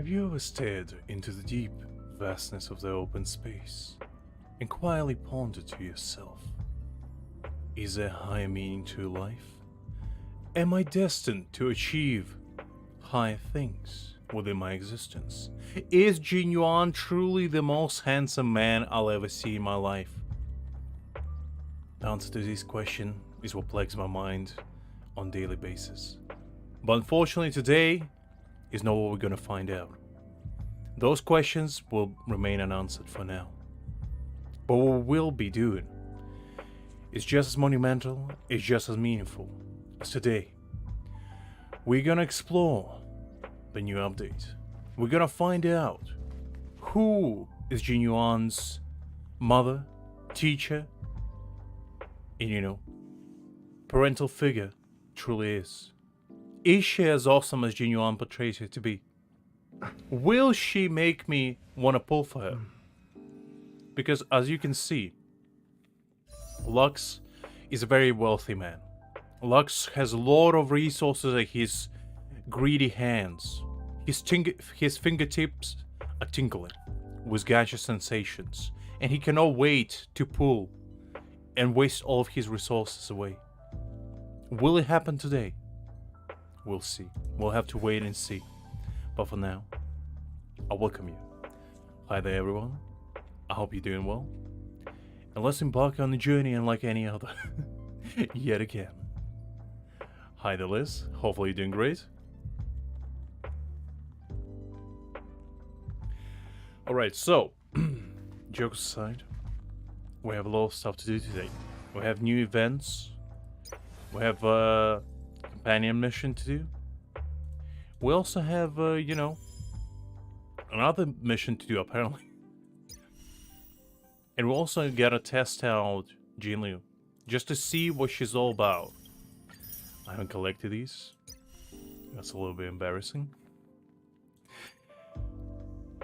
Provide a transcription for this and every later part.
Have you ever stared into the deep vastness of the open space and quietly pondered to yourself, is there higher meaning to life? Am I destined to achieve higher things within my existence? Is Jing Yuan truly the most handsome man I'll ever see in my life? The answer to this question is what plagues my mind on a daily basis. But unfortunately today is not what we're gonna find out. Those questions will remain unanswered for now. But what we will be doing is just as monumental, it's just as meaningful as today. We're gonna explore the new update. We're gonna find out who is Jing Yuan's mother, teacher, and parental figure truly is. Is she as awesome as Jing Yuan portrays her to be? Will she make me want to pull for her? Because as you can see, Lux is a very wealthy man. Lux has a lot of resources at his greedy hands. His fingertips are tingling with gaseous sensations, and he cannot wait to pull and waste all of his resources away. Will it happen today? We'll see. We'll have to wait and see. But for now, I welcome you. Hi there, everyone. I hope you're doing well. And let's embark on the journey unlike any other. Yet again. Hi there, Liz. Hopefully you're doing great. Alright, so, jokes aside, we have a lot of stuff to do today. We have new events. We have a companion mission to do. We also have, another mission to do, apparently. And we also gotta test out Jing Liu, just to see what she's all about. I haven't collected these. That's a little bit embarrassing.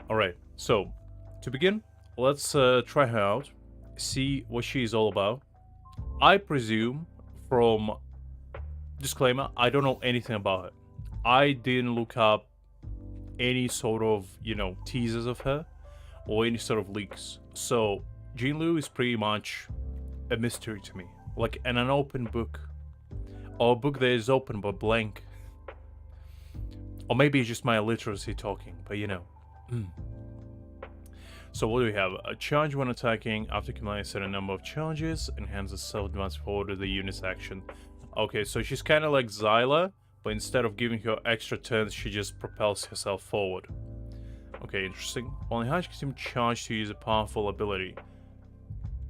Alright, so, to begin, let's try her out, see what she's all about. I presume, from disclaimer, I don't know anything about her. I didn't look up any sort of, teasers of her or any sort of leaks. So, Jing Liu is pretty much a mystery to me. Like an unopened book. Or a book that is open but blank. Or maybe it's just my illiteracy talking, but So what do we have? A charge when attacking after completing a certain number of charges. Enhances self-advance forward of the unit's action. Okay, so she's kind of like Zyla, but instead of giving her extra turns, she just propels herself forward. Okay, interesting. Only Hatch gives him charge to use a powerful ability.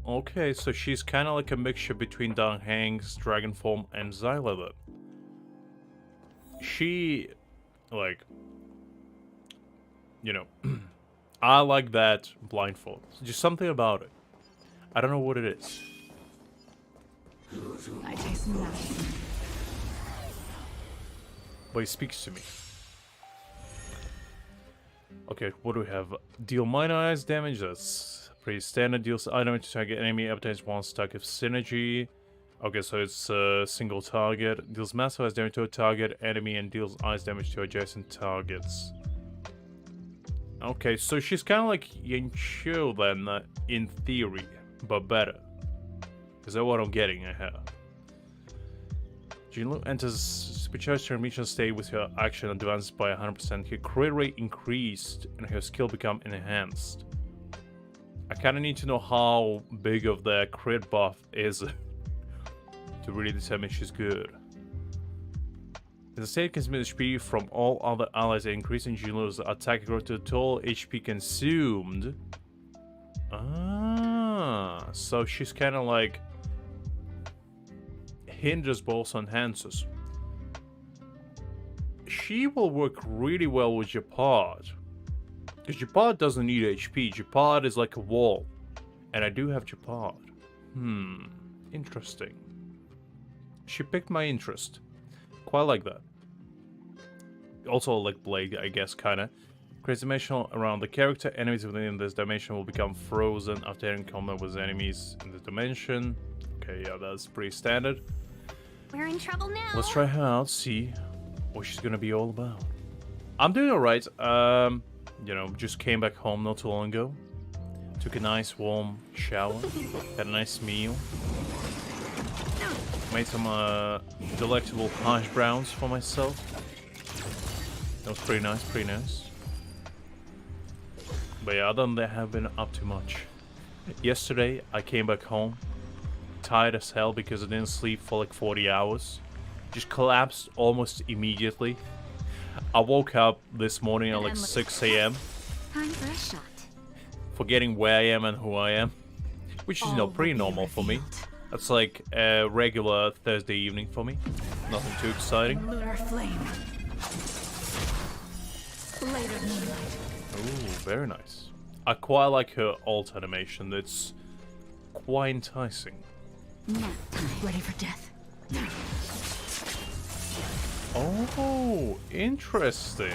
Okay, so she's kind of like a mixture between Dan Heng's dragon form and Zyla then. She, I like that blindfold. Just something about it. I don't know what it is. I taste nothing. But it speaks to me. Okay, what do we have? Deal minor ice damage, that's pretty standard. Deals item to target enemy, obtains one stack of synergy. Okay, so it's a single target. Deals massive ice damage to a target enemy and deals ice damage to adjacent targets. Okay, so she's kind of like Yanqiu then, in theory, but better. Is that what I'm getting at her? Jing Liu enters supercharged transmission state with her action advanced by 100%. Her crit rate increased and her skill become enhanced. I kind of need to know how big of the crit buff is to really determine she's good. The state consumes HP from all other allies, increasing Jing Liu's attack growth to the total HP consumed. Ah, so she's kind of like hinders but also enhances. She will work really well with Japad. Because Japad doesn't need HP. Japad is like a wall. And I do have Japad. Interesting. She picked my interest. Quite like that. Also like Blade, I guess, kinda. Creates dimension around the character. Enemies within this dimension will become frozen after entering combat with enemies in this dimension. Okay, yeah, that's pretty standard. We're in trouble now. Let's try her out, see what she's gonna be all about. I'm doing alright. You know, just came back home not too long ago. Took a nice warm shower. Had a nice meal. Made some delectable hash browns for myself. That was pretty nice, pretty nice. But yeah, other than that, I haven't been up too much. Yesterday, I came back home, tired as hell because I didn't sleep for like 40 hours. Just collapsed almost immediately. I woke up this morning at like 6 a.m. Time for a shot. forgetting where I am and who I am. Which is, you know, pretty normal for me. That's like a regular Thursday evening for me. Nothing too exciting. Lunar flame. Later moonlight. Ooh, very nice. I quite like her alt animation. It's quite enticing. Nap time. Ready for death. Oh, interesting.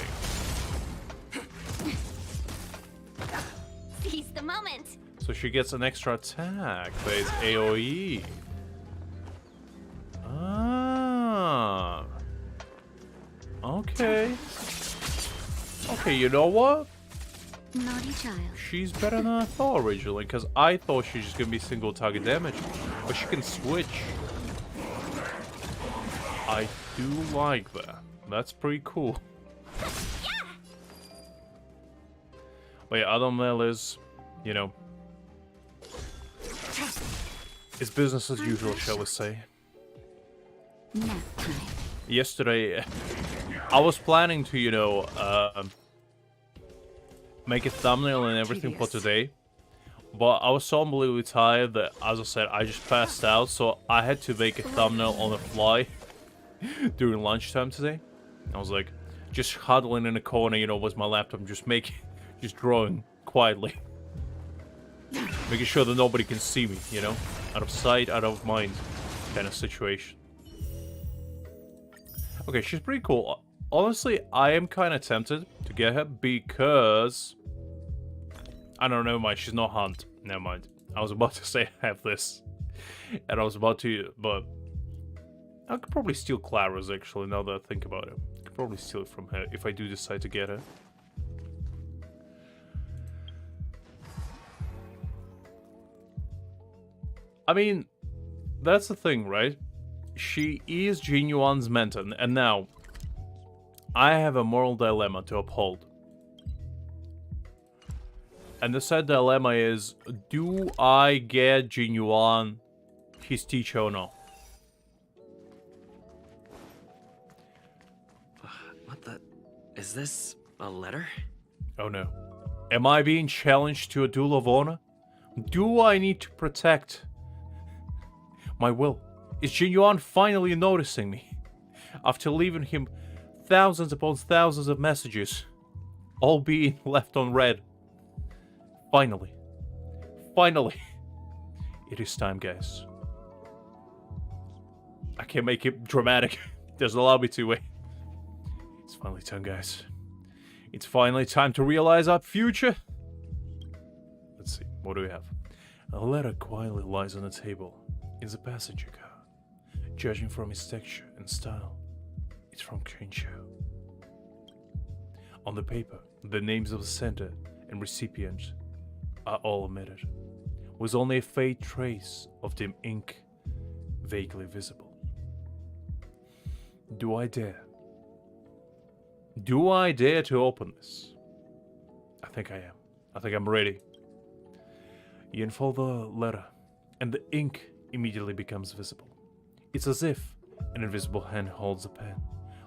Seize the moment. So she gets an extra attack, but it's AoE. Ah. Okay. Okay, you know what? Naughty child. She's better than I thought originally, because I thought she was just gonna be single target damage. But she can switch. I do like that. That's pretty cool. Yeah. But yeah, other than that, Liz, you know, it's business as usual, shall we say. Nap time. Yesterday, I was planning to, you know, make a thumbnail and everything for today. But I was so unbelievably tired that, as I said, I just passed out. So I had to make a thumbnail on the fly during lunchtime today. I was like, just huddling in a corner, you know, with my laptop, just drawing quietly. Making sure that nobody can see me, you know? Out of sight, out of mind kind of situation. Okay, she's pretty cool. Honestly, I am kind of tempted to get her because... I don't know, she's not Hunt. Never mind. I was about to say I have this. And I was about to... But... I could probably steal Clara's, actually, now that I think about it. I could probably steal it from her if I do decide to get her. I mean, that's the thing, right? She is Jing Yuan's mentor, and now I have a moral dilemma to uphold. And the said dilemma is, do I get Jing Yuan his teacher or not? What the... Is this a letter? Oh no. Am I being challenged to a duel of honor? Do I need to protect my will? Is Jing Yuan finally noticing me? After leaving him thousands upon thousands of messages, all being left unread. Finally. Finally. It is time, guys. I can't make it dramatic. It doesn't allow me to wait. It's finally time, guys. It's finally time to realize our future. Let's see, what do we have? A letter quietly lies on the table. It's a passenger car. Judging from its texture and style, it's from Kensho. On the paper, the names of the sender and recipient are all omitted, with only a faint trace of dim ink vaguely visible. Do I dare? Do I dare to open this? I think I am. I think I'm ready. You unfold the letter, and the ink immediately becomes visible. It's as if an invisible hand holds a pen,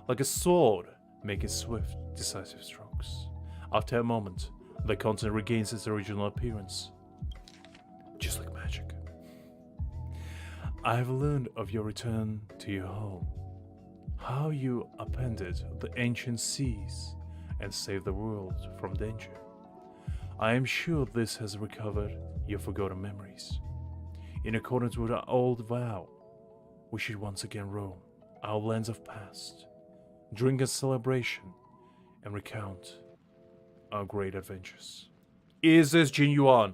like a sword, making swift, decisive strokes. After a moment, the content regains its original appearance, just like magic. I have learned of your return to your home, how you upended the ancient seas and saved the world from danger. I am sure this has recovered your forgotten memories. In accordance with our old vow, we should once again roam our lands of past, drink a celebration, and recount our great adventures. Is this Jing Yuan?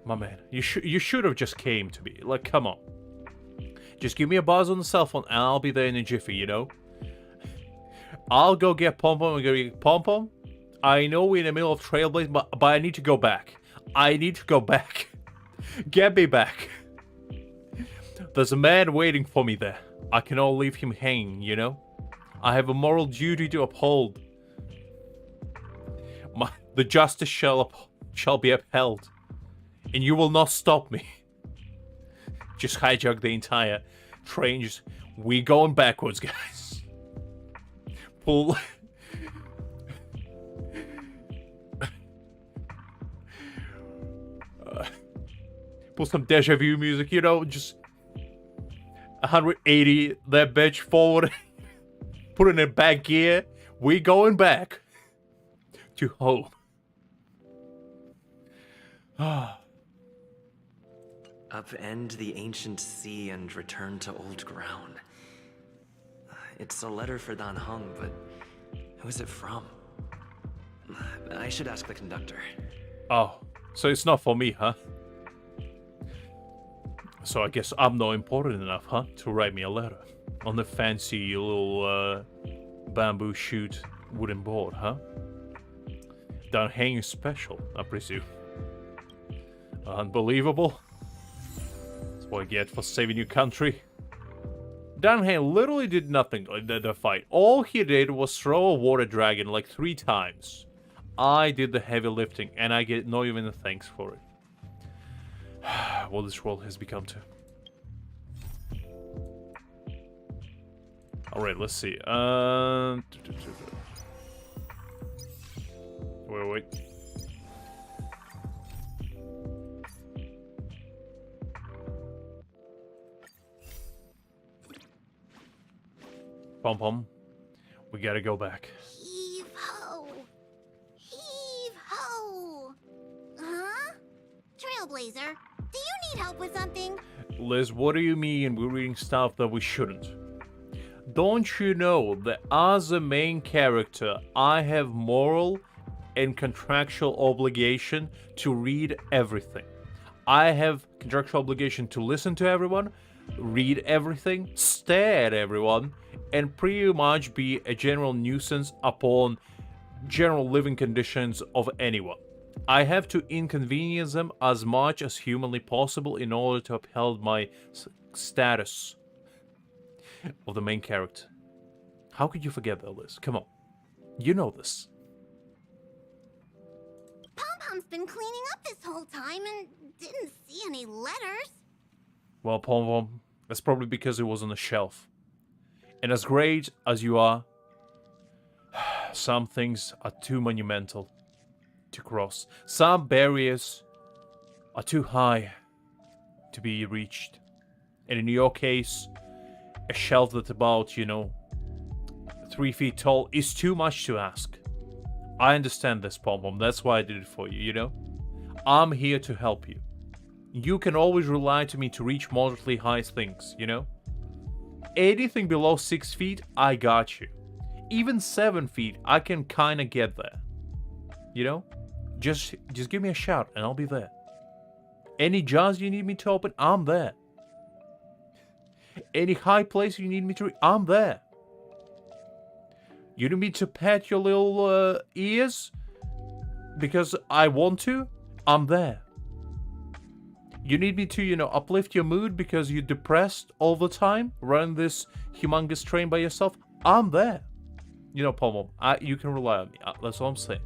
My man, you should have just came to me. Like, come on. Just give me a buzz on the cell phone and I'll be there in a jiffy, you know? I'll go get Pom Pom. I'm gonna get Pom Pom. I know we're in the middle of Trailblaze, but I need to go back. I need to go back. Get me back. There's a man waiting for me there. I cannot leave him hanging, you know? I have a moral duty to uphold. The justice shall be upheld. And you will not stop me. Just hijack the entire train. We going backwards, guys. Pull... Pull some deja vu music, you know, just 180 that bitch forward, put it in back gear. We going back to home. Upend the ancient sea and return to old ground. It's a letter for Dan Heng, but who is it from? I should ask the conductor. Oh, so it's not for me, huh? So I guess I'm not important enough, huh? To write me a letter on the fancy little bamboo shoot wooden board, huh? Dan Heng is special, I presume. Unbelievable. That's what I get for saving your country. Dan Heng literally did nothing in the fight. All he did was throw a water dragon like 3 times. I did the heavy lifting, and I get not even a thanks for it. What this world has become to. Alright, let's see. Wait. Pom Pom, we gotta go back. Heave ho! Heave ho! Huh? Trailblazer, do you need help with something? Liz, what do you mean we're reading stuff that we shouldn't? Don't you know that as a main character, I have moral and contractual obligation to read everything? I have contractual obligation to listen to everyone, read everything, stare at everyone, and pretty much be a general nuisance upon general living conditions of anyone. I have to inconvenience them as much as humanly possible in order to uphold my status of the main character. How could you forget that, Liz? Come on. You know this. Pom-Pom's been cleaning up this whole time and didn't see any letters. Well, Pom Pom, that's probably because it was on the shelf. And as great as you are, some things are too monumental to cross. Some barriers are too high to be reached. And in your case, a shelf that's about, 3 feet tall is too much to ask. I understand this, Pom Pom. That's why I did it for you, I'm here to help you. You can always rely to me to reach moderately high things, Anything below 6 feet, I got you. Even 7 feet, I can kinda get there. Just give me a shout and I'll be there. Any jars you need me to open, I'm there. Any high place you need me to reach, I'm there. You need me to pat your little ears because I want to, I'm there. You need me to, uplift your mood because you're depressed all the time, running this humongous train by yourself, I'm there. Pom Pom, you can rely on me. That's all I'm saying.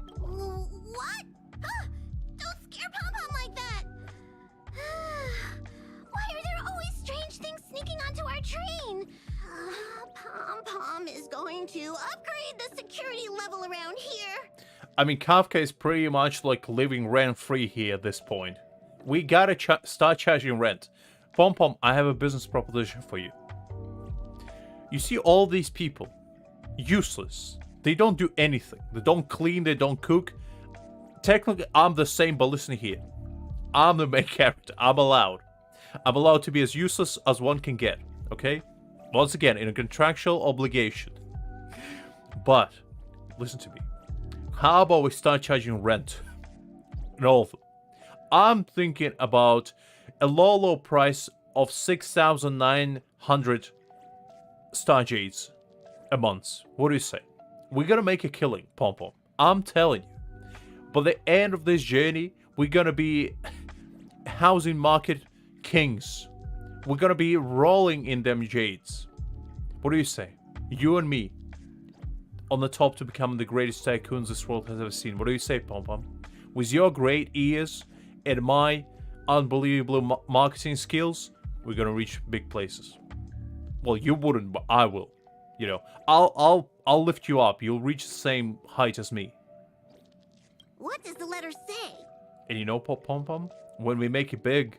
What? Don't scare Pom-Pom like that! Why are there always strange things sneaking onto our train? Pom-Pom is going to upgrade the security level around here. I mean, Kafka is pretty much like living rent-free here at this point. We gotta start charging rent. Pom Pom, I have a business proposition for you. You see all these people, useless. They don't do anything. They don't clean, they don't cook. Technically, I'm the same, but listen here. I'm the main character. I'm allowed. I'm allowed to be as useless as one can get, okay? Once again, in a contractual obligation. But, listen to me. How about we start charging rent? And all of them. I'm thinking about a low price of 6,900 Starjades. a month. What do you say? We're gonna make a killing, Pom Pom. I'm telling you. By the end of this journey, we're gonna be housing market kings. We're gonna be rolling in them jades. What do you say? You and me on the top to become the greatest tycoons this world has ever seen. What do you say, Pom Pom? With your great ears and my unbelievable marketing skills, we're gonna reach big places. Well, you wouldn't, but I will. You know, I'll lift you up. You'll reach the same height as me. What does the letter say? And you know, Pom Pom, when we make it big,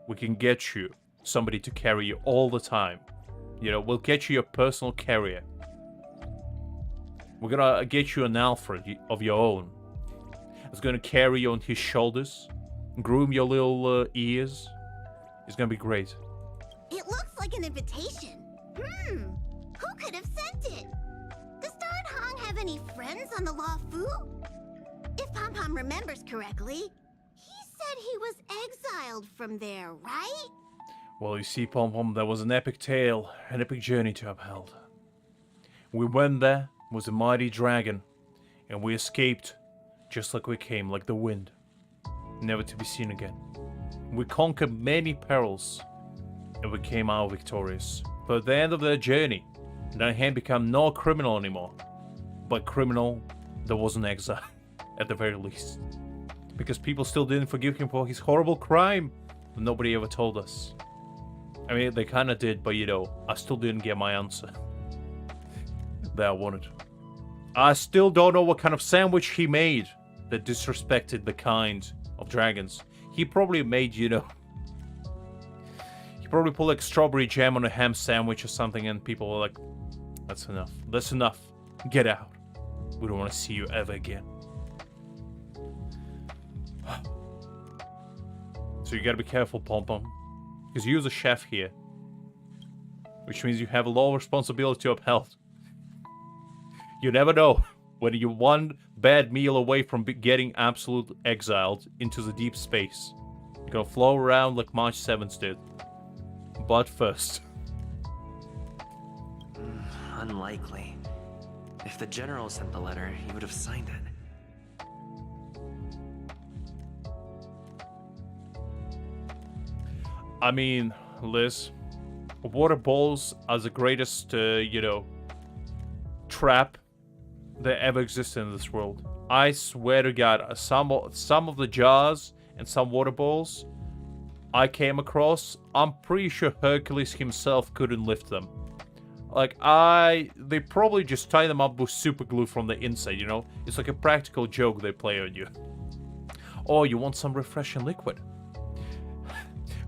we can get you somebody to carry you all the time. You know, we'll get you your personal carrier. We're gonna get you an Alfred of your own. He's gonna carry you on his shoulders, groom your little ears. It's gonna be great. It looks like an invitation. Who could have sent it? Does Star and Hong have any friends on the Law Fu? If Pom Pom remembers correctly, he said he was exiled from there, right? Well, you see, Pom Pom, there was an epic tale, an epic journey to upheld. We went there with a mighty dragon, and we escaped just like we came, like the wind, never to be seen again. We conquered many perils, and we came out victorious. But at the end of that journey, Nan became no criminal anymore, but criminal that was an exile, at the very least. Because people still didn't forgive him for his horrible crime, but nobody ever told us. I mean, they kinda did, but you know, I still didn't get my answer that I wanted. I still don't know what kind of sandwich he made that disrespected the kind of dragons. He probably made, you know, he probably put like strawberry jam on a ham sandwich or something, and people were like, that's enough. That's enough. Get out. We don't want to see you ever again. So you gotta be careful, Pom Pom. Because you're the chef here. Which means you have a lot of responsibility to uphold. You never know when you're one bad meal away from getting absolutely exiled into the deep space. You're gonna float around like March 7th did. But first. Unlikely. If the general sent the letter, he would have signed it. I mean, Liz, water balls are the greatest, you know, trap that ever existed in this world. I swear to God, some of the jars and some water balls I came across, I'm pretty sure Hercules himself couldn't lift them. Like, they probably just tie them up with super glue from the inside, you know? It's like a practical joke they play on you. Oh, you want some refreshing liquid?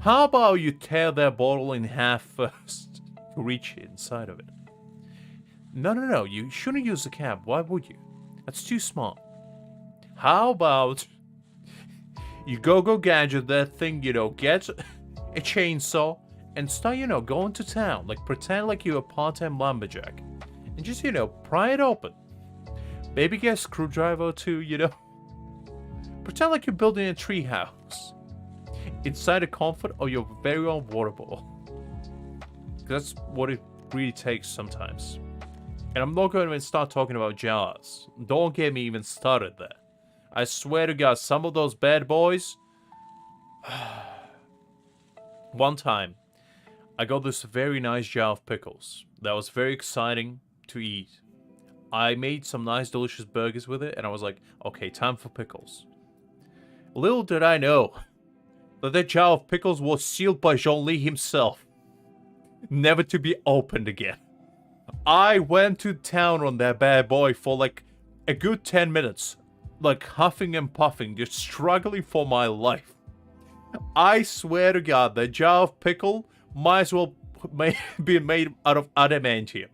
How about you tear their bottle in half first to reach inside of it? No, you shouldn't use the cap. Why would you? That's too smart. How about you go gadget that thing, you know, get a chainsaw and start, you know, going to town. Like, pretend like you're a part-time lumberjack. And just, you know, pry it open. Maybe get a screwdriver too, you know. Pretend like you're building a tree house. Inside the comfort of your very own water ball. That's what it really takes sometimes. And I'm not going to even start talking about jars. Don't get me even started there. I swear to God, some of those bad boys... One time, I got this very nice jar of pickles. That was very exciting to eat. I made some nice delicious burgers with it, and I was like, okay, time for pickles. Little did I know that jar of pickles was sealed by Zhongli himself. Never to be opened again. I went to town on that bad boy for like a good 10 minutes. Like huffing and puffing, just struggling for my life. I swear to God, that jar of pickle might as well be made out of adamantium.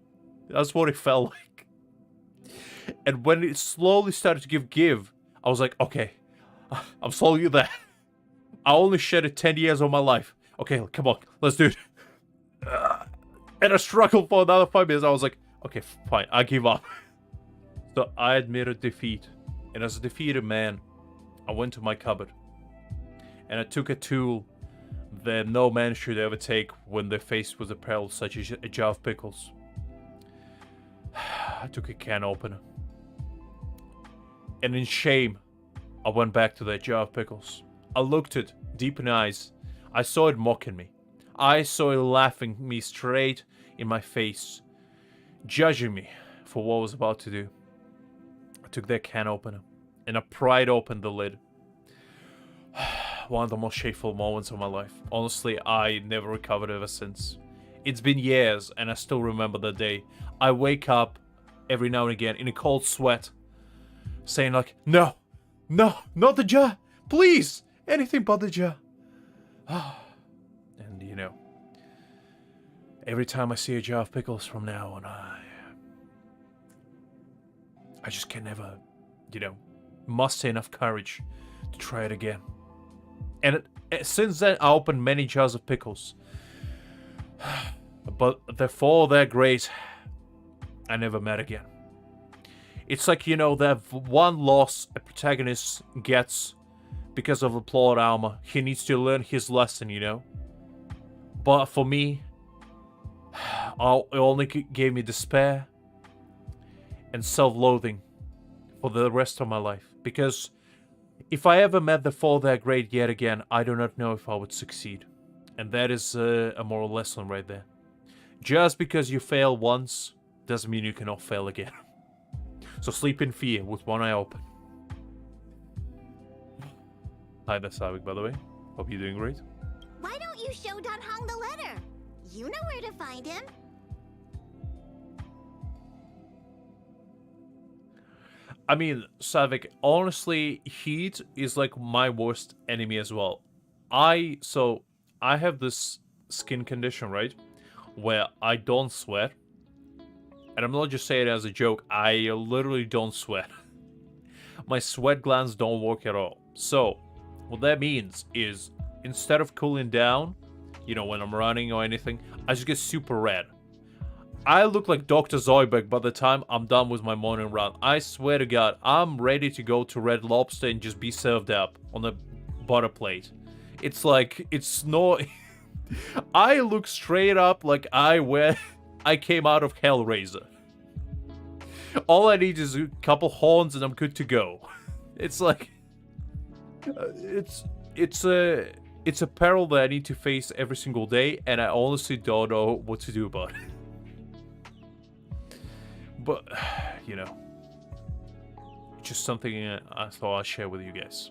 That's what it felt like. And when it slowly started to give, I was like, okay, I'm slowly there. I only shedded 10 years of my life. Okay, come on, let's do it. And I struggled for another 5 minutes. I was like, okay, fine, I give up. So I admitted defeat. And as a defeated man, I went to my cupboard. And I took a tool that no man should ever take when they're faced with a peril such as a jar of pickles. I took a can opener. And in shame, I went back to that jar of pickles. I looked it deep in the eyes. I saw it mocking me. I saw it laughing me straight in my face, judging me for what I was about to do. I took that can opener and I pried open the lid. One of the most shameful moments of my life. Honestly, I never recovered ever since. It's been years and I still remember that day. I wake up every now and again in a cold sweat, saying like, no, not the jar, please, anything but the jar. And you know, every time I see a jar of pickles from now on, I just can never, you know, muster enough courage to try it again. And since then, I opened many jars of pickles. But for their great, I never met again. It's like, you know, that one loss a protagonist gets because of a plot armor. He needs to learn his lesson, you know. But for me, it only gave me despair and self-loathing for the rest of my life. Because if I ever met the four that great yet again, I do not know if I would succeed. And that is a moral lesson right there. Just because you fail once doesn't mean you cannot fail again. So sleep in fear with one eye open. Hi there, Savik, by the way. Hope you're doing great. Why don't you show Dan Hong the letter? You know where to find him. I mean, Savik, honestly, heat is like my worst enemy as well. I have this skin condition, right? Where I don't sweat. And I'm not just saying it as a joke, I literally don't sweat. My sweat glands don't work at all. So, what that means is, instead of cooling down, you know, when I'm running or anything, I just get super red. I look like Dr. Zoidberg by the time I'm done with my morning run. I swear to God, I'm ready to go to Red Lobster and just be served up on a butter plate. It's like, it's no... I look straight up like I came out of Hellraiser. All I need is a couple horns and I'm good to go. It's like... It's a peril that I need to face every single day, and I honestly don't know what to do about it. But, you know, just something I thought I'd share with you guys.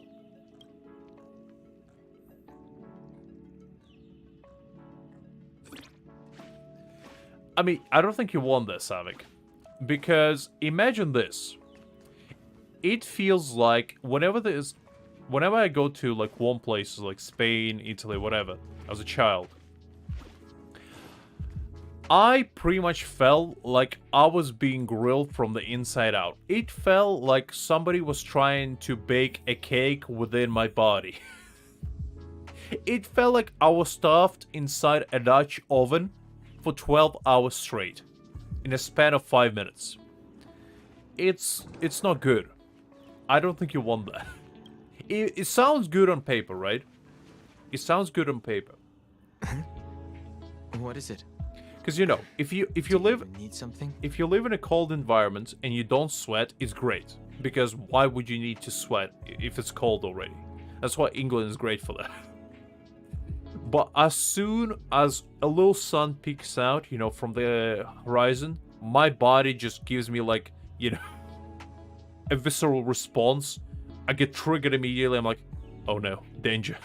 I mean, I don't think you want this, Savik. Because, imagine this. It feels like, whenever I go to, like, warm places, like Spain, Italy, whatever, as a child, I pretty much felt like I was being grilled from the inside out. It felt like somebody was trying to bake a cake within my body. It felt like I was stuffed inside a Dutch oven for 12 hours straight, in a span of 5 minutes. It's not good. I don't think you want that. It sounds good on paper, right? It sounds good on paper. What is it? Because, you know, if you live need something? If you live in a cold environment and you don't sweat, it's great. Because why would you need to sweat if it's cold already? That's why England is great for that. But as soon as a little sun peeks out, you know, from the horizon, my body just gives me, like, you know, a visceral response. I get triggered immediately. I'm like, oh no, danger.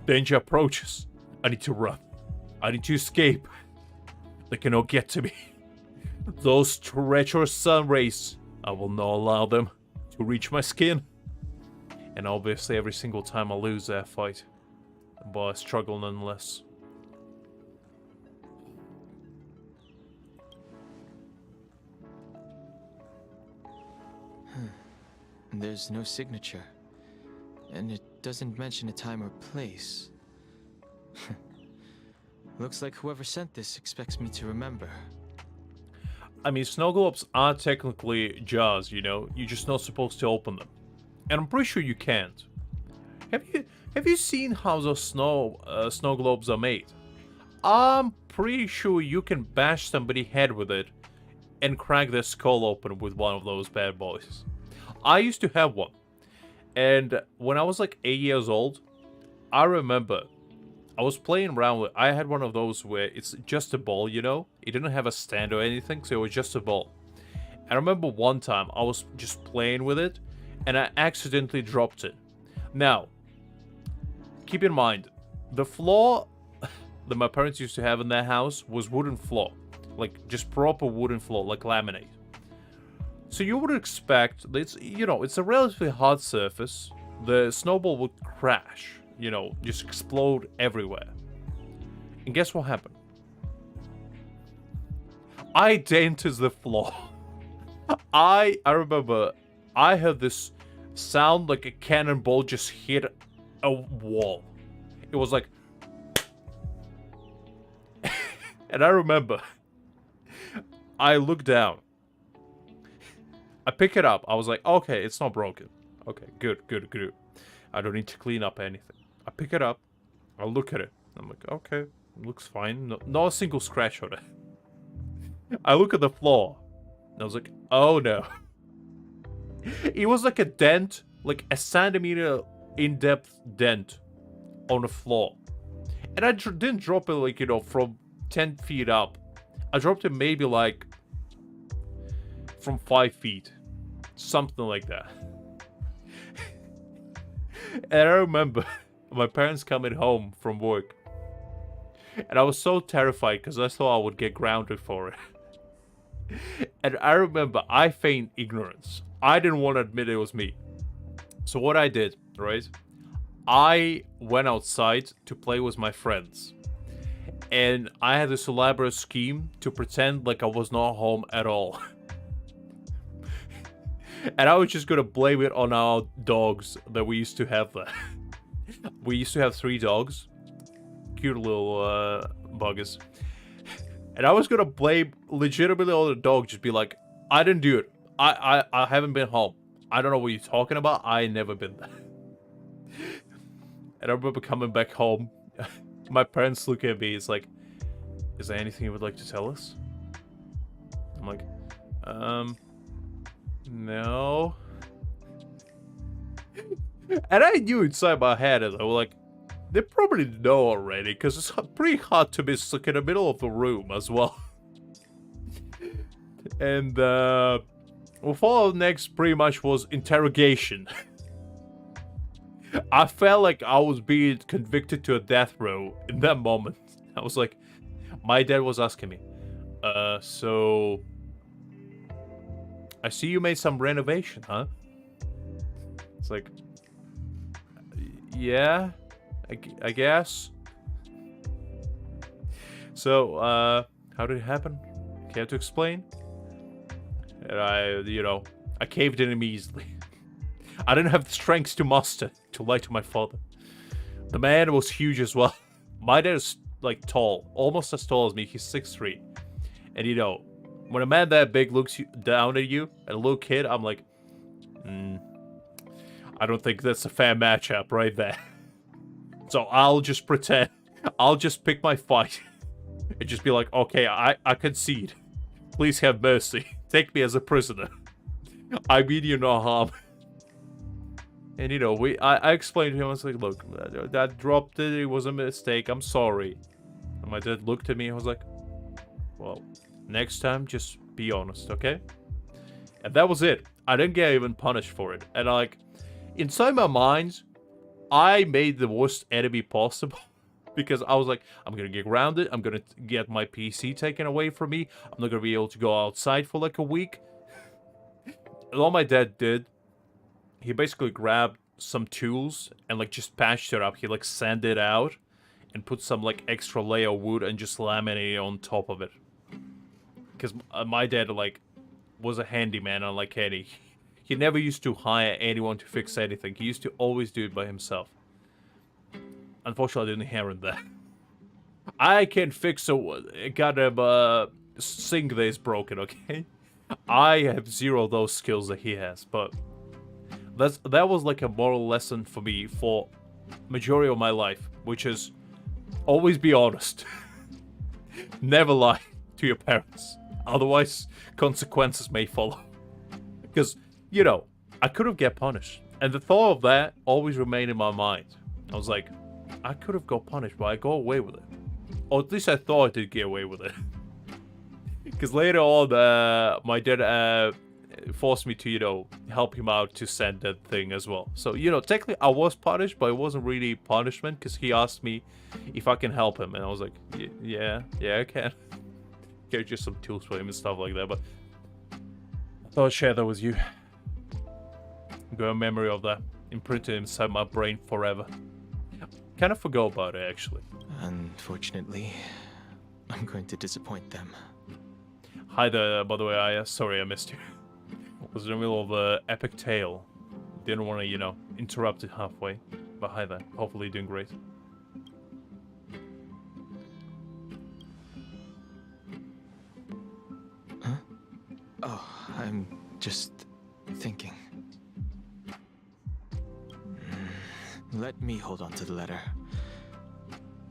Danger approaches. I need to run. I need to escape. They cannot get to me. Those treacherous sun rays, I will not allow them to reach my skin. And obviously every single time I lose that fight, but I struggle nonetheless. There's no signature. And it doesn't mention a time or place. Looks like whoever sent this expects me to remember. I mean, snow globes are technically jars, you know? You're just not supposed to open them. And I'm pretty sure you can't. Have you seen how those snow globes are made? I'm pretty sure you can bash somebody's head with it and crack their skull open with one of those bad boys. I used to have one. And when I was like 8 years old, I remember I was playing around with, I had one of those where it's just a ball, you know? It didn't have a stand or anything, so it was just a ball. I remember one time I was just playing with it, and I accidentally dropped it. Now, keep in mind, the floor that my parents used to have in their house was wooden floor. Like, just proper wooden floor, like laminate. So you would expect, it's, you know, it's a relatively hard surface. The snowball would crash, you know, just explode everywhere. And guess what happened? I dented the floor. I remember I heard this sound like a cannonball just hit a wall. It was like... And I remember I looked down. I pick it up. I was like, okay, it's not broken. Okay, good. I don't need to clean up anything. I pick it up. I look at it. I'm like, okay, looks fine. No, not a single scratch on it. I look at the floor. And I was like, oh no. It was like a dent, like a centimeter in-depth dent on the floor. And I didn't drop it like, you know, from 10 feet up. I dropped it maybe like from 5 feet. Something like that. And I remember my parents coming home from work. And I was so terrified because I thought I would get grounded for it. And I remember I feigned ignorance. I didn't want to admit it was me. So what I did, right? I went outside to play with my friends. And I had this elaborate scheme to pretend like I was not home at all. And I was just gonna blame it on our dogs that we used to have there. We used to have 3 dogs. Cute little buggers. And I was gonna blame legitimately on the dog, just be like, I didn't do it. I haven't been home. I don't know what you're talking about. I ain't never been there. And I remember coming back home. My parents look at me. It's like, is there anything you would like to tell us? I'm like, no. And I knew inside my head, as I was like, they probably know already, because it's pretty hard to miss like in the middle of the room as well. And what followed next pretty much was interrogation. I felt like I was being convicted to a death row in that moment. I was like, my dad was asking me, so I see you made some renovation, huh? It's like, yeah, I guess. So, how did it happen? Care to explain? And I caved in immediately. I didn't have the strength to muster to lie to my father. The man was huge as well. My dad is like tall, almost as tall as me. He's 6'3". And you know, when a man that big looks down at you, and a little kid, I'm like, I don't think that's a fair matchup right there. So I'll just pretend. I'll just pick my fight. And just be like, okay, I concede. Please have mercy. Take me as a prisoner. I mean you no harm. And you know, I explained to him, I was like, look, Dad dropped it, it was a mistake, I'm sorry. And my dad looked at me and was like, well, next time, just be honest, okay? And that was it. I didn't get even punished for it. And like, inside my mind, I made the worst enemy possible. Because I was like, I'm gonna get grounded, I'm gonna get my PC taken away from me, I'm not gonna be able to go outside for like a week. And all my dad did, he basically grabbed some tools and like just patched it up. He like sanded it out and put some like extra layer of wood and just laminated on top of it. Because my dad like was a handyman, unlike Eddie. He never used to hire anyone to fix anything. He used to always do it by himself. Unfortunately, I didn't inherit that. I can fix a goddamn sink that is broken, okay? I have zero of those skills that he has, but that was like a moral lesson for me for majority of my life, which is always be honest. Never lie to your parents. Otherwise, consequences may follow. Because, you know, I could have get punished. And the thought of that always remained in my mind. I was like, I could have got punished, but I got away with it. Or at least I thought I did get away with it. Because later on, my dad forced me to, you know, help him out to send that thing as well. So, you know, technically I was punished, but it wasn't really punishment because he asked me if I can help him. And I was like, yeah, I can. Get just some tools for him and stuff like that. But I thought I'd share that with you. Got a memory of that imprinted inside my brain forever. Kind of forgot about it, actually. Unfortunately, I'm going to disappoint them. Hi there, by the way, Aya. Sorry I missed you. I was in the middle of an epic tale. Didn't want to, you know, interrupt it halfway. But hi there. Hopefully you're doing great. Huh? Oh, I'm just thinking. Let me hold on to the letter.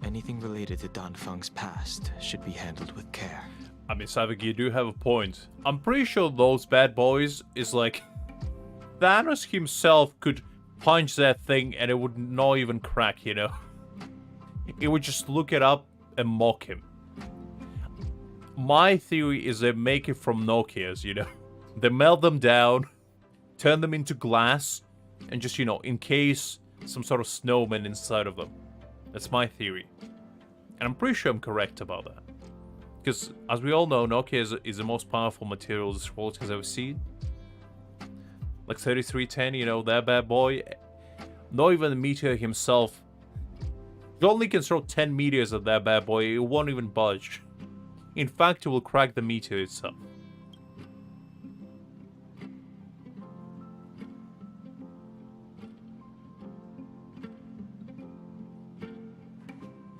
Anything related to Dan Feng's past should be handled with care. I mean, Savik, you do have a point. I'm pretty sure those bad boys is like... Thanos himself could punch that thing and it would not even crack, you know? It would just look it up and mock him. My theory is they make it from Nokias, you know? They melt them down, turn them into glass, and just, you know, encase some sort of snowman inside of them. That's my theory. And I'm pretty sure I'm correct about that. Because, as we all know, Nokia is the most powerful material this world has ever seen. Like 3310, you know, that bad boy. Not even the meteor himself. You only can throw 10 meteors at that bad boy, it won't even budge. In fact, it will crack the meteor itself.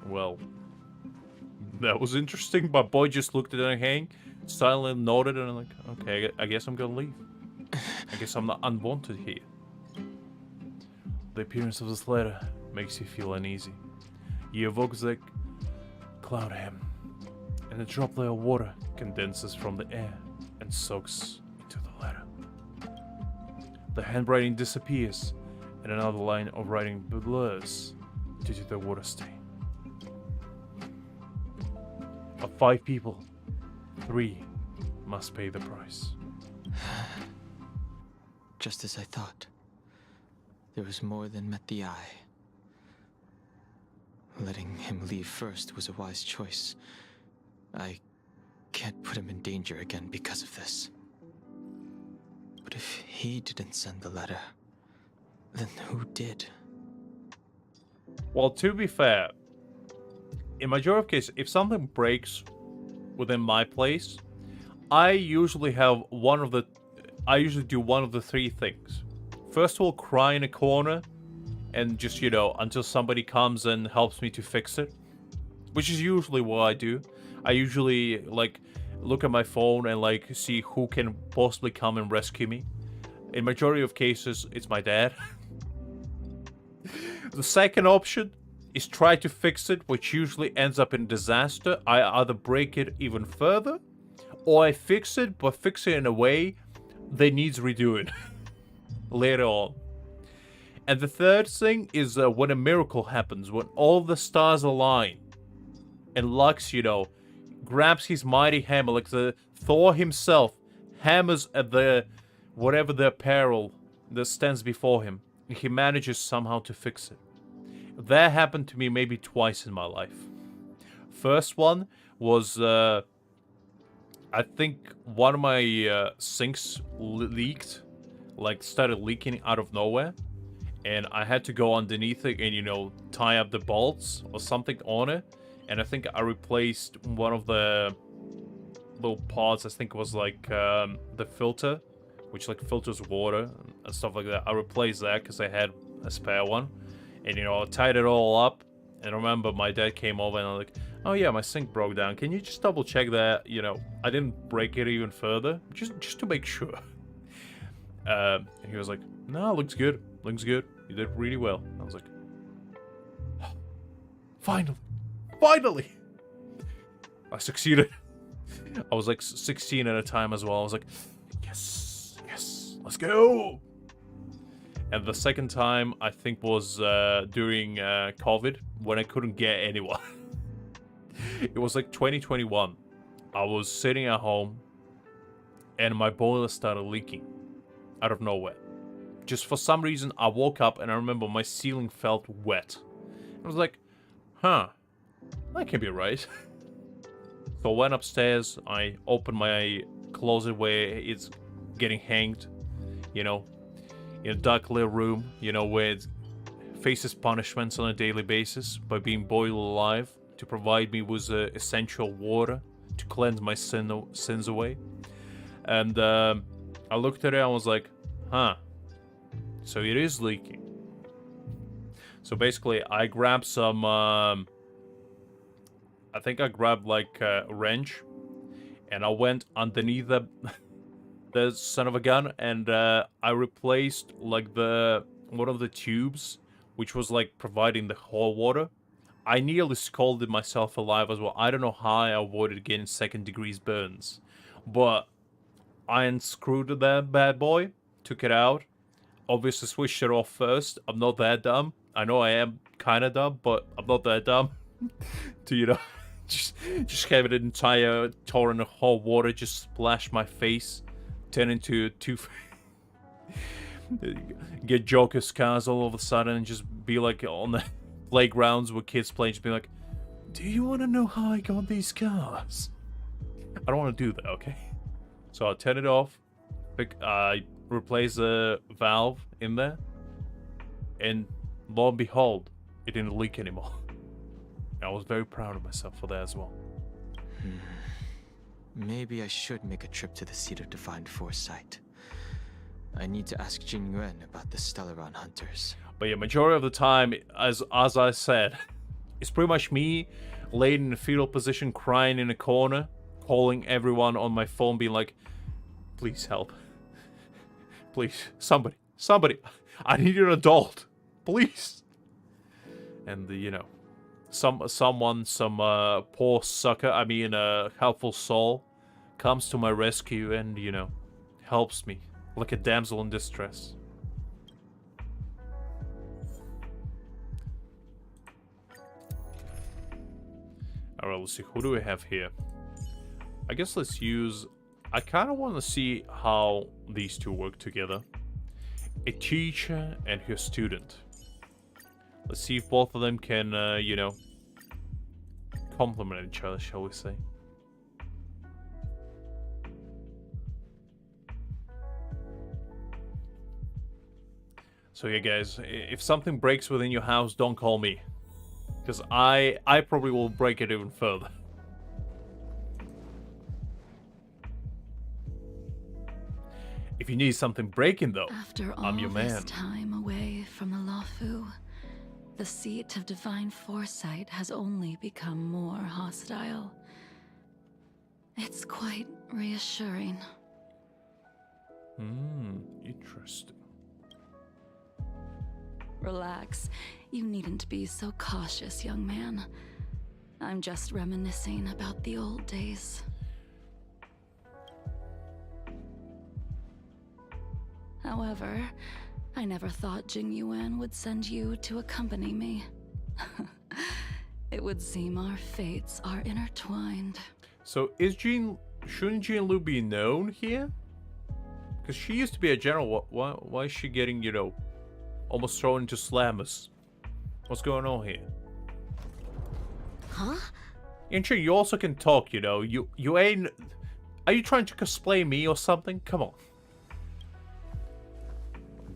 Well, that was interesting. My boy just looked at the hang, silently nodded, and I'm like, okay, I guess I'm gonna leave. I guess I'm not unwanted here. The appearance of this letter makes you feel uneasy. You evoke the cloud hem, and a droplet of water condenses from the air and soaks into the letter. The handwriting disappears, and another line of writing blurs due to the water stain. Of 5 people, 3 must pay the price. Just as I thought. There was more than met the eye. Letting him leave first was a wise choice. I can't put him in danger again because of this. But if he didn't send the letter, then who did? Well, to be fair, in majority of cases, if something breaks within my place, I usually do one of the 3 things. First of all, cry in a corner, and just, you know, until somebody comes and helps me to fix it. Which is usually what I do. I usually, like, look at my phone and, like, see who can possibly come and rescue me. In majority of cases, it's my dad. The second option is try to fix it, which usually ends up in disaster. I either break it even further, or I fix it, but fix it in a way that needs redoing later on. And the third thing is when a miracle happens, when all the stars align, and Lux, you know, grabs his mighty hammer, like the Thor himself, hammers at the whatever the peril that stands before him, and he manages somehow to fix it. That happened to me maybe twice in my life. First one was, I think one of my sinks leaked, like started leaking out of nowhere. And I had to go underneath it and, you know, tie up the bolts or something on it. And I think I replaced one of the little parts, I think it was like the filter, which like filters water and stuff like that. I replaced that because I had a spare one. And, you know, I tied it all up. And I remember my dad came over and I was like, oh yeah, my sink broke down. Can you just double check that, you know, I didn't break it even further? Just to make sure. And he was like, no, looks good. Looks good. You did really well. I was like, oh, finally. I succeeded. I was like 16 at a time as well. I was like, yes, yes, let's go. And the second time, I think, was during COVID, when I couldn't get anyone. It was like 2021. I was sitting at home, and my boiler started leaking out of nowhere. Just for some reason, I woke up, and I remember my ceiling felt wet. I was like, huh, that can't be right. So I went upstairs, I opened my closet where it's getting hanged, you know, in a dark little room, you know, where it faces punishments on a daily basis by being boiled alive to provide me with essential water to cleanse my sins away. And I looked at it and was like, huh, so it is leaking. So basically, I grabbed some, I think I grabbed like a wrench, and I went underneath the son of a gun, and I replaced like one of the tubes, which was like providing the hot water. I nearly scalded myself alive as well. I don't know how I avoided getting second-degree burns, but I unscrewed that bad boy, took it out, obviously switched it off first. I'm not that dumb. I know I am kind of dumb, but I'm not that dumb to, you know, just have an entire torrent of hot water just splash my face, turn into two, get Joker scars all of a sudden, and just be like on the playgrounds with kids playing, just be like, do you want to know how I got these scars? I don't want to do that, okay? So I turn it off, I replace the valve in there, and lo and behold, it didn't leak anymore. I was very proud of myself for that as well. Maybe I should make a trip to the seat of divine foresight. I need to ask Jing Liu about the Stellaron hunters. But yeah, majority of the time, as I said, it's pretty much me laid in a fetal position, crying in a corner, calling everyone on my phone, being like, please help. Please, somebody, I need an adult, please. And you know, some poor sucker, I mean a helpful soul, comes to my rescue and, you know, helps me like a damsel in distress. Alright, let's see, who do we have here? I guess let's use... I kind of want to see how these two work together. A teacher and her student. Let's see if both of them can, you know, complement each other, shall we say. So yeah, guys, if something breaks within your house, don't call me. Because I probably will break it even further. If you need something breaking, though, After I'm your all man. this time away from the Lawfu, the seat of divine foresight has only become more hostile. It's quite reassuring. Interesting. Relax. You needn't be so cautious, young man. I'm just reminiscing about the old days. However, I never thought Jing Yuan would send you to accompany me. It would seem our fates are intertwined. So shouldn't Jing Liu be known here? Because she used to be a general. Why is she getting, you know, almost thrown into slammers? What's going on here? Huh? Inchi, you also can talk, you know. You ain't... Are you trying to cosplay me or something? Come on.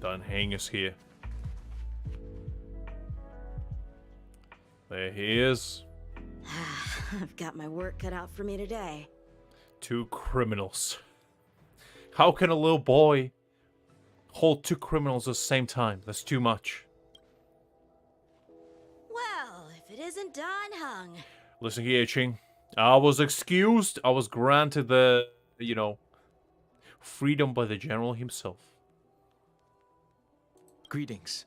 Done hang us here. There he is. I've got my work cut out for me today. Two criminals. How can a little boy hold two criminals at the same time? That's too much. Well, if it isn't Dan Heng. Listen here, Ching. I was excused. I was granted the, you know, freedom by the general himself. Greetings.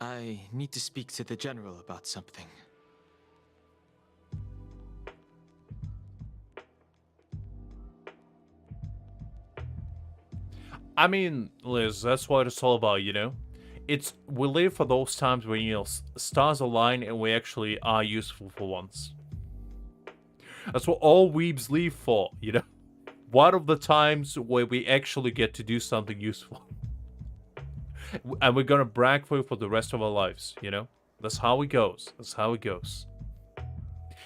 I need to speak to the general about something. I mean, Liz, that's what it's all about, you know? We live for those times when, you know, stars align and we actually are useful for once. That's what all weebs live for, you know? One of the times where we actually get to do something useful. And we're gonna brag for it for the rest of our lives, you know? That's how it goes. That's how it goes.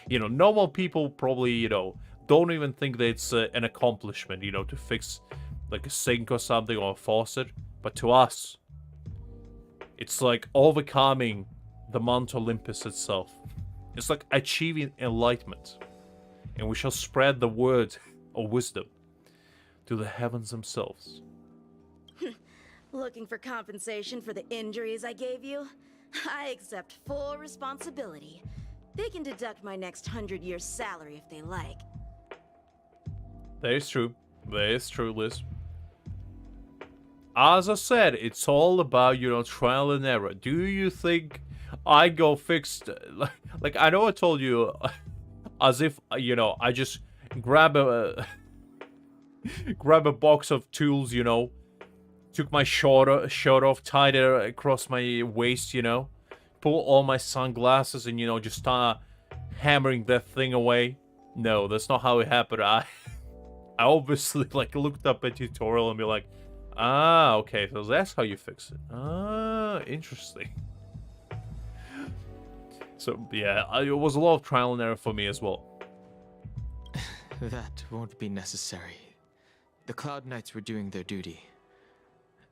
You know, normal people probably, you know, don't even think that it's an accomplishment, you know, to fix like a sink or something or a faucet. But to us, it's like overcoming the Mount Olympus itself. It's like achieving enlightenment. And we shall spread the word of wisdom to the heavens themselves. Looking for compensation for the injuries I gave you? I accept full responsibility. They can deduct my next 100 years' salary if they like. That is true. That is true, Liz. As I said, it's all about, you know, trial and error. Do you think I go fixed... Like, I know I told you as if, you know, I just grab a... grab a box of tools, you know, took my shirt off, tied it across my waist, you know, pull all my sunglasses and, you know, just start hammering that thing away. No, that's not how it happened. I obviously, like, looked up a tutorial and be like, ah, okay, so that's how you fix it. Ah, interesting. So, yeah, it was a lot of trial and error for me as well. That won't be necessary. The Cloud Knights were doing their duty.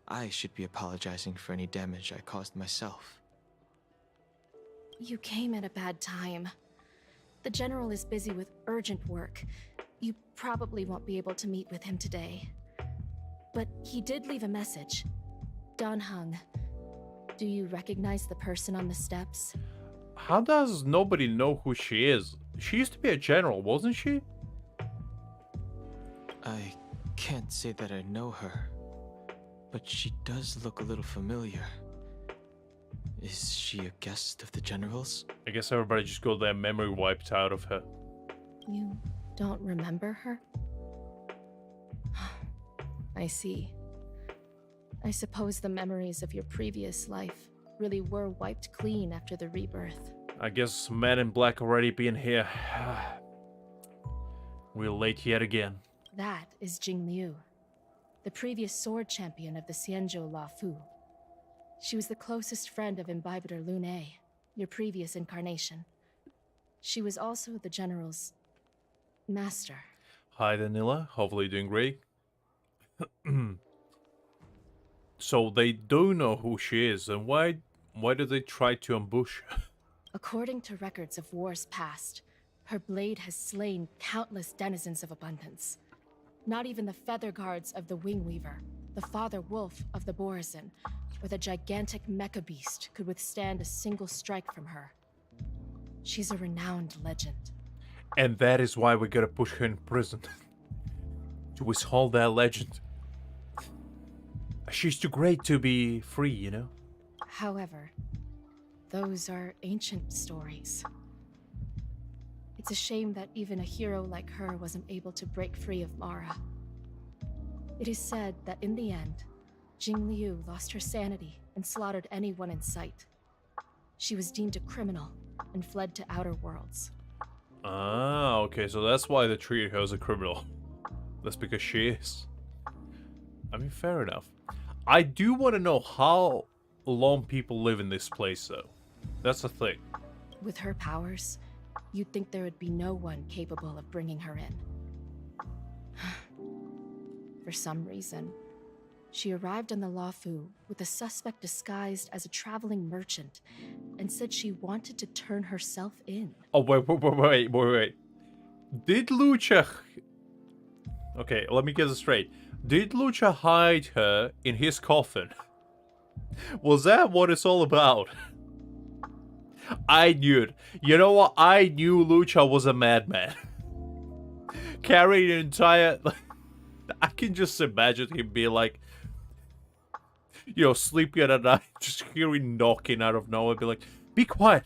I should be apologizing for any damage I caused myself. You came at a bad time. The General is busy with urgent work. You probably won't be able to meet with him today. But he did leave a message. Dan Heng. Do you recognize the person on the steps? How does nobody know who she is? She used to be a general, wasn't she? I can't say that I know her, but she does look a little familiar. Is she a guest of the General's? I guess everybody just got their memory wiped out of her. You don't remember her? I see. I suppose the memories of your previous life really were wiped clean after the rebirth. I guess Men in Black already been here. We're late yet again. That is Jing Liu, the previous sword champion of the Xianzhou La Fu. She was the closest friend of Imbibitor Lune, your previous incarnation. She was also the General's master. Hi, Danila. Hopefully you're doing great. So they do know who she is, and why do they try to ambush her? According to records of wars past, her blade has slain countless denizens of abundance. Not even the feather guards of the Wing Weaver, the father wolf of the Borazon, or the gigantic mecha beast could withstand a single strike from her. She's a renowned legend. And that is why we gotta push her in prison. To withhold that legend. She's too great to be free, you know? However, those are ancient stories. It's a shame that even a hero like her wasn't able to break free of Mara. It is said that in the end, Jing Liu lost her sanity and slaughtered anyone in sight. She was deemed a criminal and fled to outer worlds. Ah, okay, so that's why they treated her as a criminal. That's because she is. I mean, fair enough. I do want to know how long people live in this place, though. That's the thing. With her powers, you'd think there would be no one capable of bringing her in. For some reason, she arrived on the Luofu with a suspect disguised as a traveling merchant and said she wanted to turn herself in. Oh, wait. Did Lucha... Okay, let me get this straight. Did Lucha hide her in his coffin? Was that what it's all about? I knew it. You know what? I knew Lucha was a madman. Carrying an entire... I can just imagine him being like... You know, sleeping at night, just hearing knocking out of nowhere, be like, be quiet.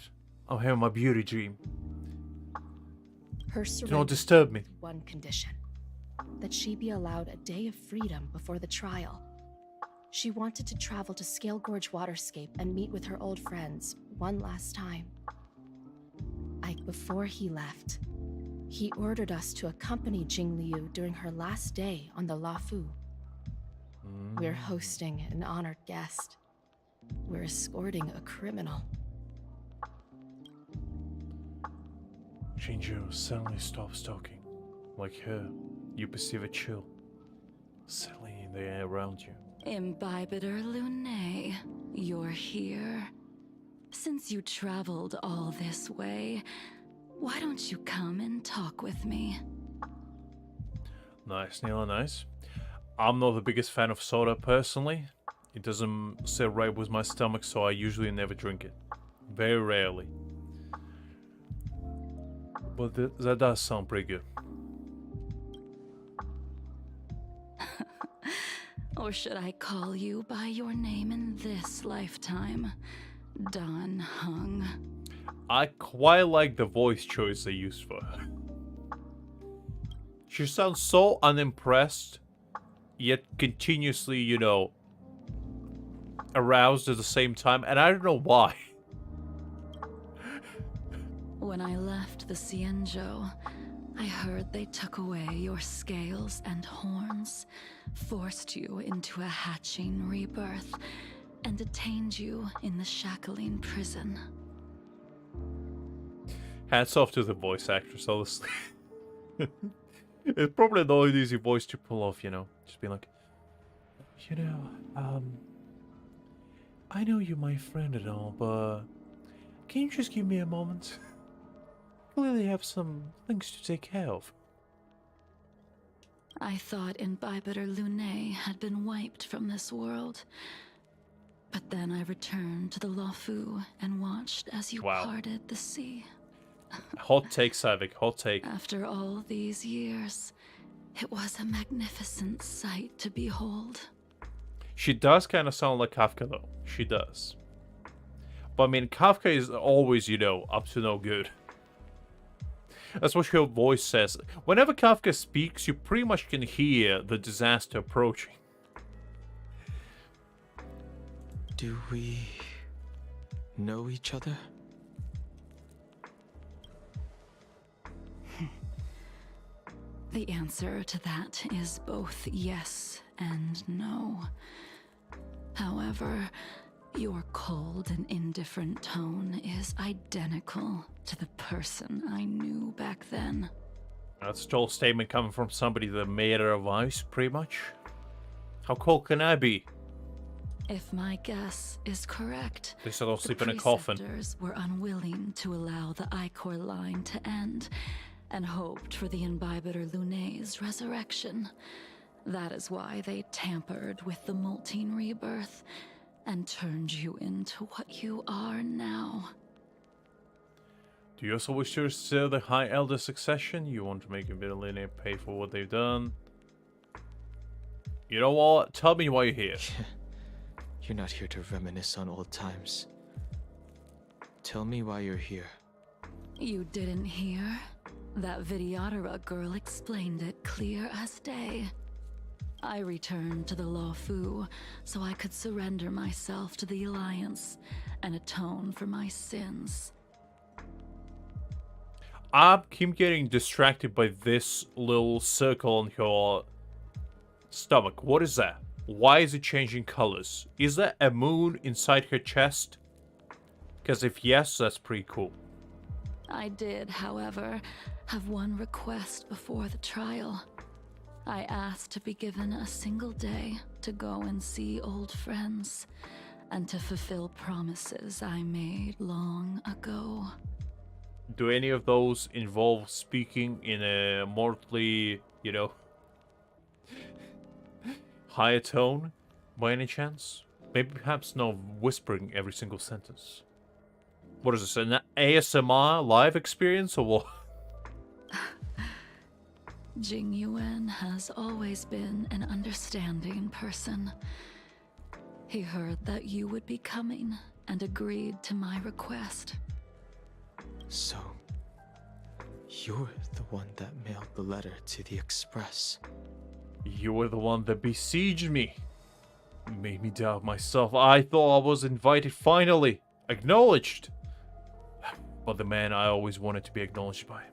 I'm having my beauty dream. Her surrender Don't disturb me. with one condition. That she be allowed a day of freedom before the trial. She wanted to travel to Scale Gorge Waterscape and meet with her old friends one last time. Before he left, he ordered us to accompany Jing Liu during her last day on the Lafu. We're hosting an honored guest. We're escorting a criminal. Jinju suddenly stops talking. Like her, you perceive a chill settling in the air around you. Imbibiter Lunae, you're here. Since you traveled all this way, why don't you come and talk with me? Nice, Neela, nice. I'm not the biggest fan of soda personally. It doesn't sit right with my stomach, so I usually never drink it. Very rarely. But that does sound pretty good. Or should I call you by your name in this lifetime? Dan Heng. I quite like the voice choice they used for her. She sounds so unimpressed, yet continuously, you know, aroused at the same time, and I don't know why. When I left the Cienjo, I heard they took away your scales and horns, forced you into a hatching rebirth, and detained you in the Shackling prison. Hats off to the voice actress, honestly. It's probably not an easy voice to pull off, you know. Just be like, you know, I know you're my friend and all, but can you just give me a moment? Clearly have some things to take care of. I thought Imbibiter Lunae had been wiped from this world. But then I returned to the Lafu and watched as you parted the sea. Hot take, Savik, hot take. After all these years, it was a magnificent sight to behold. She does kind of sound like Kafka, though. She does. But I mean, Kafka is always, you know, up to no good. That's what her voice says. Whenever Kafka speaks, you pretty much can hear the disaster approaching. Do we know each other? The answer to that is both yes and no. However, your cold and indifferent tone is identical to the person I knew back then. That's a tall statement coming from somebody that made her of ice, pretty much. How cold can I be? If my guess is correct, They said I'll the sleep in a coffin. preceptors were unwilling to allow the Ichor line to end, and hoped for the Imbibiter Lunae's resurrection. That is why they tampered with the molting rebirth and turned you into what you are now. Do you also wish to restore the High Elder succession? You want to make a bit of linear pay for what they've done? You know what? Tell me why you're here. You're not here to reminisce on old times. Tell me why you're here. You didn't hear? That Vidyadhara girl explained it clear as day. I returned to the Lafu so I could surrender myself to the Alliance and atone for my sins. I keep getting distracted by this little circle on your stomach. What is that? Why is it changing colors? Is that a moon inside her chest? Because if yes, that's pretty cool. I did, however, have one request before the trial. I asked to be given a single day to go and see old friends, and to fulfill promises I made long ago. Do any of those involve speaking in a mortally, you know, higher tone, by any chance? Maybe perhaps no whispering every single sentence. What is this, an ASMR live experience or what? Jing Yuan has always been an understanding person. He heard that you would be coming and agreed to my request. So, you're the one that mailed the letter to the Express. You were the one that besieged me. Made me doubt myself. I thought I was invited finally. Acknowledged. But the man I always wanted to be acknowledged by.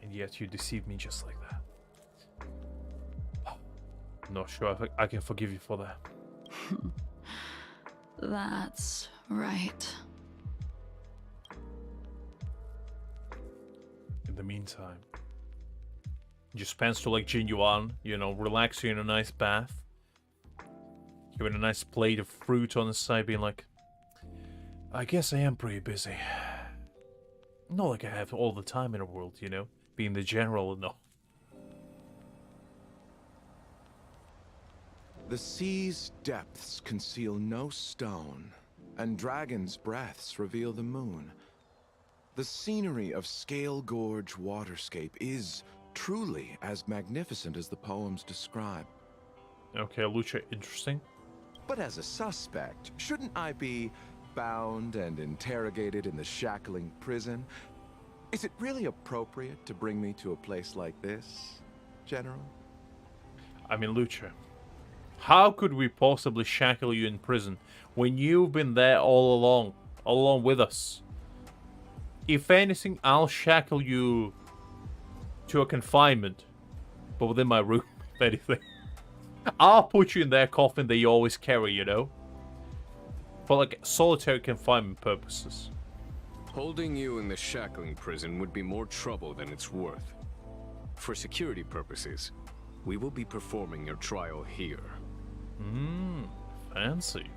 And yet you deceived me just like that. I'm not sure if I can forgive you for that. That's right. In the meantime, you spend to like Jing Liu, you know, relaxing in a nice bath. Having a nice plate of fruit on the side, being like, I guess I am pretty busy. Not like I have all the time in the world, you know, being the general and all. The sea's depths conceal no stone, and dragons' breaths reveal the moon. The scenery of Scale Gorge waterscape is truly as magnificent as the poems describe. Okay, Lucha, interesting. But as a suspect, shouldn't I be bound and interrogated in the shackling prison? Is it really appropriate to bring me to a place like this, General? I mean, Lucha, how could we possibly shackle you in prison when you've been there all along with us? If anything, I'll shackle you to a confinement, but within my room, if anything. I'll put you in that coffin that you always carry, you know? For like solitary confinement purposes. Holding you in the shackling prison would be more trouble than it's worth. For security purposes, we will be performing your trial here. Fancy.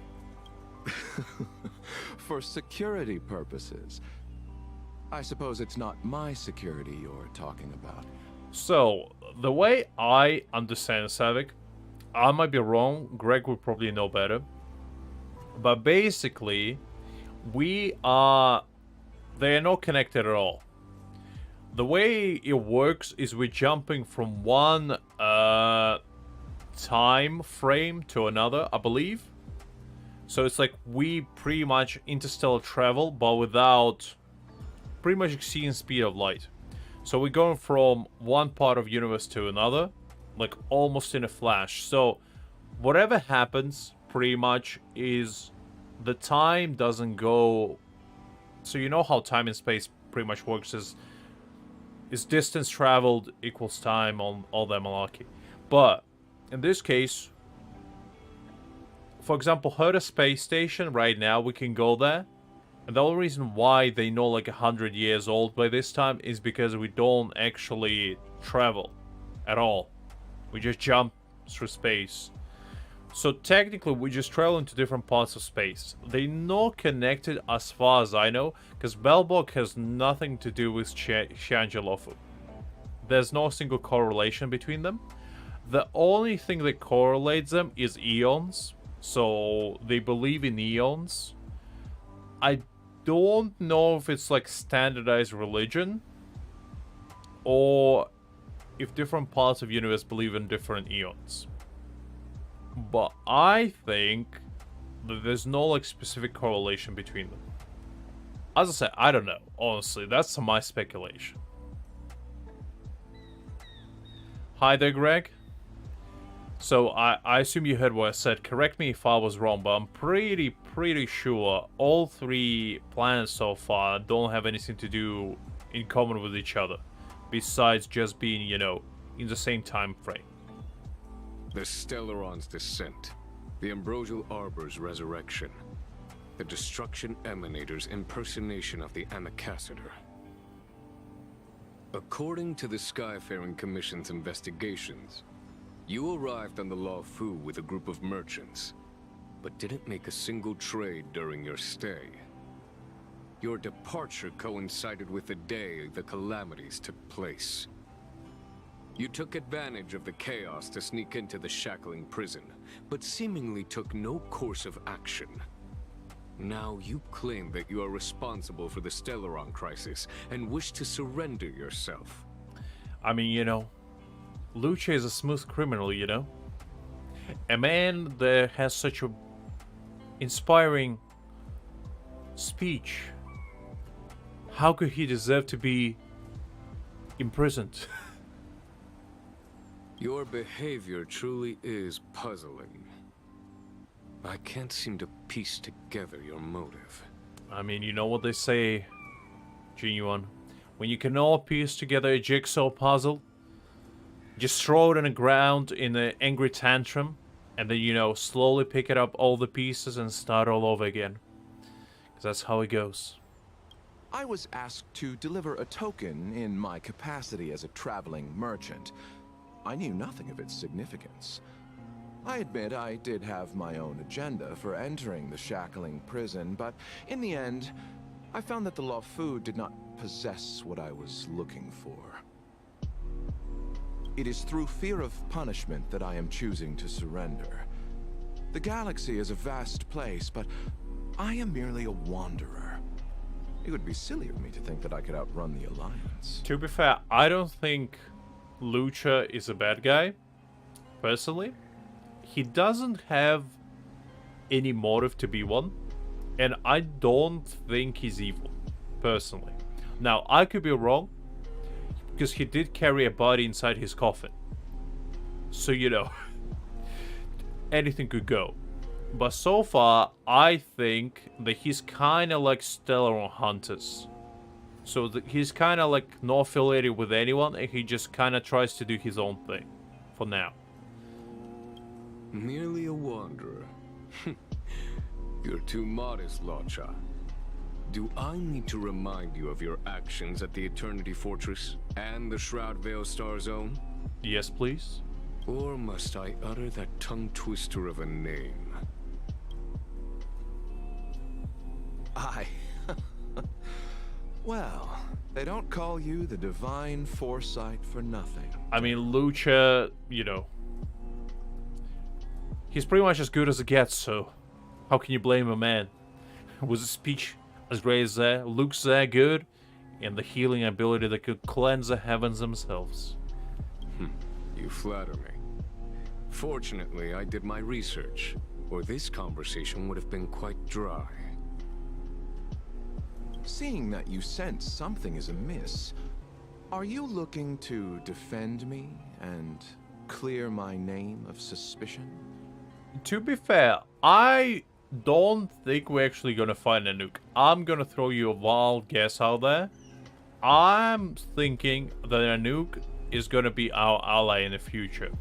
For security purposes. I suppose it's not my security you're talking about. So, the way I understand Savik, I might be wrong, Greg would probably know better. But basically, they are not connected at all. The way it works is we're jumping from one time frame to another, I believe. So it's like we pretty much interstellar travel, but without pretty much exceeding speed of light. So we're going from one part of universe to another, like almost in a flash. So whatever happens pretty much is the time doesn't go. So you know how time and space pretty much works is distance traveled equals time on all that malarkey. But in this case, for example, Herta space station right now, we can go there. And the only reason why they know like 100 years old by this time is because we don't actually travel at all. We just jump through space. So technically, we just travel into different parts of space. They're not connected as far as I know, because Belbog has nothing to do with Shangelofu. There's no single correlation between them. The only thing that correlates them is eons. So they believe in eons. I don't know if it's like standardized religion, or if different parts of the universe believe in different eons. But I think that there's no like specific correlation between them. As I said, I don't know. Honestly, that's my speculation. Hi there, Greg. So I assume you heard what I said. Correct me if I was wrong, but I'm pretty sure all three planets so far don't have anything to do in common with each other, besides just being, you know, in the same time frame. The Stellaron's descent, the Ambrosial Arbor's resurrection, the Destruction Emanator's impersonation of the Amicassator. According to the Skyfaring Commission's investigations, you arrived on the Law Fu with a group of merchants, but didn't make a single trade during your stay. Your departure coincided with the day the calamities took place. You took advantage of the chaos to sneak into the shackling prison, but seemingly took no course of action. Now you claim that you are responsible for the Stellaron crisis and wish to surrender yourself. I mean, you know, Lucha is a smooth criminal, you know? A man that has such a inspiring speech. How could he deserve to be imprisoned? Your behavior truly is puzzling. I can't seem to piece together your motive. I mean, you know what they say, Genuine. When you cannot piece together a jigsaw puzzle, just throw it on the ground in an angry tantrum, and then, you know, slowly pick it up all the pieces and start all over again. Because that's how it goes. I was asked to deliver a token in my capacity as a traveling merchant. I knew nothing of its significance. I admit I did have my own agenda for entering the shackling prison, but in the end, I found that the Luofu did not possess what I was looking for. It is through fear of punishment that I am choosing to surrender. The galaxy is a vast place, but I am merely a wanderer. It would be silly of me to think that I could outrun the Alliance. To be fair, I don't think Lucha is a bad guy, personally. He doesn't have any motive to be one, and I don't think he's evil, personally. Now, I could be wrong, because he did carry a body inside his coffin. So, you know, anything could go. But so far, I think that he's kind of like Stellar Hunters. So he's kind of like not affiliated with anyone, and he just kind of tries to do his own thing, for now. Merely a wanderer. You're too modest, Locha. Do I need to remind you of your actions at the Eternity Fortress and the Shroud Veil Star Zone? Yes, please. Or must I utter that tongue twister of a name? Well, they don't call you the Divine Foresight for nothing. I mean, Lucha, you know, he's pretty much as good as it gets, so how can you blame a man? Was his speech as great as that? Looks that good? And the healing ability that could cleanse the heavens themselves. You flatter me. Fortunately, I did my research, or this conversation would have been quite dry. Seeing that you sense something is amiss, are you looking to defend me and clear my name of suspicion? To be fair, I don't think we're actually gonna find a nuke. I'm gonna throw you a wild guess out there. I'm thinking that a nuke is gonna be our ally in the future.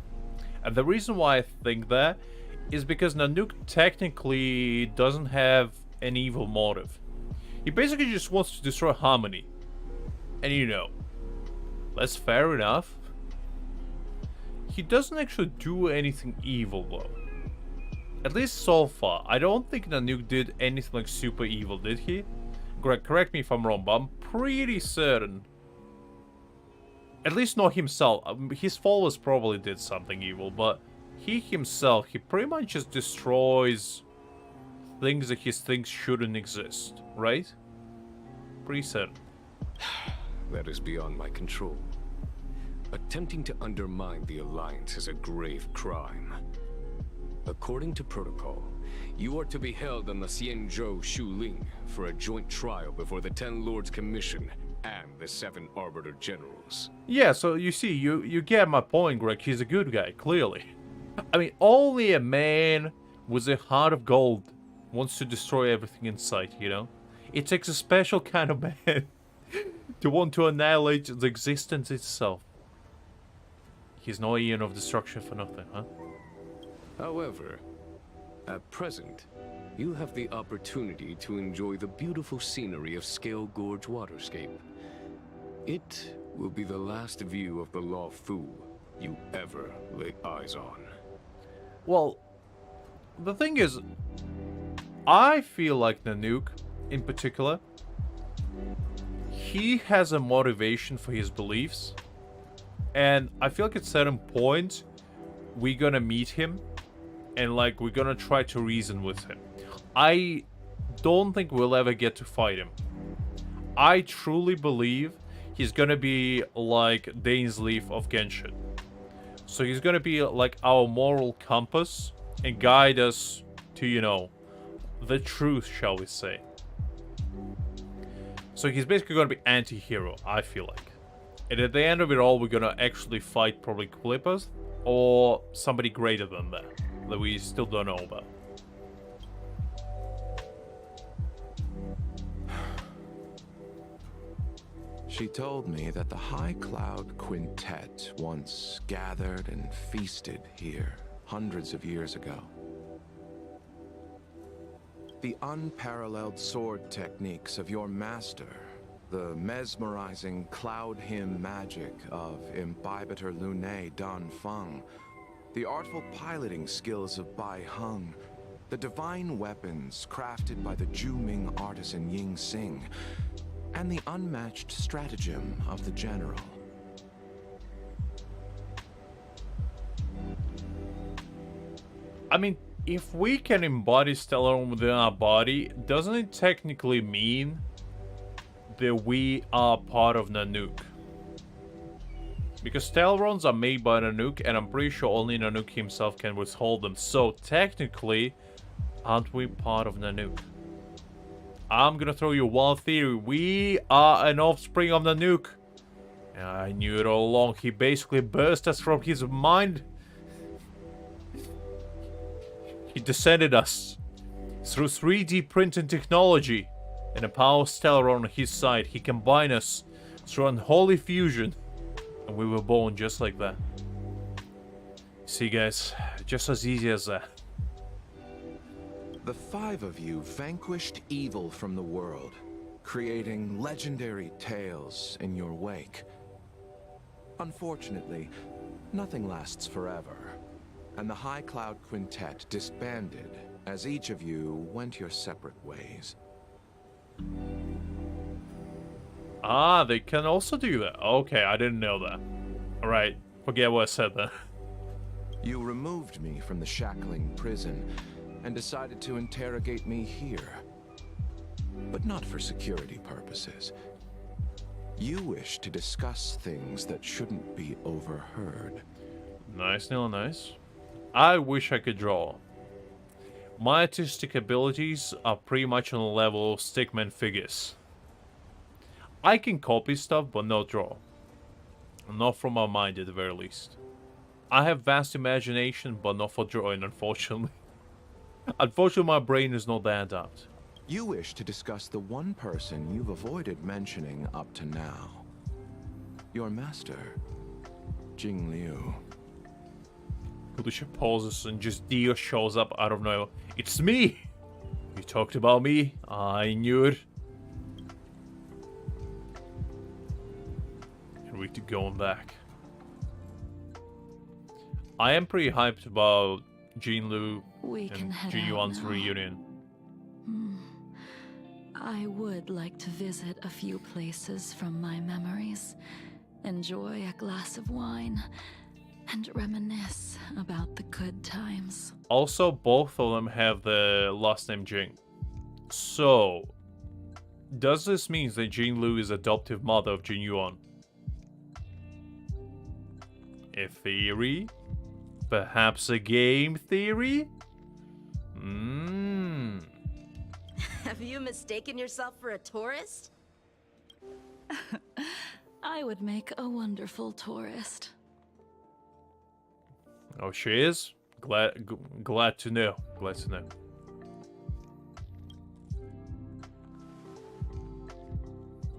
And the reason why I think that is because Nanook technically doesn't have an evil motive. He basically just wants to destroy Harmony. And you know, that's fair enough. He doesn't actually do anything evil though. At least so far. I don't think Nanook did anything like super evil, did he? Greg, correct me if I'm wrong, but I'm pretty certain. At least not himself. His followers probably did something evil, but he himself, he pretty much just destroys things that he thinks shouldn't exist, right? Pretty certain. That is beyond my control. Attempting to undermine the Alliance is a grave crime. According to protocol, you are to be held on the Xianzhou Shuling for a joint trial before the 10 Lords Commission and the 7 Arbiter Generals. Yeah, so you see, you get my point, Greg. He's a good guy, clearly. I mean, only a man with a heart of gold wants to destroy everything in sight, you know? It takes a special kind of man to want to annihilate the existence itself. He's no Eon of Destruction for nothing, huh? However, at present, you have the opportunity to enjoy the beautiful scenery of Scale Gorge Waterscape. It will be the last view of the Luofu you ever lay eyes on. Well, the thing is, I feel like Nanook, in particular, he has a motivation for his beliefs. And I feel like at certain point, we're gonna meet him. And like, we're gonna try to reason with him. I don't think we'll ever get to fight him. I truly believe he's gonna be like Dainsleif of Genshin. So he's gonna be like our moral compass and guide us to, you know, the truth, shall we say. So he's basically gonna be anti-hero, I feel like. And at the end of it all, we're gonna actually fight probably Clippers or somebody greater than that we still don't know about. She told me that the High Cloud Quintet once gathered and feasted here hundreds of years ago. The unparalleled sword techniques of your master, the mesmerizing cloud hymn magic of Imbibitor Lunae Dan Feng, the artful piloting skills of Bai Heng, the divine weapons crafted by the Ju-Ming artisan Ying Xing, and the unmatched stratagem of the general. I mean, if we can embody Stellaron within our body, doesn't it technically mean that we are part of Nanook? Because Stellarons are made by Nanook, and I'm pretty sure only Nanook himself can withhold them. So technically, aren't we part of Nanook? I'm gonna throw you one theory. We are an offspring of Nanook. I knew it all along. He basically burst us from his mind. He descended us through 3D printing technology and a power stellar on his side. He combined us through unholy fusion, and we were born just like that. See, guys, just as easy as that. The five of you vanquished evil from the world, creating legendary tales in your wake. Unfortunately, nothing lasts forever, and the High Cloud Quintet disbanded as each of you went your separate ways. Ah, they can also do that. Okay, I didn't know that. Alright, forget what I said then. You removed me from the shackling prison and decided to interrogate me here. But not for security purposes. You wish to discuss things that shouldn't be overheard. Nice, Neil, nice. I wish I could draw. My artistic abilities are pretty much on the level of stickman figures. I can copy stuff, but not draw. Not from my mind, at the very least. I have vast imagination, but not for drawing, unfortunately. Unfortunately, my brain is not that adept. You wish to discuss the one person you've avoided mentioning up to now. Your master, Jing Liu. Felicia pauses and just Dio shows up out of nowhere. It's me! You talked about me. I knew it. And we keep going back. I am pretty hyped about Jing Liu and Jin Yuan's reunion. I would like to visit a few places from my memories, enjoy a glass of wine, and reminisce about the good times. Also, both of them have the last name Jing. So, does this mean that Jing Liu is adoptive mother of Jin Yuan? A theory? Perhaps a game theory? Have you mistaken yourself for a tourist? I would make a wonderful tourist. Oh, she is? Glad to know. Glad to know.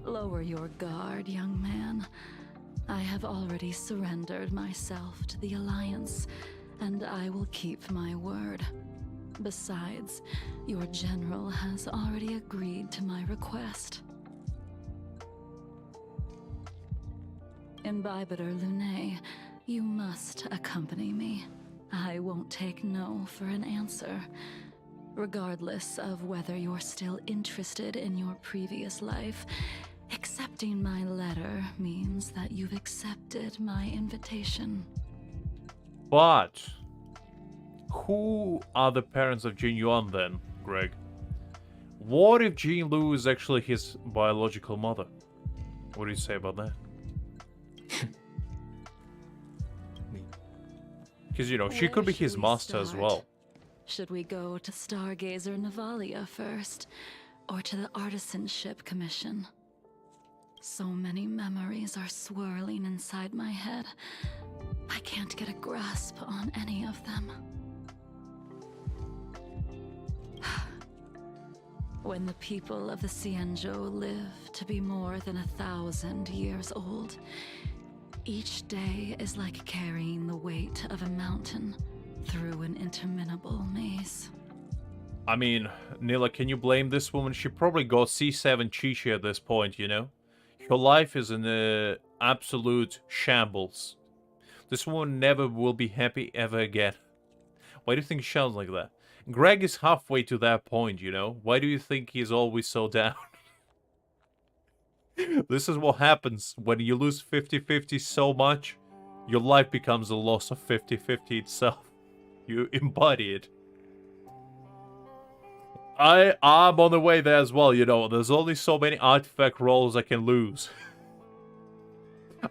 Lower your guard, young man. I have already surrendered myself to the Alliance, and I will keep my word. Besides, your general has already agreed to my request. Imbibitor Lunae, you must accompany me. I won't take no for an answer, regardless of whether you're still interested in your previous life. Accepting my letter means that you've accepted my invitation. But who are the parents of Jin Yuan then, Greg? What if Jing Liu is actually his biological mother? What do you say about that? Because, you know, she could be his master as well. Should we go to Stargazer Navalia first, or to the Artisanship Commission? So many memories are swirling inside my head. I can't get a grasp on any of them. When the people of the Xianzhou live to be more than 1,000 years old, each day is like carrying the weight of a mountain through an interminable maze. I mean, Nila, can you blame this woman? She probably got C7 Chi-Chi at this point, you know? Her life is in absolute shambles. This woman never will be happy ever again. Why do you think she sounds like that? Greg is halfway to that point, you know? Why do you think he's always so down? This is what happens when you lose 50-50 so much. Your life becomes a loss of 50-50 itself. You embody it. I'm on the way there as well, you know. There's only so many artifact rolls I can lose.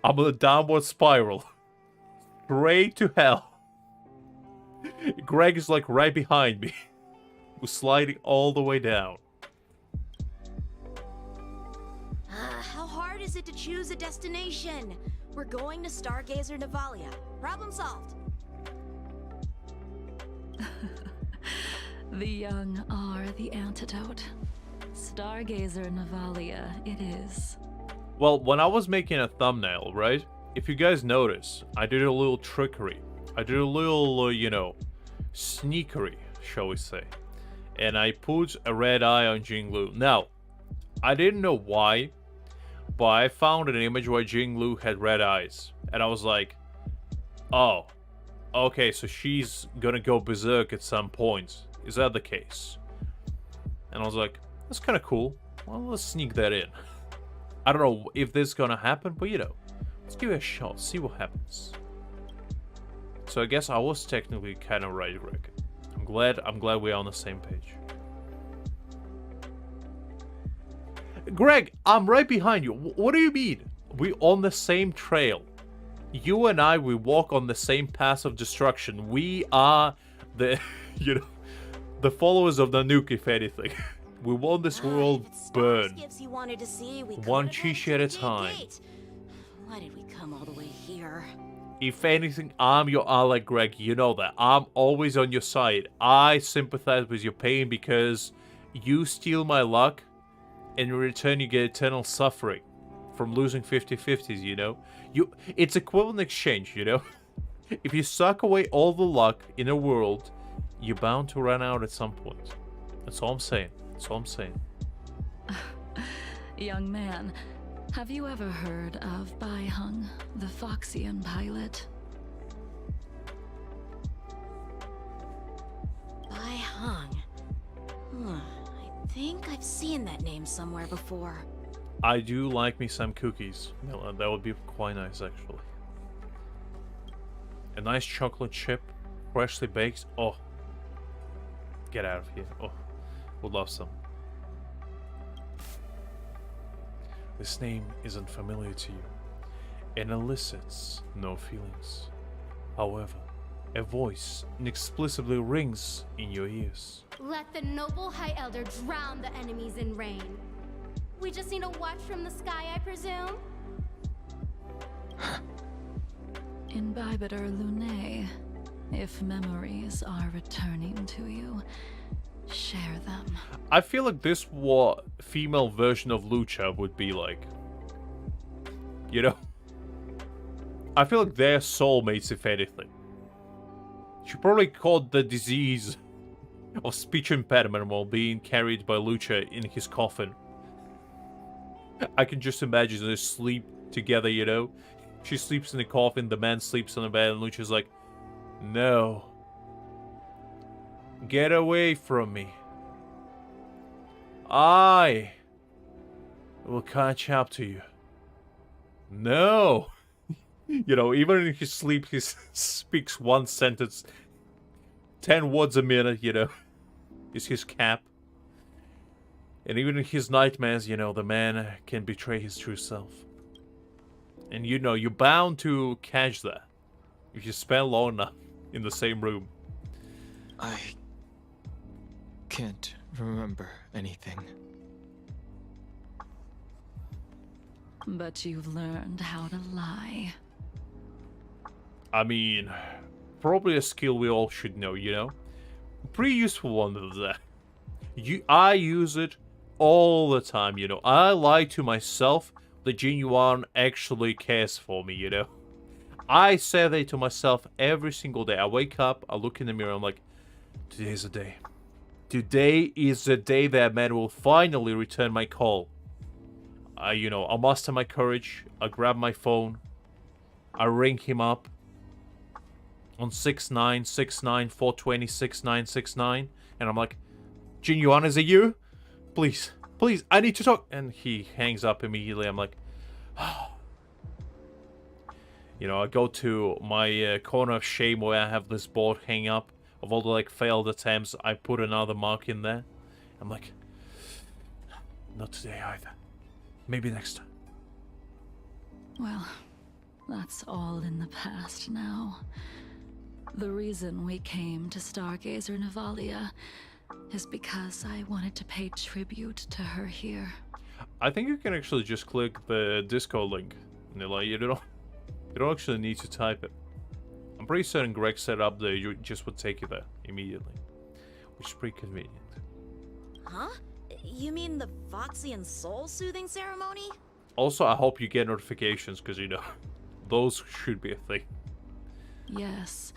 I'm on a downward spiral. Straight to hell. Greg is like right behind me. We're sliding all the way down. How hard is it to choose a destination? We're going to Stargazer Navalia. Problem solved. The young are the antidote. Stargazer Navalia it is. Well, when I was making a thumbnail, right? If you guys notice, I did a little trickery. I did a little, you know, sneakery, shall we say. And I put a red eye on Jing Liu. Now, I didn't know why, but I found an image where Jing Liu had red eyes. And I was like, oh, okay, so she's gonna go berserk at some point. Is that the case? And I was like, that's kind of cool. Well, let's sneak that in. I don't know if this is gonna happen, but you know, let's give it a shot, see what happens. So I guess I was technically kind of right, Greg. I'm glad we're on the same page. Greg, I'm right behind you. What do you mean? We're on the same trail. You and I, we walk on the same path of destruction. We are the, you know, the followers of the nuke, if anything. We want this world burned. One Chi-Chi at a time. Why did we come all the way here? If anything, I'm your ally, Greg. You know that. I'm always on your side. I sympathize with your pain because you steal my luck, and in return you get eternal suffering from losing 50-50s, you know? It's equivalent exchange, you know? If you suck away all the luck in a world, you're bound to run out at some point. That's all I'm saying. That's all I'm saying. Young man, have you ever heard of Bai Hung, the Foxian pilot? Bai Hung. I think I've seen that name somewhere before. I do like me some cookies. That would be quite nice, actually. A nice chocolate chip, freshly baked. Oh, get out of here. Oh, would love some. This name isn't familiar to you and elicits no feelings. However, a voice inexplicably rings in your ears. Let the noble High Elder drown the enemies in rain. We just need a watch from the sky, I presume? Imbibitor Lune, if memories are returning to you, share them. I feel like this what female version of Lucha would be like. You know? I feel like they're soulmates, if anything. She probably caught the disease of speech impediment while being carried by Lucha in his coffin. I can just imagine they sleep together, you know? She sleeps in the coffin, the man sleeps on the bed, and Lucha's like, no. Get away from me. I will catch up to you. No. You know, even in his sleep, he speaks one sentence, 10 words a minute, you know. Is his cap. And even in his nightmares, you know, the man can betray his true self. And you know, you're bound to catch that if you spend long enough in the same room. I can't remember anything. But you've learned how to lie. I mean, probably a skill we all should know, you know? Pretty useful one of that. I use it all the time, you know. I lie to myself that Jing Yuan actually cares for me, you know. I say that to myself every single day. I wake up, I look in the mirror, I'm like, today's the day. Today is the day that man will finally return my call. You know, I'll muster my courage, I grab my phone, I ring him up on 6969 420 6969, and I'm like, Jing Yuan, is it you? Please, please, I need to talk. And he hangs up immediately. I'm like, you know, I go to my corner of shame where I have this board hang up of all the like failed attempts. I put another mark in there. I'm like, not today either. Maybe next time. Well, that's all in the past now. The reason we came to Stargazer Navalia is because I wanted to pay tribute to her here. I think you can actually just click the Discord link. And like, you don't actually need to type it. I'm pretty certain Greg set up the you just would take you there immediately, which is pretty convenient. Huh? You mean the Foxy and Soul soothing ceremony? Also, I hope you get notifications because, you know, those should be a thing. Yes,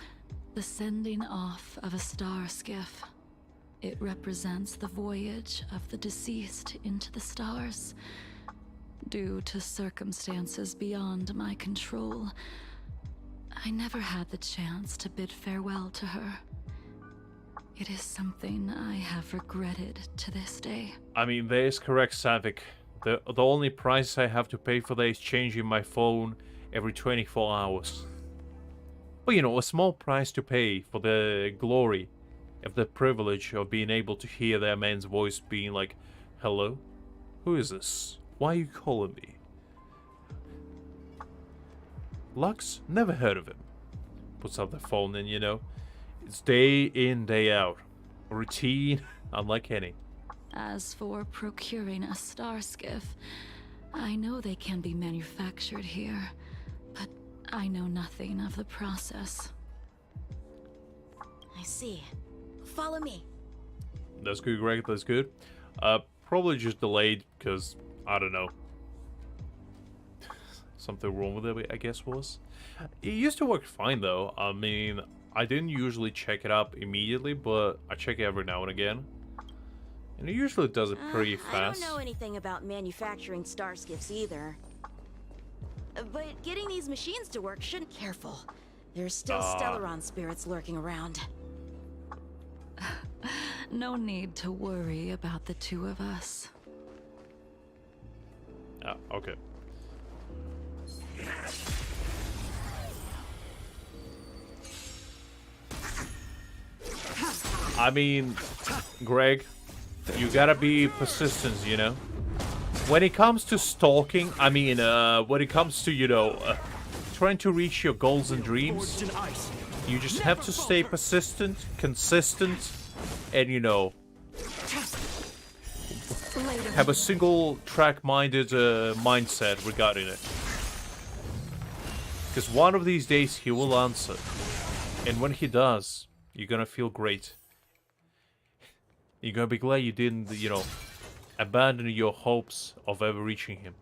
the sending off of a star skiff. It represents the voyage of the deceased into the stars. Due to circumstances beyond my control, I never had the chance to bid farewell to her. It is something I have regretted to this day. I mean, that is correct, Savik. The only price I have to pay for that is changing my phone every 24 hours. But, you know, a small price to pay for the glory of the privilege of being able to hear that man's voice being like, hello? Who is this? Why are you calling me? Lux? Never heard of him. Puts up the phone and, you know, it's day in, day out. Routine, unlike any. As for procuring a star skiff, I know they can be manufactured here, but I know nothing of the process. I see. Follow me. That's good, Greg, that's good. Probably just delayed because, I don't know. Something wrong with it, I guess was. It used to work fine though. I mean, I didn't usually check it up immediately, but I check it every now and again. And it usually does it pretty fast. I don't know anything about manufacturing star skiffs either. But getting these machines to work shouldn't... Careful. There's still Stellaron spirits lurking around. No need to worry about the two of us. Ah, okay. I mean, Greg, you gotta be persistent, you know? When it comes to stalking, I mean, when it comes to, you know, trying to reach your goals and dreams, you just have to stay persistent, consistent, and, you know, have a single track-minded mindset regarding it. Because one of these days he will answer. And when he does, you're gonna feel great. You're gonna be glad you didn't, you know, abandon your hopes of ever reaching him.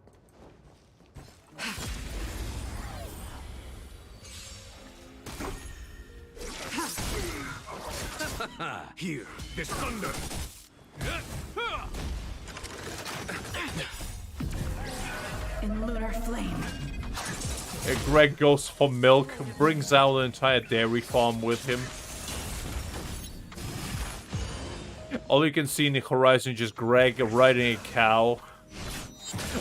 Here, this thunder. In lunar flame. Greg goes for milk, brings out an entire dairy farm with him. All you can see in the horizon is just Greg riding a cow.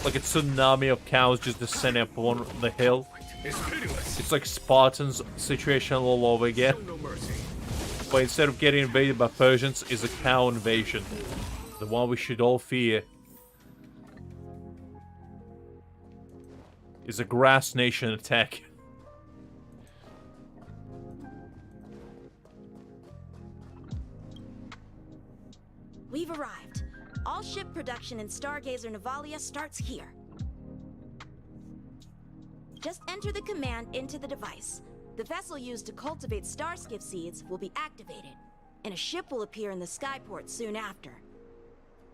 Like a tsunami of cows just descending upon the hill. It's like Spartans situation all over again. But instead of getting invaded by Persians, it's a cow invasion. The one we should all fear. Is a grass nation attack. We've arrived. All ship production in Stargazer Navalia starts here. Just enter the command into the device. The vessel used to cultivate starskiff seeds will be activated, and a ship will appear in the skyport soon after.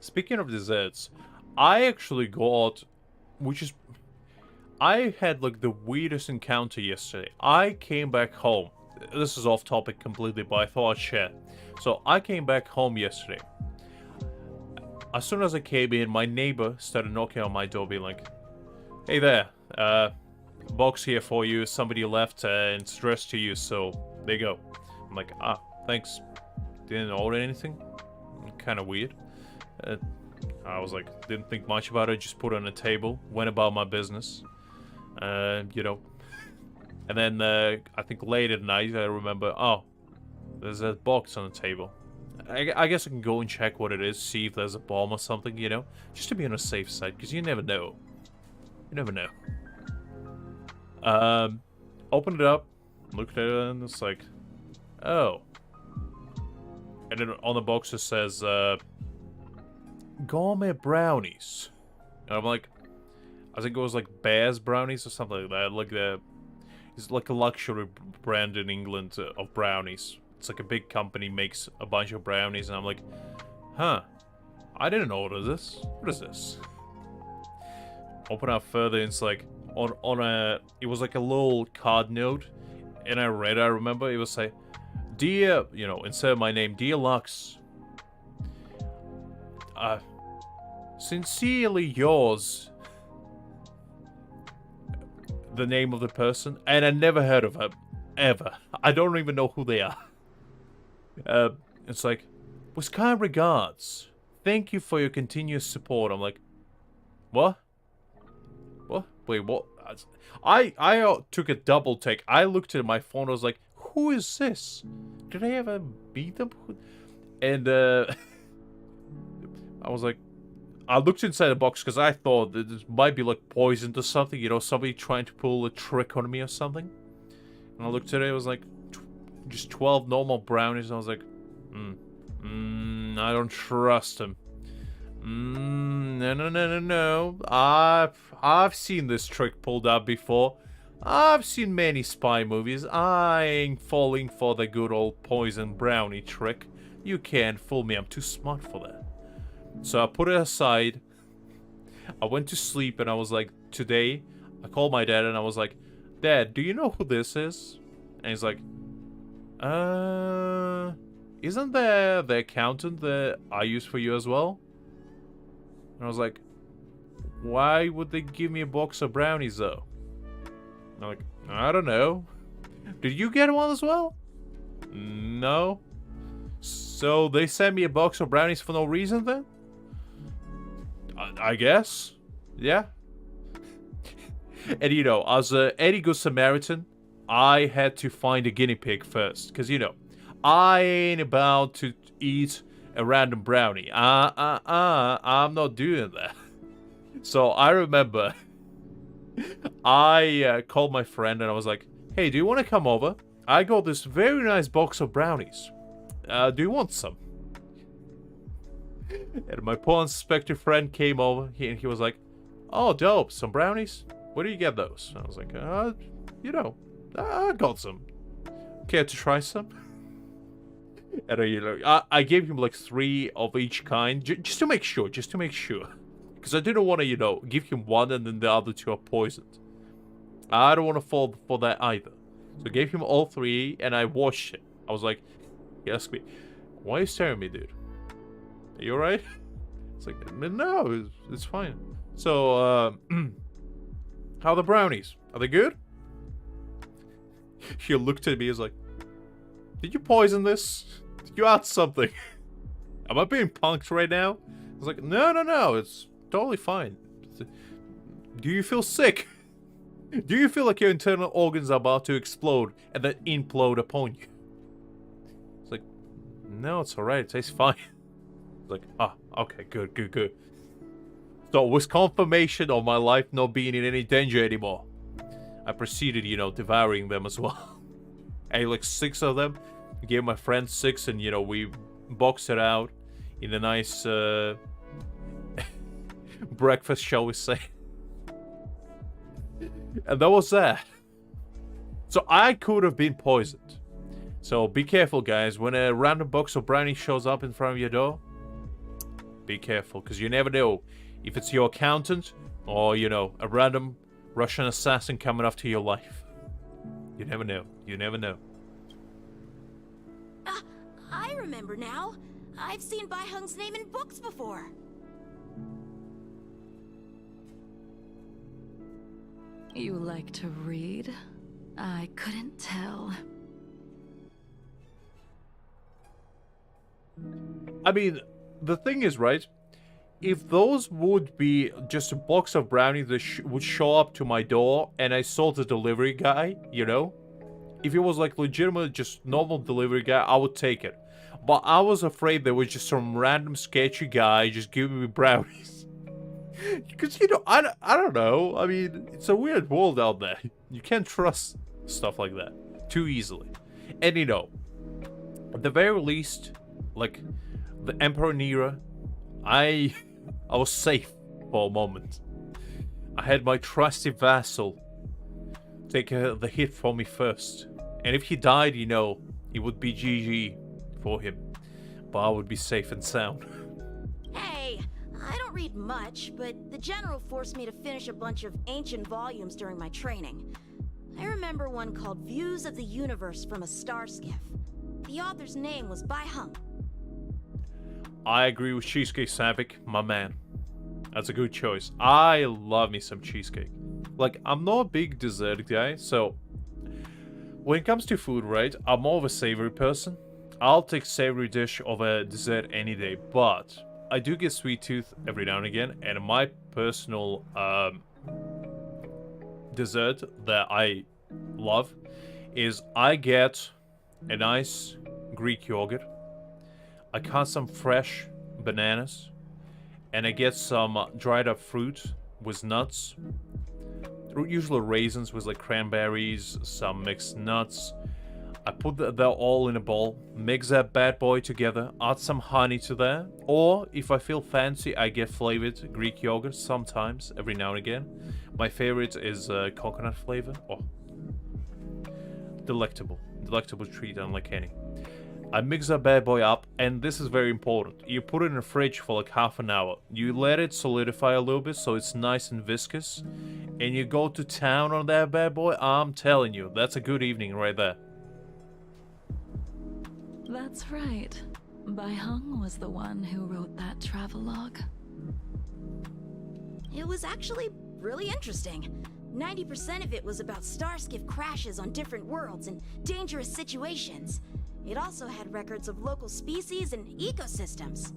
Speaking of desserts, I actually got, I had like the weirdest encounter yesterday. I came back home. This is off topic completely, but I thought I'd share. So I came back home yesterday. As soon as I came in, my neighbor started knocking on my door, being like, "Hey there, box here for you. Somebody left and it's addressed to you, so there you go." I'm like, "Ah, thanks. Didn't order anything. Kind of weird." I was like, didn't think much about it. Just put it on the table. Went about my business. You know. And then I think late at night, I remember, oh, there's a box on the table. I guess I can go and check what it is, see if there's a bomb or something, you know? Just to be on a safe side, because you never know. You never know. Opened it up, looked at it, and it's like, oh. And then on the box it says, gourmet brownies. And I'm like, I think it was like Bear's brownies or something like that. Like it's like a luxury brand in England of brownies. It's like a big company makes a bunch of brownies, and I'm like, huh, I didn't order this. What is this? Open up further, and it's like on a, it was like a little card note, and I read, I remember it was like, "Dear," you know, instead of my name, "Dear Lux, sincerely yours," the name of the person, and I never heard of her, ever. I don't even know who they are. It's like, "With kind regards, thank you for your continuous support." I'm like, what? What? Wait, what? I took a double take. I looked at my phone, I was like, who is this? Did I ever meet them? And, I was like, I looked inside the box because I thought that this might be like poisoned or something, you know, somebody trying to pull a trick on me or something. And I looked at it, it was like just 12 normal brownies, and I was like, I don't trust him. No. I've seen this trick pulled out before. I've seen many spy movies. I ain't falling for the good old poison brownie trick. You can't fool me, I'm too smart for that. So I put it aside. I went to sleep, and I was like, today, I called my dad, and I was like, "Dad, do you know who this is?" And he's like, isn't there the accountant that I use for you as well? And I was like, why would they give me a box of brownies, though? And I'm like, I don't know. Did you get one as well? No. So they sent me a box of brownies for no reason, then? I guess. Yeah. And, you know, as a Eddie Good Samaritan, I had to find a guinea pig first. Because, you know, I ain't about to eat a random brownie. I'm not doing that. So I remember I called my friend, and I was like, "Hey, do you want to come over? I got this very nice box of brownies. Do you want some?" And my poor unsuspecting friend came over, and he was like, "Oh, dope, some brownies? Where do you get those?" And I was like, you know, I got some. Care to try some?" And you know, I gave him like 3 of each kind, just to make sure, because I didn't want to, you know, give him one and then the other 2 are poisoned. I don't want to fall for that either. So I gave him all 3, and I watched it. I was like, he asked me, "Why are you staring at me, dude? Are you alright?" It's like, no, it's fine. So, how are the brownies? Are they good? He looked at me, he was like, "Did you poison this? Did you add something? Am I being punked right now?" I was like, no, it's totally fine. Do you feel sick? Do you feel like your internal organs are about to explode and then implode upon you? It's like, no, it's alright, it tastes fine. It's like, okay, good. So with confirmation of my life not being in any danger anymore, I proceeded, you know, devouring them as well. I ate like 6 of them. I gave my friend 6, and, you know, we boxed it out in a nice breakfast, shall we say. And that was that. So I could have been poisoned. So be careful, guys. When a random box of brownies shows up in front of your door, Be careful, because you never know if it's your accountant or, you know, a random Russian assassin coming after your life. You never know. You never know. I remember now. I've seen Bai Hung's name in books before. You like to read? I couldn't tell. I mean, the thing is, right? If those would be just a box of brownies that would show up to my door and I saw the delivery guy, you know? If it was like legitimate, just normal delivery guy, I would take it. But I was afraid there was just some random sketchy guy just giving me brownies. Because, you know, I don't know. I mean, it's a weird world out there. You can't trust stuff like that too easily. And, you know, at the very least, like, the Emperor Nero, I was safe for a moment. I had my trusty vassal take the hit for me first. And if he died, you know, it would be GG for him. But I would be safe and sound. Hey, I don't read much, but the general forced me to finish a bunch of ancient volumes during my training. I remember one called Views of the Universe from a Star Skiff. The author's name was Bai Hung. I agree with Cheesecake Savick, my man. That's a good choice. I love me some cheesecake. Like, I'm not a big dessert guy, so when it comes to food, right, I'm more of a savory person. I'll take savory dish over dessert any day, but I do get sweet tooth every now and again, and my personal dessert that I love is I get a nice Greek yogurt. I cut some fresh bananas, and I get some dried up fruit with nuts. Usually raisins with like cranberries, some mixed nuts. I put that all in a bowl, mix that bad boy together, add some honey to that. Or if I feel fancy, I get flavored Greek yogurt sometimes, every now and again. My favorite is coconut flavor. Oh, delectable. Delectable treat unlike any. I mix that bad boy up, and this is very important. You put it in the fridge for like half an hour. You let it solidify a little bit so it's nice and viscous. And you go to town on that bad boy. I'm telling you, that's a good evening right there. That's right. Bai Hung was the one who wrote that travelogue. It was actually really interesting. 90% of it was about starskiff crashes on different worlds and dangerous situations. It also had records of local species and ecosystems.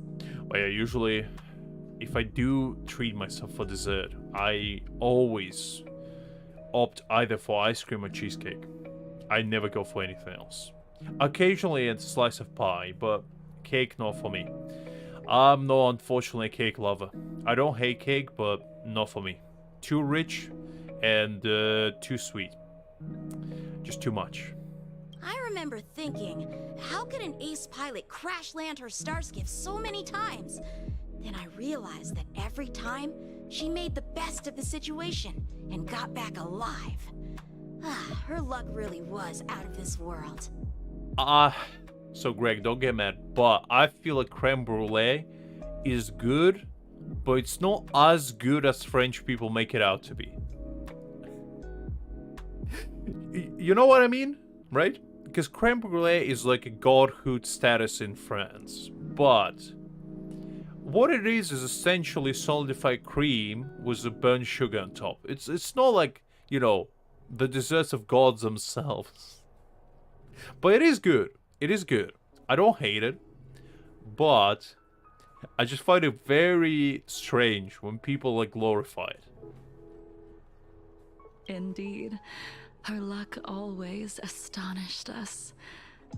Well, yeah, usually, if I do treat myself for dessert, I always opt either for ice cream or cheesecake. I never go for anything else. Occasionally a slice of pie, but cake not for me. I'm not, unfortunately, a cake lover. I don't hate cake, but not for me. Too rich and too sweet. Just too much. I remember thinking, how could an ace pilot crash land her starskiff so many times? Then I realized that every time, she made the best of the situation and got back alive. Her luck really was out of this world. So Greg, don't get mad, but I feel like creme brulee is good, but it's not as good as French people make it out to be. You know what I mean? Right? Because creme brulee is like a godhood status in France, but what it is essentially solidified cream with a burnt sugar on top. It's not like, you know, the desserts of gods themselves. But it is good. It is good. I don't hate it, but I just find it very strange when people like glorify it. Indeed. Her luck always astonished us.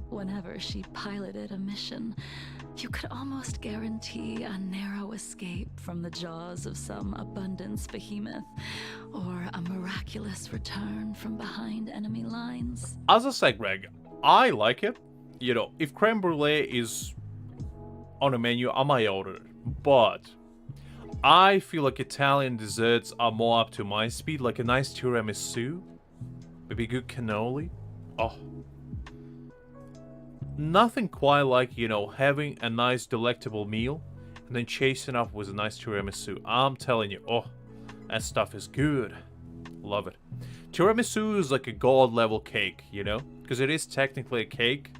Whenever she piloted a mission, you could almost guarantee a narrow escape from the jaws of some abundance behemoth, or a miraculous return from behind enemy lines. As I said, Greg, I like it. You know, if creme brulee is on a menu, I might order it. But I feel like Italian desserts are more up to my speed, like a nice tiramisu. Maybe good cannoli. Oh. Nothing quite like, you know, having a nice delectable meal, and then chasing up with a nice tiramisu. I'm telling you, oh, that stuff is good. Love it. Tiramisu is like a god level cake, you know? Because it is technically a cake,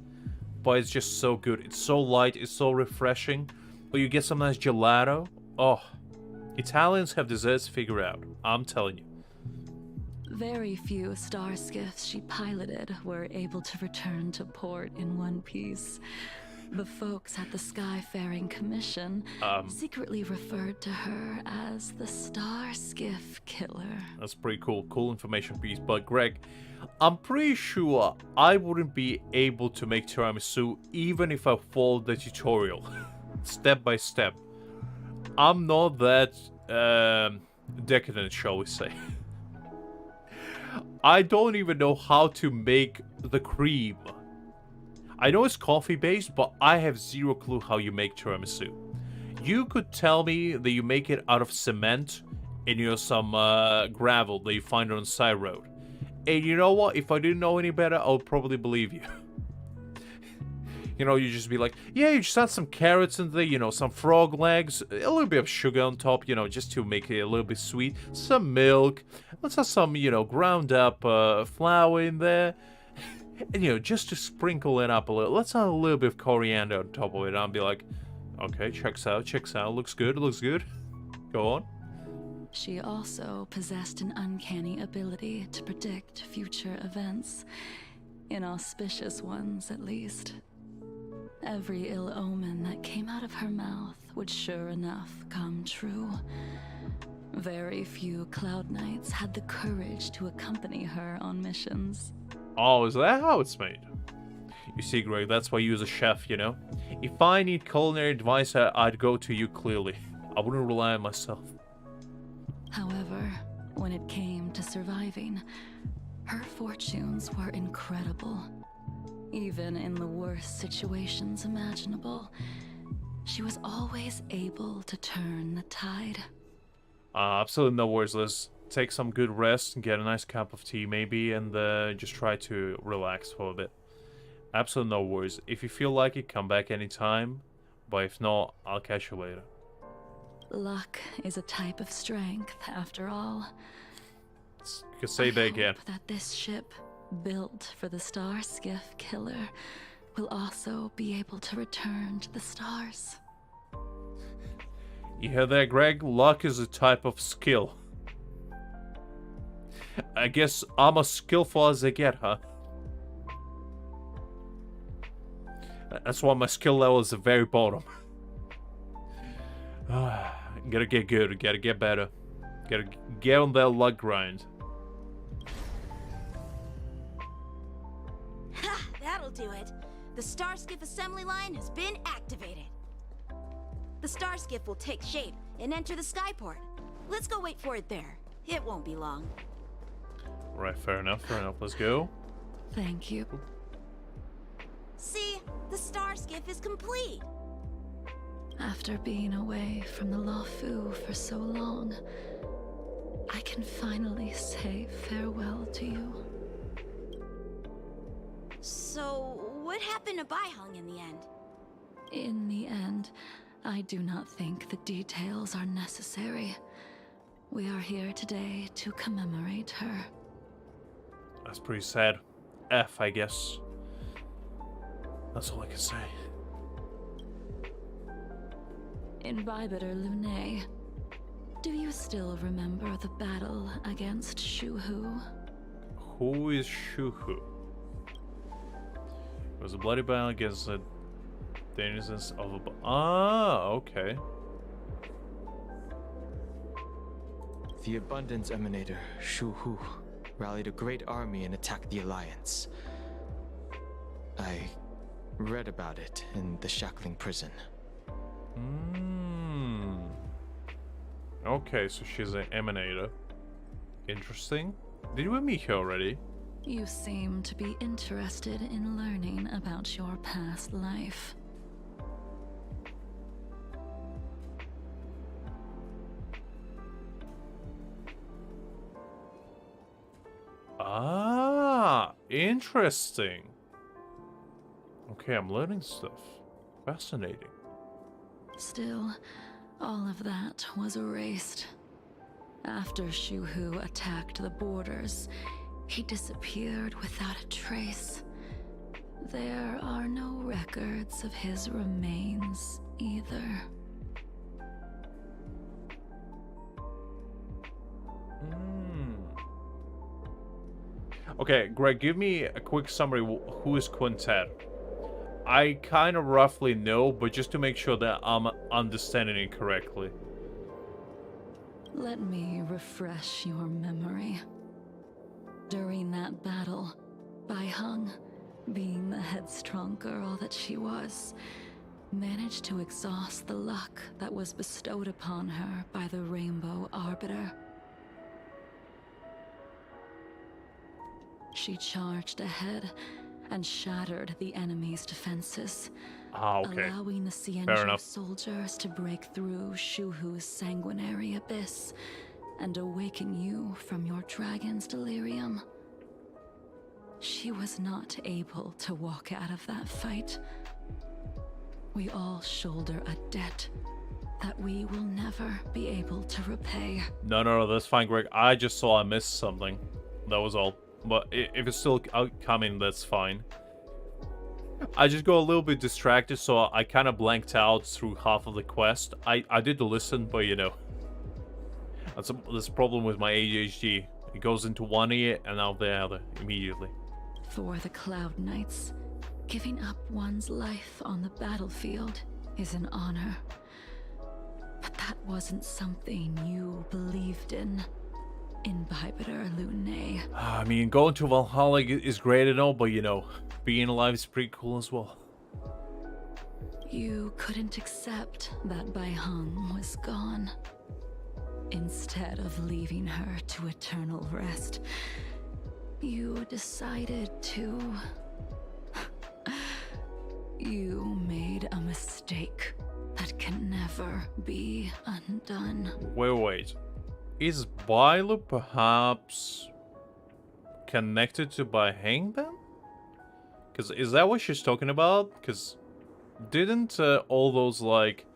but it's just so good. It's so light, it's so refreshing. Or you get some nice gelato. Oh, Italians have desserts figured out. I'm telling you. Very few star skiffs she piloted were able to return to port in one piece. The folks at the Skyfaring Commission secretly referred to her as the Star Skiff Killer. That's pretty cool. Cool information piece. But Greg, I'm pretty sure I wouldn't be able to make tiramisu even if I followed the tutorial. Step by step. I'm not that decadent, shall we say. I don't even know how to make the cream. I know it's coffee based, but I have zero clue how you make tiramisu. You could tell me that you make it out of cement and, you know, some gravel that you find on the side road. And you know what? If I didn't know any better, I would probably believe you. You know, you just be like, yeah, you just add some carrots in there, you know, some frog legs, a little bit of sugar on top, you know, just to make it a little bit sweet. Some milk. Let's have some, you know, ground up flour in there. And, you know, just to sprinkle it up a little. Let's add a little bit of coriander on top of it. And I'll be like, okay, checks out. Looks good, looks good. Go on. She also possessed an uncanny ability to predict future events. Inauspicious ones, at least. Every ill omen that came out of her mouth would sure enough come true. Very few Cloud Knights had the courage to accompany her on missions. Oh, is that how it's made? You see, Greg, that's why you as a chef, you know? If I need culinary advice, I'd go to you clearly. I wouldn't rely on myself. However, when it came to surviving, her fortunes were incredible. Even in the worst situations imaginable, she was always able to turn the tide. Absolutely no worries. Let's take some good rest and get a nice cup of tea maybe, and just try to relax for a bit. Absolutely no worries. If you feel like it, come back anytime, but if not, I'll catch you later. Luck is a type of strength, after all. You can say that again. I hope that this ship, built for the Star Skiff Killer, will also be able to return to the stars. You hear that, Greg? Luck is a type of skill. I guess I'm as skillful as they get, huh? That's why my skill level is the very bottom. Gotta get good, gotta get better. Gotta get on that luck grind. Ha! That'll do it. The Star Skiff assembly line has been activated. The Star Skiff will take shape and enter the skyport. Let's go wait for it there. It won't be long. Right, fair enough, let's go. Thank you. See? The Star Skiff is complete. After being away from the Luofu for so long, I can finally say farewell to you. So, what happened to Baiheng in the end? In the end, I do not think the details are necessary. We are here today to commemorate her. That's pretty sad. F, I guess. That's all I can say. Imbibitor Lune, do you still remember the battle against Shuhu? Who is Shuhu? It was a bloody battle against the denizens of a... Ah, okay. The Abundance Emanator, Shu Hu, rallied a great army and attacked the Alliance. I read about it in the Shackling prison. Okay, so she's an emanator. Interesting. Did we meet her already? You seem to be interested in learning about your past life. Ah, interesting. Okay, I'm learning stuff. Fascinating. Still, all of that was erased. After Shuhu attacked the borders, he disappeared without a trace. There are no records of his remains either. Okay, Greg, give me a quick summary. Who is Quintet? I kind of roughly know, but just to make sure that I'm understanding it correctly. Let me refresh your memory. During that battle, Bai Heng, being the headstrong girl that she was, managed to exhaust the luck that was bestowed upon her by the Rainbow Arbiter. She charged ahead and shattered the enemy's defenses, allowing the Xianzhou soldiers to break through Shuhu's sanguinary abyss and awaken you from your dragon's delirium. She was not able to walk out of that fight. We all shoulder a debt that we will never be able to repay. No, that's fine, Greg. I just saw I missed something. That was all. But if it's still coming, that's fine. I just got a little bit distracted, so I kind of blanked out through half of the quest. I did listen, but you know, that's a problem with my ADHD. It goes into one ear and out the other immediately. For the Cloud Knights, giving up one's life on the battlefield is an honor. But that wasn't something you believed in. Imbibitor Lune. I mean, going to Valhalla is great and all, but you know, being alive is pretty cool as well. You couldn't accept that Bai Heng was gone. Instead of leaving her to eternal rest, you decided to... You made a mistake that can never be undone. Wait. Is Bailu perhaps connected to Bai Heng then? Because is that what she's talking about? Because didn't all those like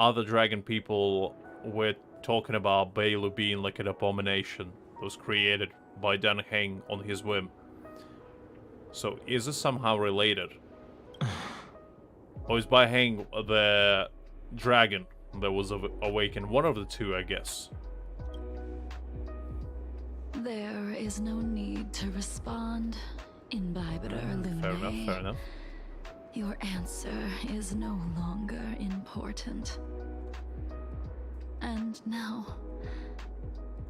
other dragon people were talking about Bailu being like an abomination that was created by Dan Heng on his whim? So is it somehow related? Or is Bai Heng the dragon that was awakened? One of the two, I guess. There is no need to respond, Imbibitor Lune. Fair enough. Your answer is no longer important. And now,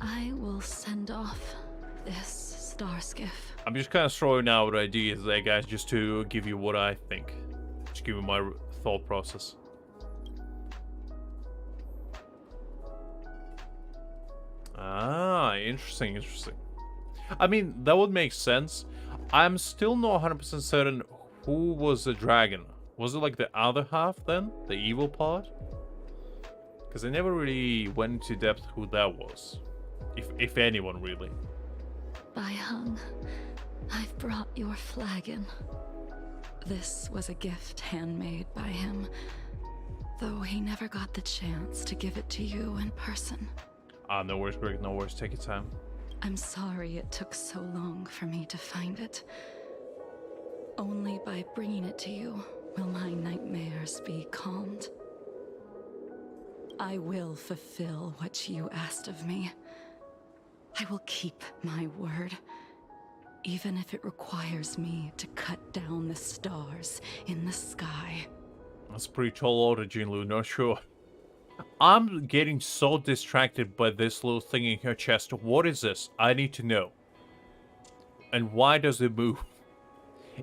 I will send off this star skiff. I'm just kind of throwing out ideas there, guys, just to give you what I think. Just give you my thought process. Ah, interesting. I mean, that would make sense. I'm still not 100% certain who was the dragon. Was it like the other half then? The evil part? Because I never really went into depth who that was. If anyone, really. Bai Heng, I've brought your flagon. This was a gift handmade by him, though he never got the chance to give it to you in person. Ah, no worries, Greg, no worries. Take your time. I'm sorry it took so long for me to find it. Only by bringing it to you will my nightmares be calmed. I will fulfill what you asked of me. I will keep my word, even if it requires me to cut down the stars in the sky. That's pretty tall order, Jing Liu, not sure. I'm getting so distracted by this little thing in her chest. What is this? I need to know. And why does it move?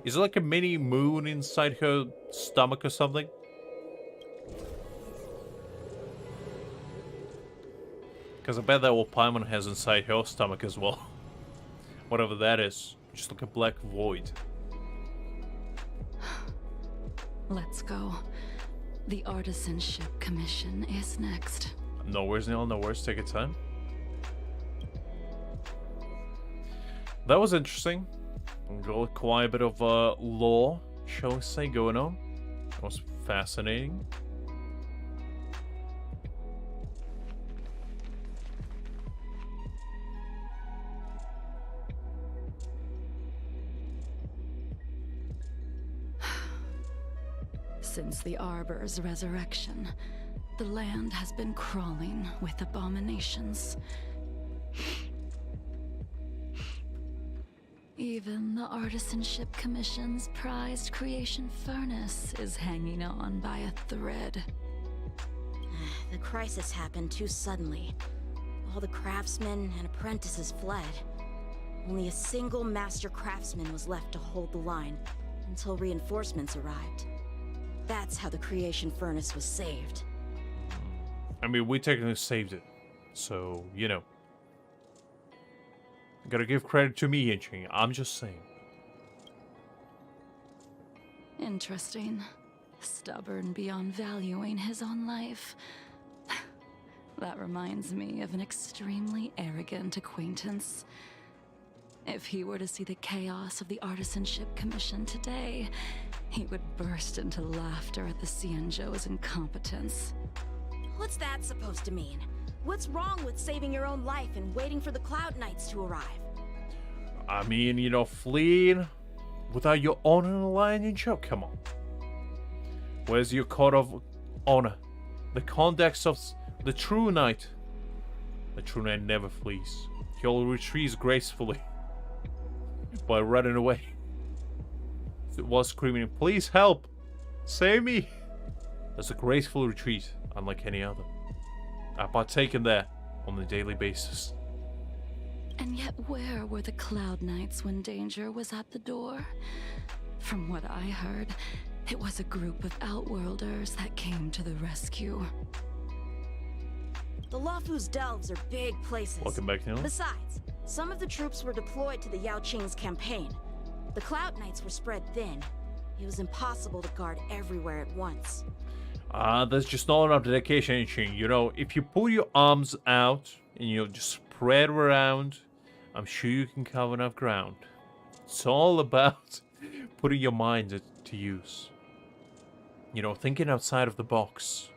Is it like a mini moon inside her stomach or something? Because I bet that what Paimon has inside her stomach as well. Whatever that is. Just like a black void. Let's go. The artisanship commission is next. No worries, Neil. No worries. Take your time. That was interesting. Got quite a bit of lore, shall we say, going on. That was fascinating. Since the Arbor's resurrection, the land has been crawling with abominations. Even the Artisanship Commission's prized creation furnace is hanging on by a thread. The crisis happened too suddenly. All the craftsmen and apprentices fled. Only a single master craftsman was left to hold the line until reinforcements arrived. That's how the creation furnace was saved. I mean, we technically saved it. So, you know. Gotta give credit to me, Jing. I'm just saying. Interesting. Stubborn beyond valuing his own life. That reminds me of an extremely arrogant acquaintance. If he were to see the chaos of the Artisanship Commission today, he would burst into laughter at the Xianzhou's incompetence. What's that supposed to mean? What's wrong with saving your own life and waiting for the Cloud Knights to arrive? I mean, you know, fleeing without your honor in the line and show. Come on. Where's your code of honor? The context of the true knight. The true knight never flees. He only retreats gracefully by running away. It was screaming, "Please help! Save me!" That's a graceful retreat, unlike any other. I partake in that on a daily basis. And yet where were the Cloud Knights when danger was at the door? From what I heard, it was a group of Outworlders that came to the rescue. The Luofu's delves are big places. Welcome back, Neil. Besides, some of the troops were deployed to the Yao Qing's campaign. The Cloud Knights were spread thin. It was impossible to guard everywhere at once. There's just not enough dedication, Jing. You know, if you pull your arms out and you just spread around, I'm sure you can cover enough ground. It's all about putting your mind to use. You know, thinking outside of the box.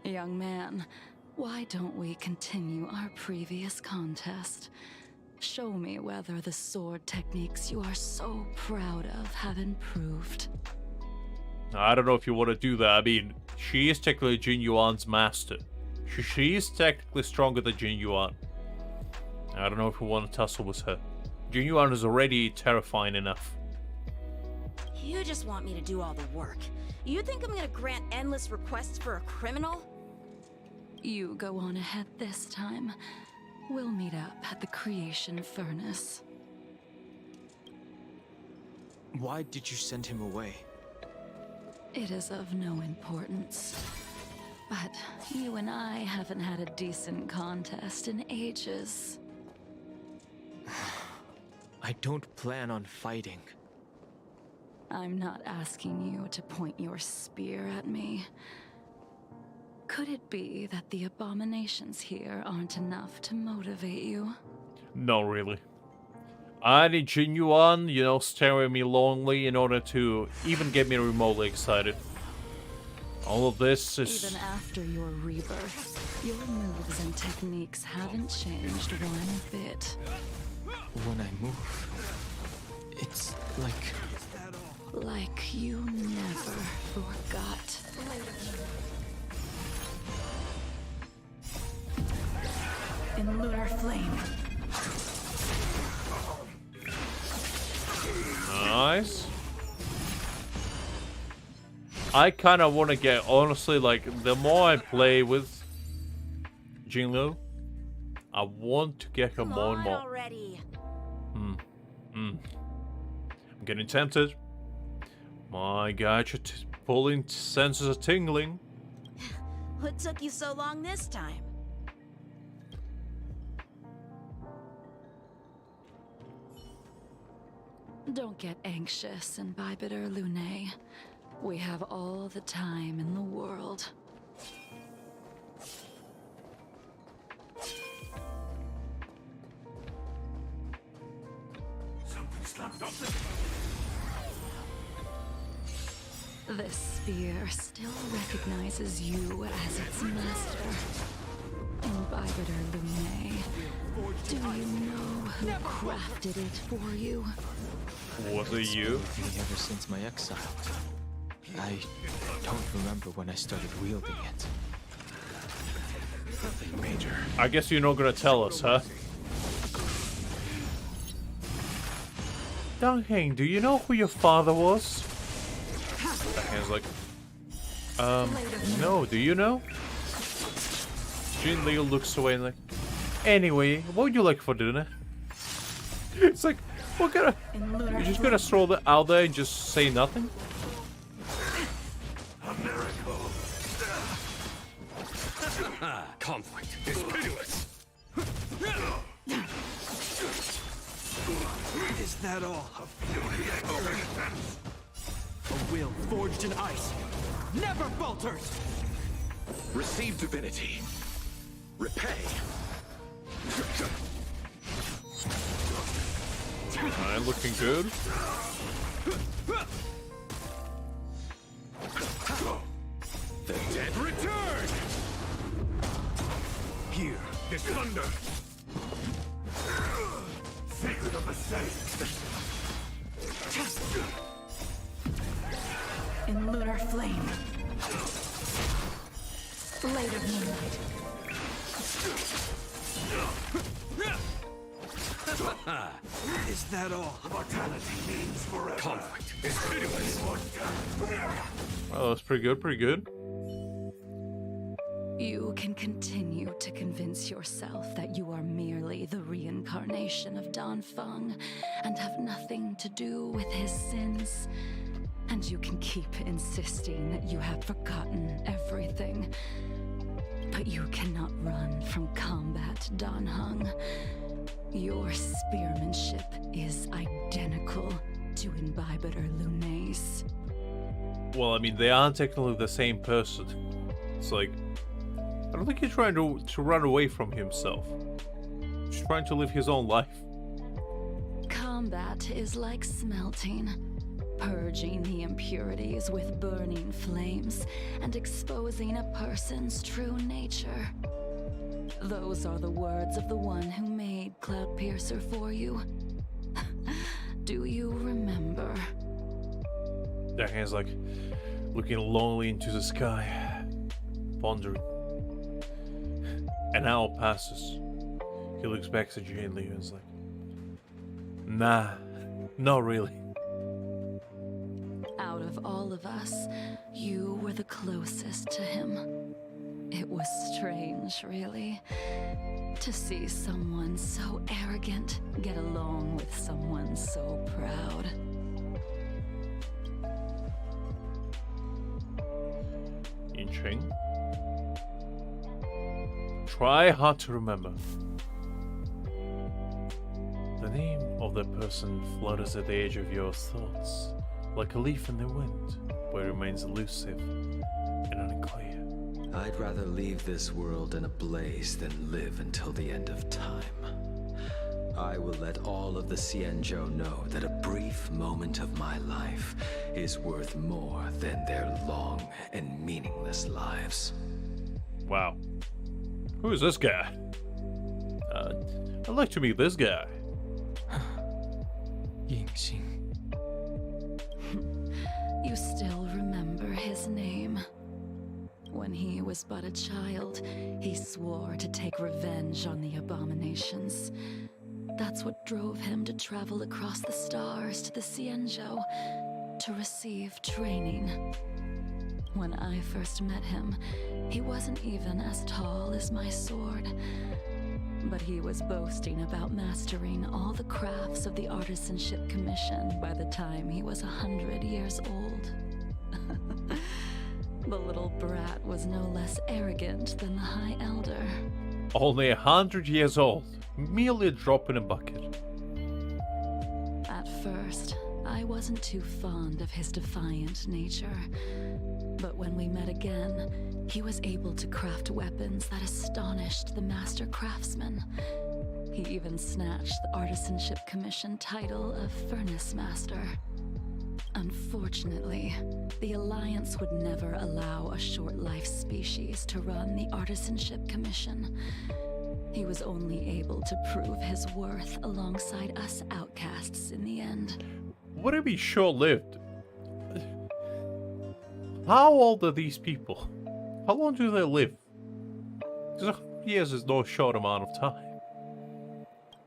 Young man, why don't we continue our previous contest? Show me whether the sword techniques you are so proud of have improved. I don't know if you want to do that. I mean, she is technically Jin Yuan's master. She is technically stronger than Jin Yuan. I don't know if we want to tussle with her. Jin Yuan is already terrifying enough. You just want me to do all the work. You think I'm gonna grant endless requests for a criminal? You go on ahead this time. We'll meet up at the creation furnace. Why did you send him away? It is of no importance. But you and I haven't had a decent contest in ages. I don't plan on fighting. I'm not asking you to point your spear at me. Could it be that the abominations here aren't enough to motivate you? No, really. I need Jin Yuan, you know, staring at me lonely in order to even get me remotely excited. All of this is... Even after your rebirth, your moves and techniques haven't changed one bit. When I move, it's like you never forgot. In lunar flame. Nice. I kind of want to get, honestly, like, the more I play with Jing Liu, I want to get her more and more. Already. I'm getting tempted. My gadget pulling senses are tingling. What took you so long this time? Don't get anxious, Imbibitor Lune. We have all the time in the world. This spear still recognizes you as its master. Imbibitor Lune, do you know who crafted it for you? Was it you? With me ever since my exile. I don't remember when I started wielding it. Nothing major. I guess you're not gonna tell us, huh? Dang Heng, do you know who your father was? Dang Heng's like, no, do you know? Jing Liu looks away and like, anyway, what would you like for dinner? It's like, what kind of... You're just gonna throw that out there and just say nothing? A miracle. Conflict is pitiless. Is that all? A will forged in ice never falters! Receive divinity. Repay. Alright, looking good. The dead return! Here, this thunder. Sacred of the saints. In lunar flame. Blade of moonlight. Is that all? Mortality means forever. Conflict is pitiless. Oh, that's pretty good, pretty good. You can continue to convince yourself that you are merely the reincarnation of Dan Feng and have nothing to do with his sins. And you can keep insisting that you have forgotten everything. But you cannot run from combat, Dan Heng. Your spearmanship is identical to Imbibitor Lunae's. Well, I mean, they aren't technically the same person. It's like, I don't think he's trying to run away from himself. He's trying to live his own life. Combat is like smelting, purging the impurities with burning flames and exposing a person's true nature. Those are the words of the one who made Cloudpiercer for you. Do you remember? That hand's like looking lonely into the sky, pondering. An hour passes. He looks back to Jing Liu and is like, nah, not really. Out of all of us, you were the closest to him. It was strange, really, to see someone so arrogant get along with someone so proud. Yincheng. Try hard to remember. The name of that person flutters at the edge of your thoughts, like a leaf in the wind, but remains elusive and unclear. I'd rather leave this world in a blaze than live until the end of time. I will let all of the Xianzhou know that a brief moment of my life is worth more than their long and meaningless lives. Wow. Who is this guy? I'd like to meet this guy. Yingxing. You still remember his name. When he was but a child, he swore to take revenge on the abominations. That's what drove him to travel across the stars to the Xianzhou to receive training. When I first met him, he wasn't even as tall as my sword. But he was boasting about mastering all the crafts of the Artisanship Commission by the time he was 100 years old. The little brat was no less arrogant than the High Elder. Only 100 years old, merely a drop in a bucket. At first, I wasn't too fond of his defiant nature. But when we met again, he was able to craft weapons that astonished the master craftsman. He even snatched the Artisanship Commission title of Furnace Master. Unfortunately, the Alliance would never allow a short-life species to run the Artisanship Commission. He was only able to prove his worth alongside us outcasts in the end. would it be short-lived? How old are these people? How long do they live? Because 100 years is no short amount of time.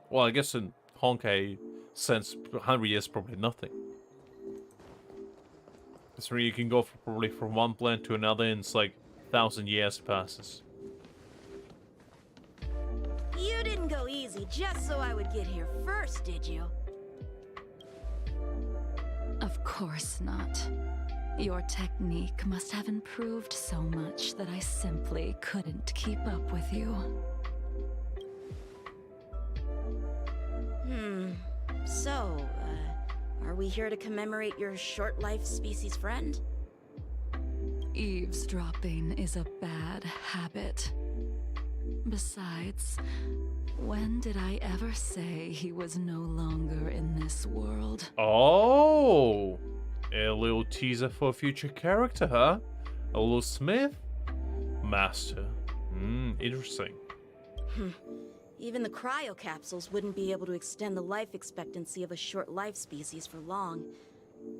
Well, I guess in Honkai sense, 100 years is probably nothing. That's where you can go probably from one planet to another and it's like 1,000 years passes. You didn't go easy just so I would get here first, did you? Of course not. Your technique must have improved so much that I simply couldn't keep up with you. So, are we here to commemorate your short-life species friend? Eavesdropping is a bad habit. Besides, when did I ever say he was no longer in this world? Oh! A little teaser for a future character, huh? A little Smith? Master. Interesting. Even the cryocapsules wouldn't be able to extend the life expectancy of a short-life species for long.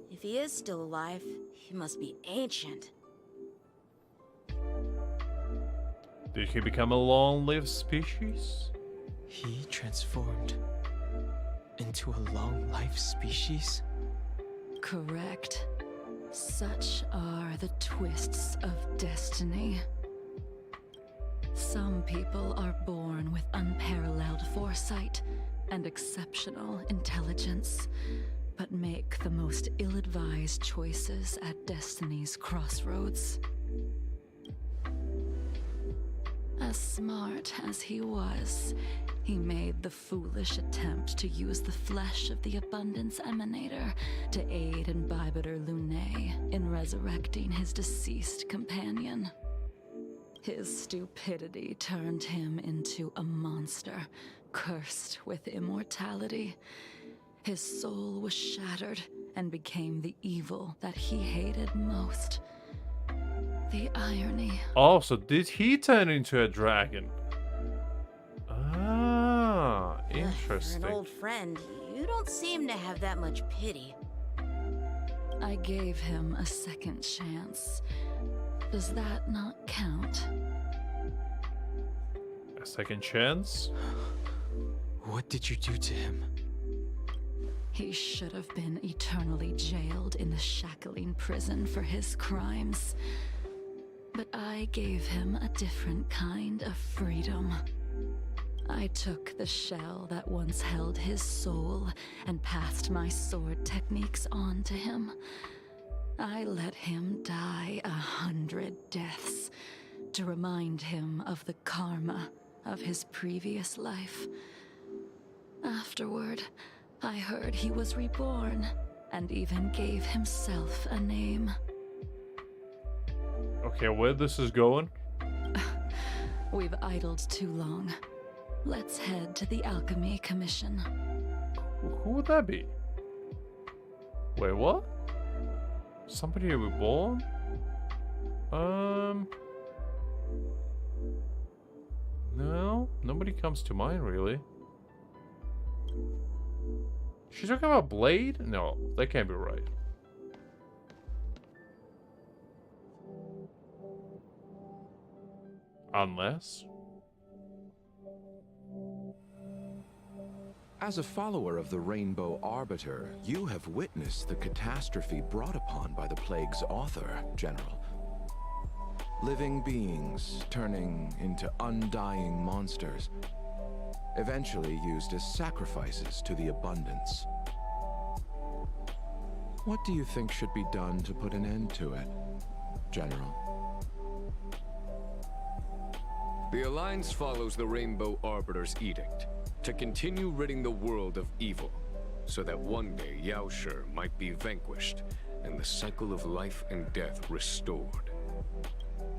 If he is still alive, he must be ancient. Did he become a long-lived species? He transformed into a long-life species? Correct. Such are the twists of destiny. Some people are born with unparalleled foresight and exceptional intelligence, but make the most ill-advised choices at destiny's crossroads. As smart as he was, he made the foolish attempt to use the flesh of the Abundance Emanator to aid Imbibitor Lune in resurrecting his deceased companion. His stupidity turned him into a monster, cursed with immortality. His soul was shattered and became the evil that he hated most. The irony. Oh, so did he turn into a dragon? Ah, interesting. For an old friend, you don't seem to have that much pity. I gave him a second chance. Does that not count? A second chance? What did you do to him? He should have been eternally jailed in the shackling prison for his crimes. But I gave him a different kind of freedom. I took the shell that once held his soul and passed my sword techniques on to him. I let him die 100 deaths to remind him of the karma of his previous life. Afterward, I heard he was reborn and even gave himself a name. Okay, where this is going? We've idled too long. Let's head to the Alchemy Commission. Who would that be? Wait, what? Somebody reborn? No, nobody comes to mind really. She's talking about Blade? No, that can't be right. Unless... As a follower of the Rainbow Arbiter, you have witnessed the catastrophe brought upon by the plague's author, General. Living beings turning into undying monsters, eventually used as sacrifices to the Abundance. What do you think should be done to put an end to it, General? The Alliance follows the Rainbow Arbiter's edict to continue ridding the world of evil, so that one day Yaoshi might be vanquished and the cycle of life and death restored.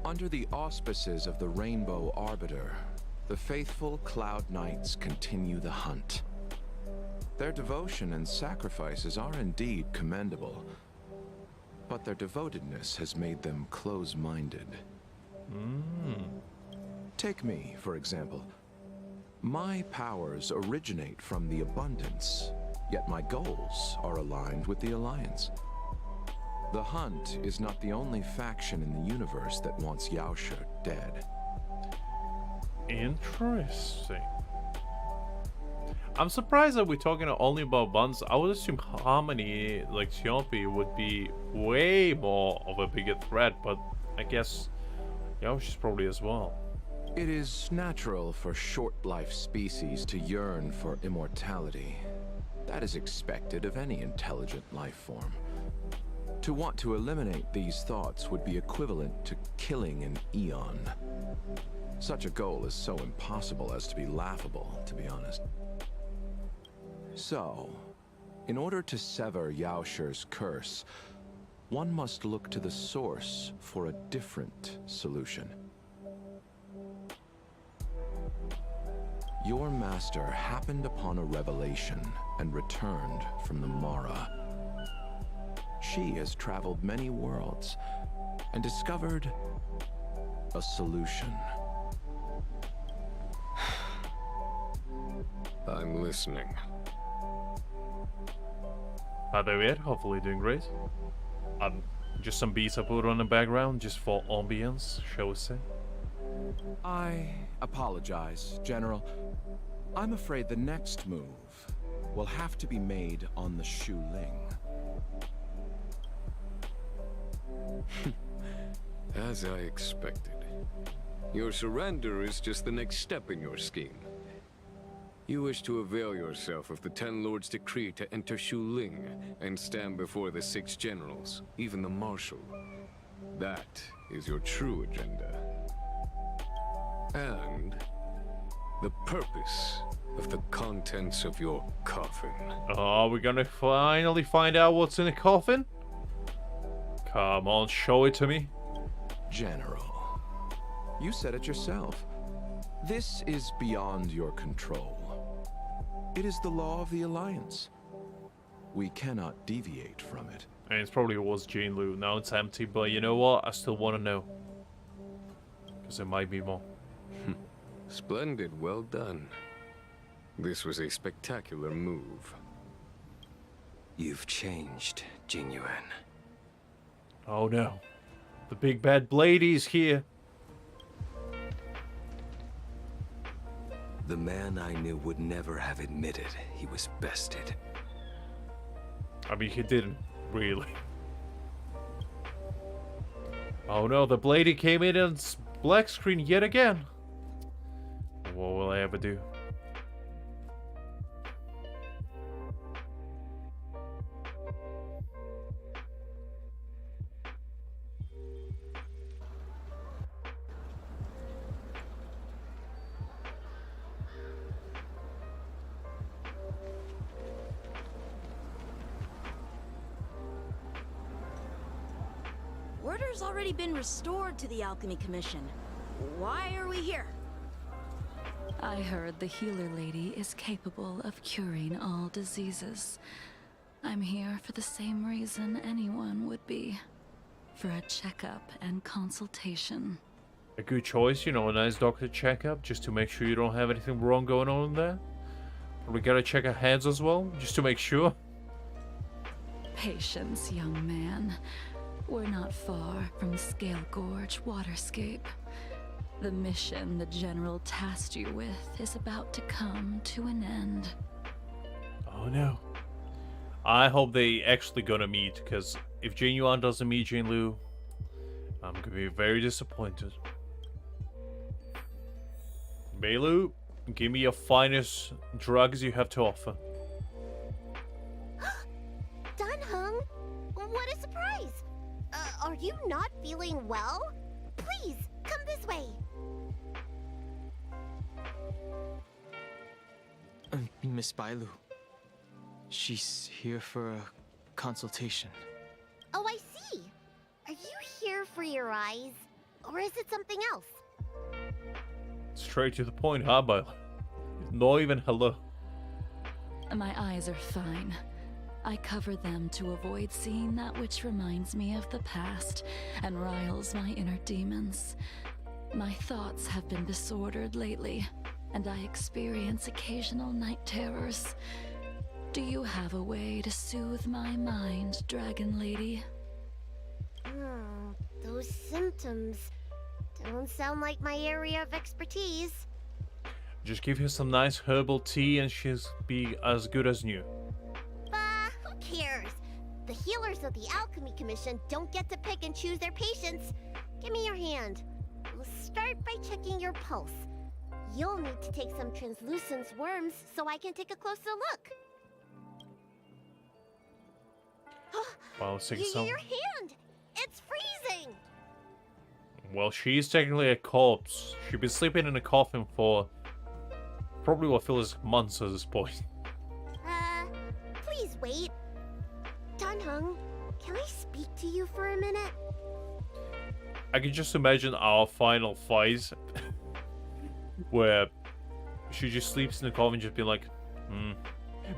Under the auspices of the Rainbow Arbiter, the faithful Cloud Knights continue the hunt. Their devotion and sacrifices are indeed commendable, but their devotedness has made them close-minded. Take me, for example. My powers originate from the Abundance, Yet my goals are aligned with the Alliance. The Hunt is not the only faction in the universe that wants Yaoshe dead. Interesting. I'm surprised that we're talking only about buns. I would assume Harmony, like Xiaopi, would be way more of a bigger threat, but I guess Yaoshe's probably as well. It is natural for short-life species to yearn for immortality. That is expected of any intelligent life form. To want to eliminate these thoughts would be equivalent to killing an eon. Such a goal is so impossible as to be laughable, to be honest. So, in order to sever Yaoshe's curse, one must look to the source for a different solution. Your master happened upon a revelation and returned from the Mara. She has traveled many worlds and discovered a solution. I'm listening. Hi there, hopefully doing great. Just some beats I put on the background just for ambience, shall we say. I apologize, General. I'm afraid the next move will have to be made on the Shu Ling. As I expected. Your surrender is just the next step in your scheme. You wish to avail yourself of the Ten Lords' decree to enter Shu Ling and stand before the 6 generals, even the Marshal. That is your true agenda. And the purpose of the contents of your coffin. Are we gonna finally find out what's in the coffin? Come on, show it to me. General, you said it yourself. This is beyond your control. It is the law of the Alliance. We cannot deviate from it. And it probably was Jing Liu. Now it's empty, but you know what? I still want to know. Because there might be more. Splendid, well done. This was a spectacular move. You've changed, Jing Yuan. Oh no. The big bad Blade's here. The man I knew would never have admitted he was bested. I mean, he didn't, really. Oh no, the Blade came in and black screen yet again. What will I ever do? Order's already been restored to the Alchemy Commission. Why are we here? I heard the healer lady is capable of curing all diseases. I'm here for the same reason anyone would be. For a checkup and consultation. A good choice, you know, a nice doctor checkup, just to make sure you don't have anything wrong going on there. We gotta check our heads as well, just to make sure. Patience, young man. We're not far from Scale Gorge Waterscape. The mission the General tasked you with is about to come to an end. Oh no. I hope they actually gonna meet, because if Jing Yuan doesn't meet Jing Liu, I'm gonna be very disappointed. Beilu, give me your finest drugs you have to offer. Dan Heng, what a surprise! Are you not feeling well? Please, come this way. Miss Bailu. She's here for a consultation. Oh, I see. Are you here for your eyes? Or is it something else? Straight to the point, huh, Bail? Not even hello. My eyes are fine. I cover them to avoid seeing that which reminds me of the past and riles my inner demons. My thoughts have been disordered lately, and I experience occasional night terrors. Do you have a way to soothe my mind, Dragon Lady? Those symptoms don't sound like my area of expertise. Just give her some nice herbal tea and she'll be as good as new. Who cares? The healers of the Alchemy Commission don't get to pick and choose their patients. Give me your hand. We'll start by checking your pulse. You'll need to take some translucent worms so I can take a closer look. Well, Your hand! It's freezing! Well, she's technically a corpse. She's been sleeping in a coffin for probably what feels like months at this point. Please wait. Dunhung, can I speak to you for a minute? I can just imagine our final fight where she just sleeps in the coffin, just being like,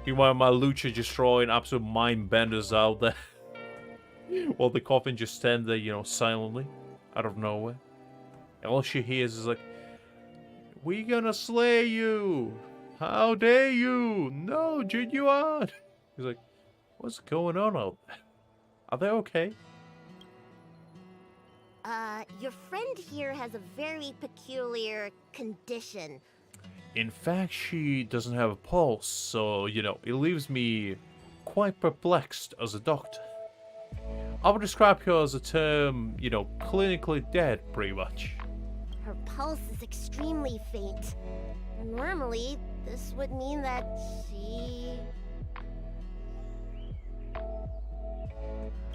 Meanwhile, my Lucha just throwing absolute mind benders out there. While the coffin just stands there, you know, silently, out of nowhere. And all she hears is like, "We gonna slay you! How dare you! No, Jinyuan!" He's like, "What's going on out there? Are they okay?" Your friend here has a very peculiar condition. In fact, she doesn't have a pulse, so, you know, it leaves me quite perplexed as a doctor. I would describe her as a term, you know, clinically dead, pretty much. Her pulse is extremely faint. Normally, this would mean that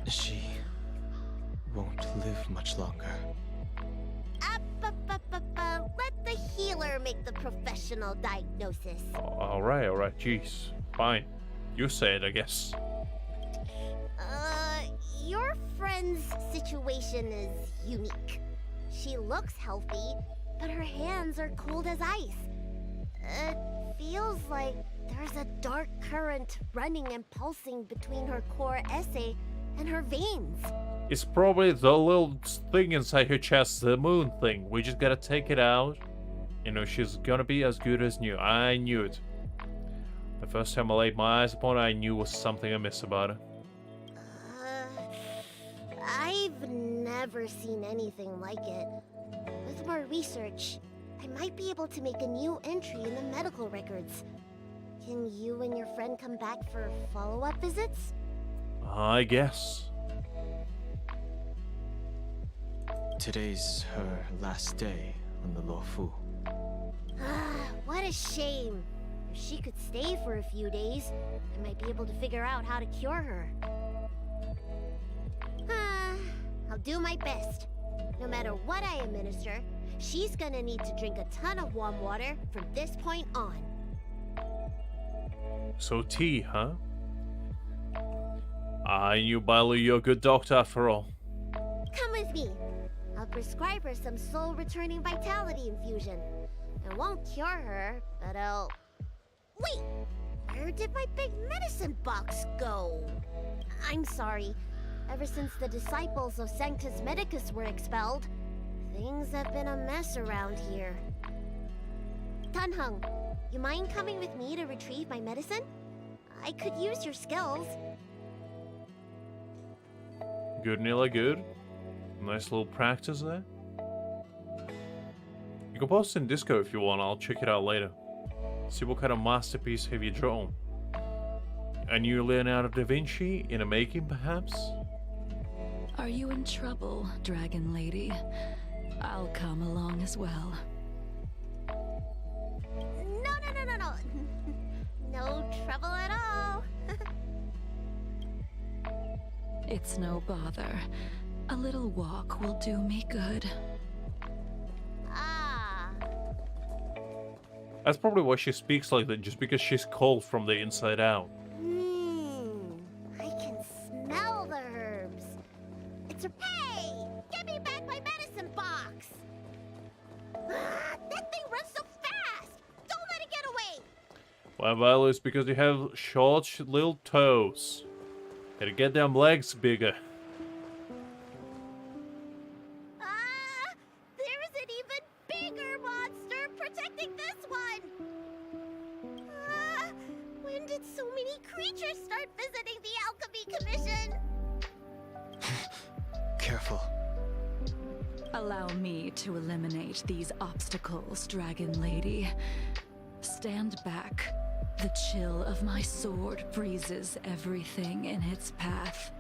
She won't live much longer. Let the healer make the professional diagnosis. Alright, jeez. Fine. You say it, I guess. Your friend's situation is unique. She looks healthy, but her hands are cold as ice. It feels like there's a dark current running and pulsing between her core esse and her veins. It's probably the little thing inside her chest, the moon thing. We just gotta take it out. You know, she's gonna be as good as new. I knew it. The first time I laid my eyes upon her, I knew was something amiss about her. I've never seen anything like it. With more research, I might be able to make a new entry in the medical records. Can you and your friend come back for follow-up visits? I guess. Today's her last day on the Luofu. What a shame. If she could stay for a few days, I might be able to figure out how to cure her. I'll do my best. No matter what I administer, she's gonna need to drink a ton of warm water from this point on. So tea, huh? I knew Bailey, you're a good doctor after all. Come with me. I'll prescribe her some soul-returning vitality infusion. It won't cure her, but I'll... Wait! Where did my big medicine box go? I'm sorry. Ever since the disciples of Sanctus Medicus were expelled, things have been a mess around here. Dunhung, you mind coming with me to retrieve my medicine? I could use your skills. Good, Nila, good. Nice little practice there. You can post in Discord if you want, I'll check it out later. See what kind of masterpiece have you drawn. A new Leonardo da Vinci in a making, perhaps? Are you in trouble, Dragon Lady? I'll come along as well. No. No trouble at all. It's no bother. A little walk will do me good. That's probably why she speaks like that, just because she's cold from the inside out. I can smell the herbs. It's a... Hey! Give me back my medicine box! That thing runs so fast! Don't let it get away! Well, it's because you have short little toes. Gotta get them legs bigger. There's an even bigger monster protecting this one! When did so many creatures start visiting the Alchemy Commission? Careful. Allow me to eliminate these obstacles, Dragon Lady. Stand back. The chill of my sword freezes everything in its path.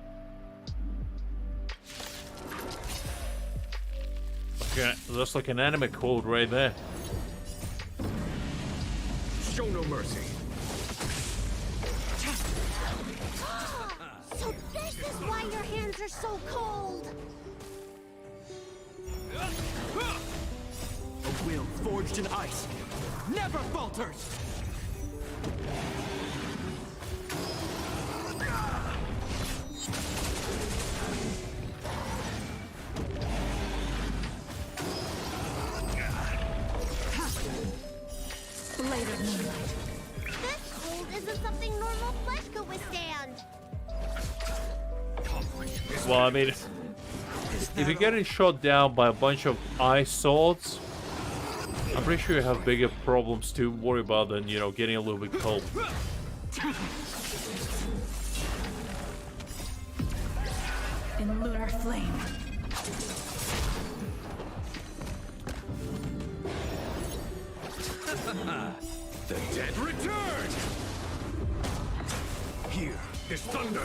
Okay, that's like an anime quote right there. Show no mercy. So this is why your hands are so cold! A will forged in ice never falters! Later, Moonlight. This cold isn't something normal flesh could withstand! Well, I mean, if you're getting shot down by a bunch of ice swords, I'm pretty sure you have bigger problems to worry about than, you know, getting a little bit cold. In lunar flame. The dead return! Here is thunder!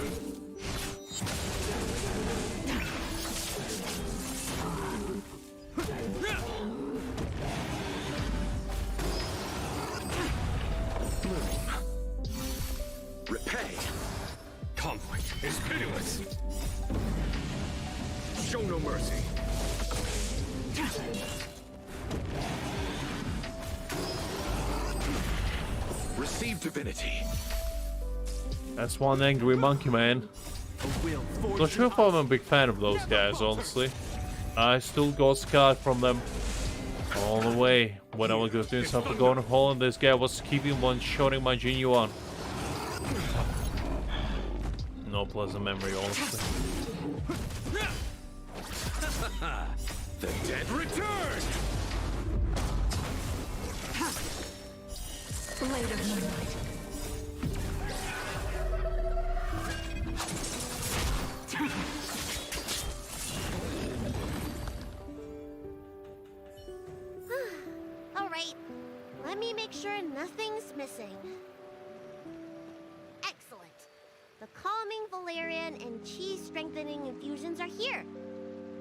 Repay. Conflict is pitiless! Show no mercy! Receive divinity. That's one angry monkey man. A will forged Not sure in if I'm a ice big fan of those guys, honestly. I still got scarred from them all the way. When I was doing something going to Holland, this guy was keeping on shooting my genuine. No pleasant memory, honestly. The dead return! Later, Moonlight. Alright, let me make sure nothing's missing. Excellent. The calming valerian and chi strengthening infusions are here.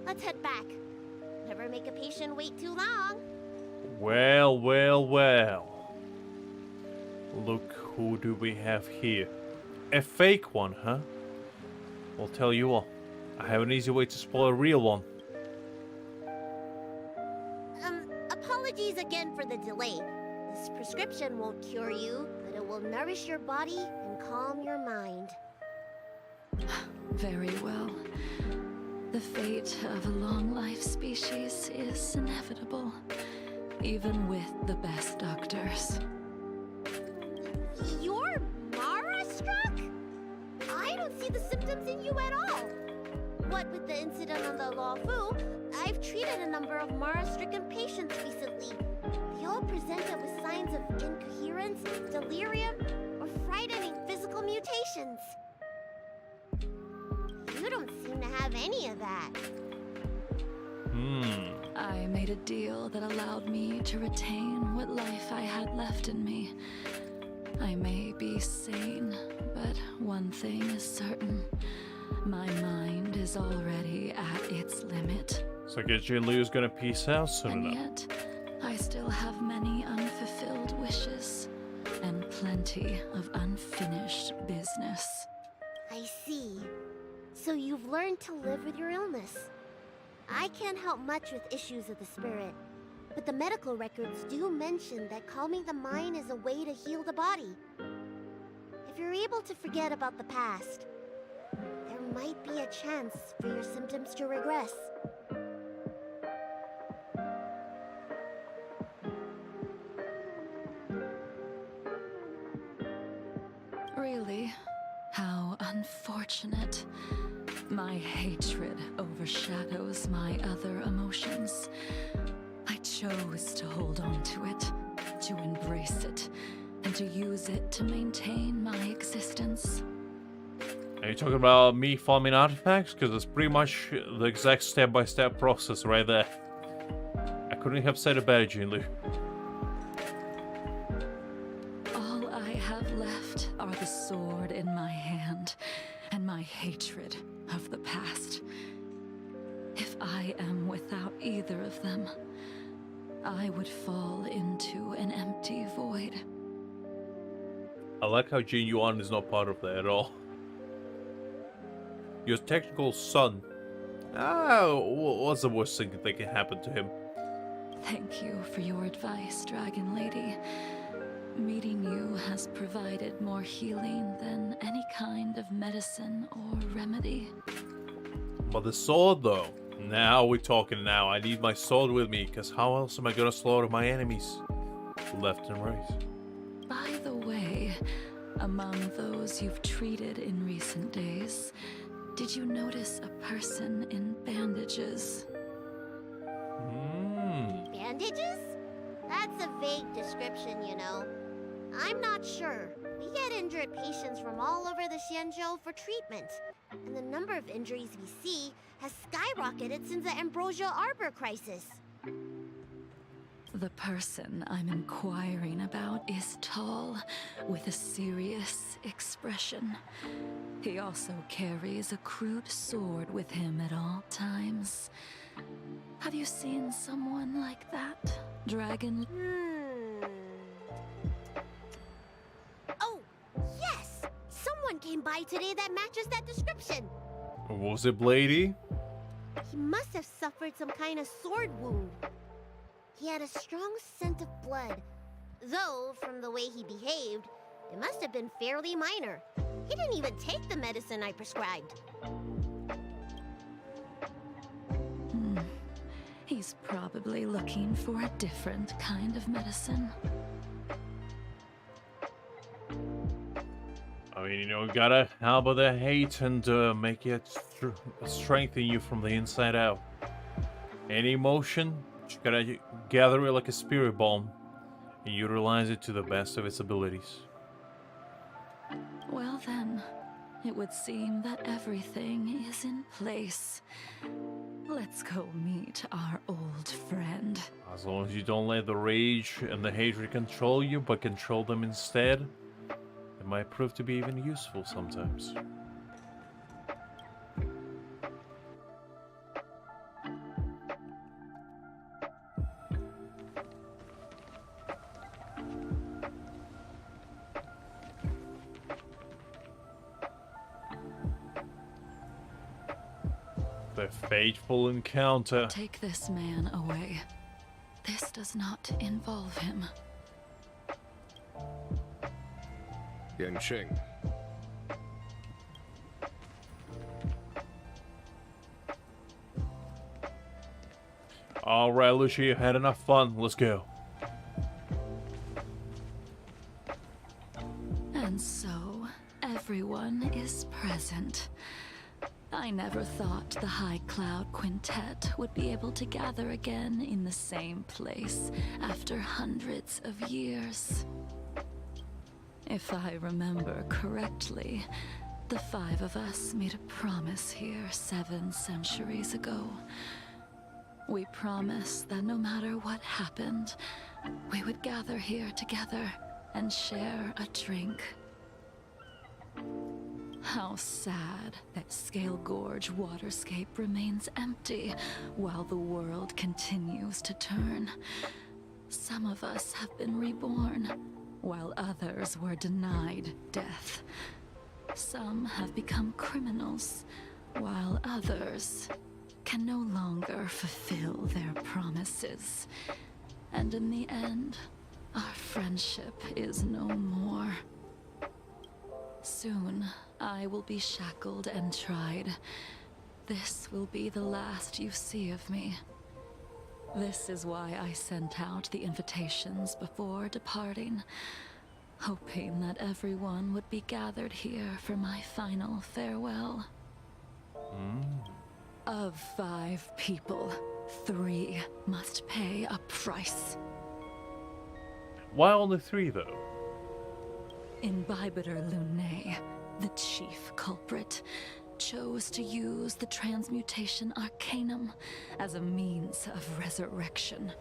Let's head back. Never make a patient wait too long. Well, well, well. Look who do we have here. A fake one, huh? I'll tell you what. I have an easy way to spoil a real one. Apologies again for the delay. This prescription won't cure you, but it will nourish your body and calm your mind. Very well. The fate of a long-life species is inevitable, even with the best doctors. You're Mara-struck? I don't see the symptoms in you at all. What with the incident on the Law Fu, I've treated a number of Mara-stricken patients recently. They all presented with signs of incoherence, delirium, or frightening physical mutations. You don't seem to have any of that. I made a deal that allowed me to retain what life I had left in me. I may be sane, but one thing is certain. My mind is already at its limit. So I guess Jing Liu is gonna peace out soon And enough. yet, I still have many unfulfilled wishes and plenty of unfinished business. I see. So you've learned to live with your illness. I can't help much with issues of the spirit, but the medical records do mention that calming the mind is a way to heal the body. If you're able to forget about the past, there might be a chance for your symptoms to regress. Really? How unfortunate. My hatred overshadows my other emotions. I chose to hold on to it, to embrace it, and and to use it to maintain my existence. Are you talking about me farming artifacts? Because it's pretty much the exact step-by-step process right there. I couldn't have said it better, Jing Liu. All I have left are the sword in my hand and my hatred of the past. If I am without either of them, I would fall into an empty void. I like how Jin Yuan is not part of that at all. Your technical son. What's the worst thing that can happen to him? Thank you for your advice, Dragon Lady. Meeting you has provided more healing than any kind of medicine or remedy. But the sword, though. Now we're talking now. I need my sword with me, because how else am I gonna slaughter my enemies? Left and right. By the way, among those you've treated in recent days, did you notice a person in bandages? Bandages? That's a vague description, you know. I'm not sure. We get injured patients from all over the Xianzhou for treatment. And the number of injuries we see has skyrocketed since the Ambrosia Arbor crisis. The person I'm inquiring about is tall, with a serious expression. He also carries a crude sword with him at all times. Have you seen someone like that, Dragon? Oh, yes! Someone came by today that matches that description. Was it Blady? He must have suffered some kind of sword wound. He had a strong scent of blood, though from the way he behaved, it must have been fairly minor. He didn't even take the medicine I prescribed. He's probably looking for a different kind of medicine. I mean, you know, you gotta harbor the hate and make it strengthen you from the inside out. Any emotion, you gotta gather it like a spirit bomb and utilize it to the best of its abilities. Well then, it would seem that everything is in place. Let's go meet our old friend. As long as you don't let the rage and the hatred control you, but control them instead, it might prove to be even useful sometimes. The fateful encounter. Take this man away. This does not involve him. Yanqing. Alright, Lucia, you had enough fun. Let's go. And so, everyone is present. I never thought the High Cloud Quintet would be able to gather again in the same place after hundreds of years. If I remember correctly, the 5 of us made a promise here 7 centuries ago. We promised that no matter what happened, we would gather here together and share a drink. How sad that Scale Gorge waterscape remains empty while the world continues to turn. Some of us have been reborn, while others were denied death. Some have become criminals, while others can no longer fulfill their promises. And in the end, our friendship is no more. Soon, I will be shackled and tried. This will be the last you see of me. This is why I sent out the invitations before departing, hoping that everyone would be gathered here for my final farewell. Of 5 people, 3 must pay a price. Why only 3, though? Imbibitor Lune, the chief culprit, chose to use the transmutation arcanum as a means of resurrection,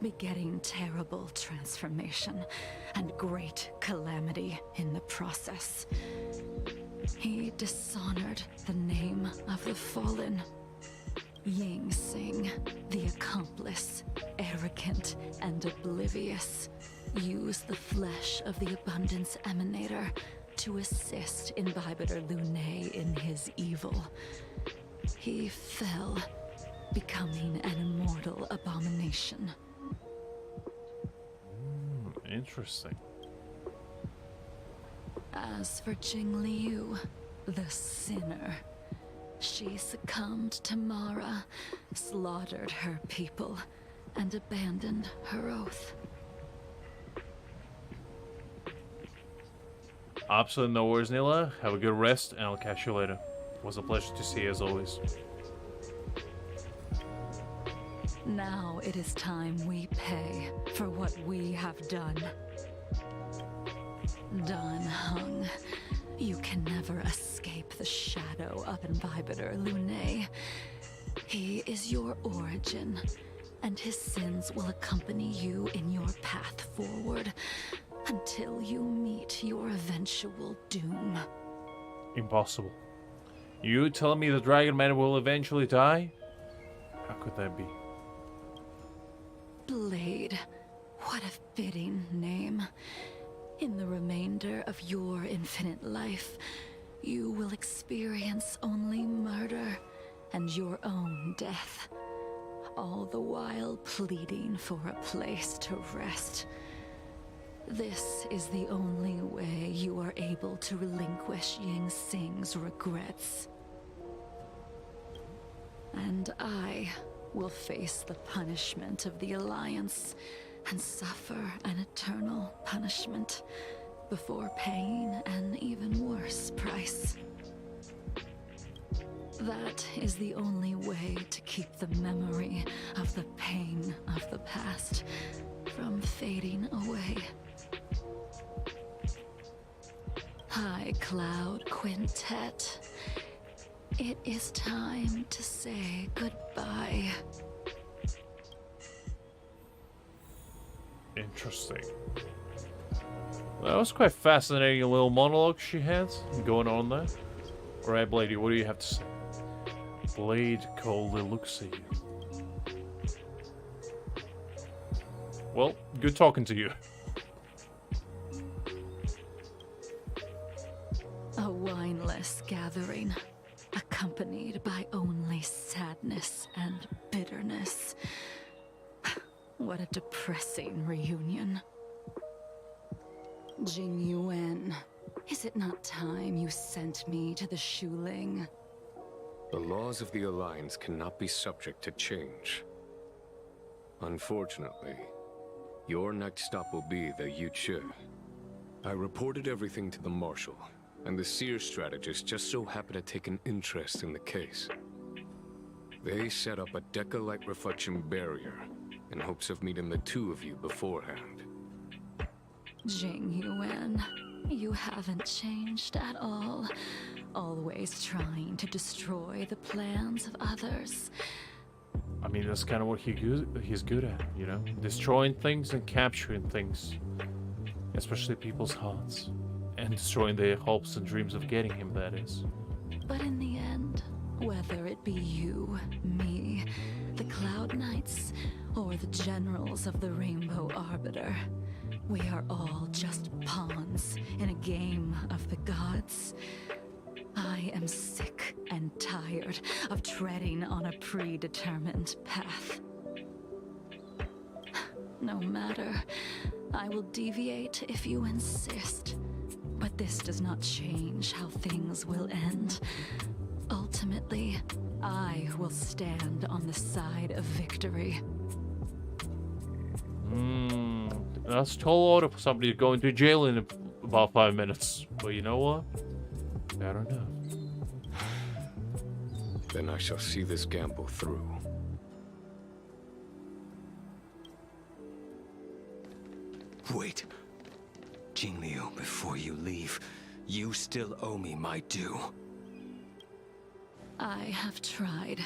begetting terrible transformation and great calamity in the process. He dishonored the name of the fallen. Ying Sing, the accomplice, arrogant and oblivious, used the flesh of the Abundance Emanator to assist Imbibitor Lune in his evil. He fell, becoming an immortal abomination. Interesting. As for Jing Liu, the sinner, she succumbed to Mara, slaughtered her people, and abandoned her oath. Absolutely no worries, Nila. Have a good rest, and I'll catch you later. It was a pleasure to see you as always. Now it is time we pay for what we have done. Dan Heng, you can never escape the shadow of Imbibitor Lune. He is your origin, and his sins will accompany you in your path forward until you meet your eventual doom. Impossible. You telling me the Dragon Man will eventually die? How could that be? Blade, what a fitting name. In the remainder of your infinite life, you will experience only murder and your own death, all the while pleading for a place to rest. This is the only way you are able to relinquish Ying Sing's regrets. And I will face the punishment of the Alliance and suffer an eternal punishment before paying an even worse price. That is the only way to keep the memory of the pain of the past from fading away. High Cloud Quintet, it is time to say goodbye. Interesting. That was quite fascinating little monologue she had going on there. Alright, Blady, what do you have to say? Blade coldly looks at you. Well, good talking to you. A wineless gathering, accompanied by only sadness and bitterness. What a depressing reunion. Jing Yuan, is it not time you sent me to the Shuling? The laws of the Alliance cannot be subject to change. Unfortunately, your next stop will be the Yuchi. I reported everything to the Marshal, and the Seer strategist just so happened to take an interest in the case. They set up a Deca-like reflection barrier in hopes of meeting the two of you beforehand. Jing Yuan, you haven't changed at all. Always trying to destroy the plans of others. I mean, that's kind of what he's good at, you know? Destroying things and capturing things. Especially people's hearts. And destroying their hopes and dreams of getting him, that is. But in the end, whether it be you, me, the Cloud Knights, or the generals of the Rainbow Arbiter, we are all just pawns in a game of the gods. I am sick and tired of treading on a predetermined path. No matter, I will deviate if you insist. But this does not change how things will end. Ultimately, I will stand on the side of victory. That's a tall order for somebody to go into jail in about 5 minutes. But you know what? I don't know. Then I shall see this gamble through. Wait. Jing Liu, before you leave, you still owe me my due. I have tried.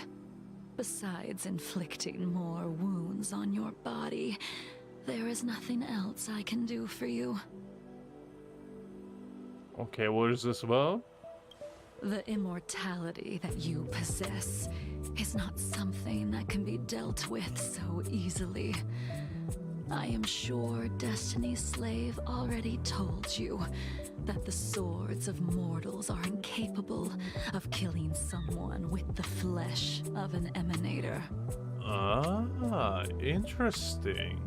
Besides inflicting more wounds on your body, there is nothing else I can do for you. Okay, what is this about? The immortality that you possess is not something that can be dealt with so easily. I am sure Destiny's Slave already told you that the swords of mortals are incapable of killing someone with the flesh of an emanator. Ah, interesting.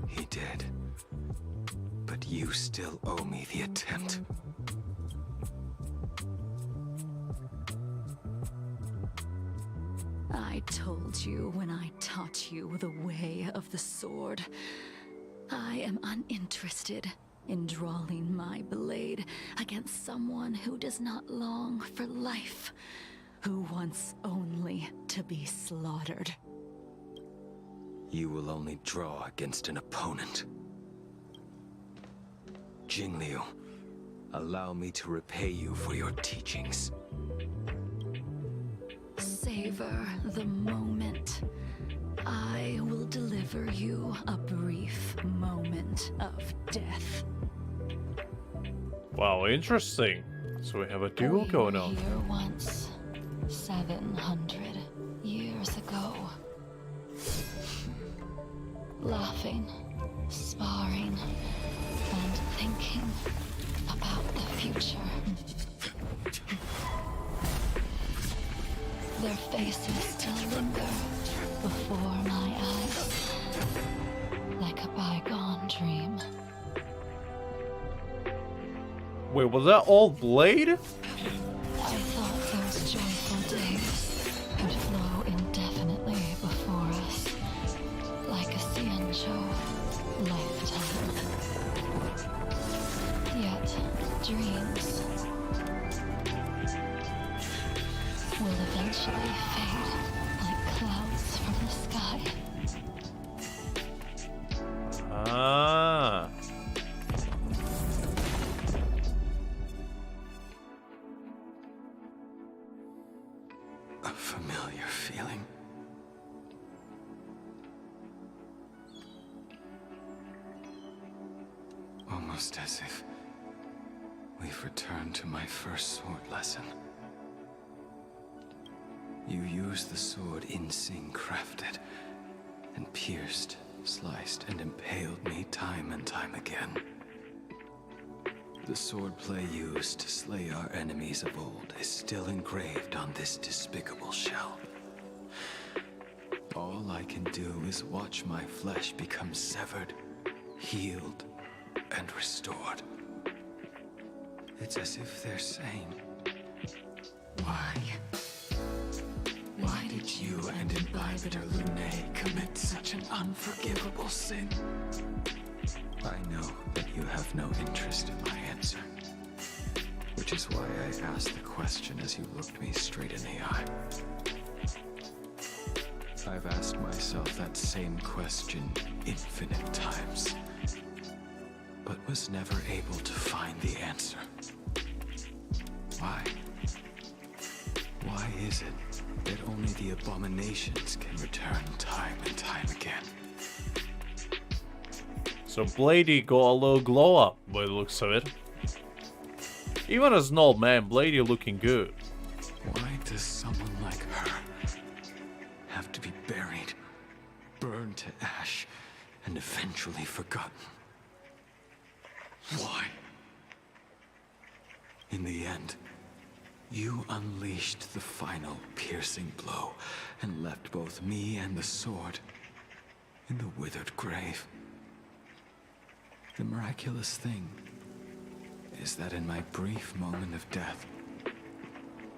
He did. But you still owe me the attempt. I told you when I taught you the way of the sword. I am uninterested in drawing my blade against someone who does not long for life, who wants only to be slaughtered. You will only draw against an opponent. Jing Liu, allow me to repay you for your teachings. Savor the moment. I will deliver you a brief moment of death. Wow, interesting. So we have a duel going on. We were here once, 700 years ago. Laughing, sparring, and thinking about the future. Their faces still linger before my eyes, like a bygone dream. Wait, was that old Blade? I thought those joyful days could flow indefinitely before us, like a Ciancho lifetime. Yet, dreams will eventually fade like clouds from the sky. Ah. A familiar feeling. Almost as if we've returned to my first sword lesson. You used the sword Insing crafted, and pierced, sliced, and impaled me time and time again. The swordplay used to slay our enemies of old is still engraved on this despicable shell. All I can do is watch my flesh become severed, healed, and restored. It's as if they're saying, why? Why did you and Imbibitor Lune commit such an unforgivable sin? I know that you have no interest in my answer, which is why I asked the question as you looked me straight in the eye. I've asked myself that same question infinite times, but was never able to find the answer. Why? Why is it that only the abominations can return time and time again? So Bladey got a little glow up by the looks of it. Even as an old man, Bladey looking good. Why does someone like her have to be buried, burned to ash, and eventually forgotten? Why? In the end, you unleashed the final piercing blow and left both me and the sword in the withered grave. The miraculous thing is that in my brief moment of death,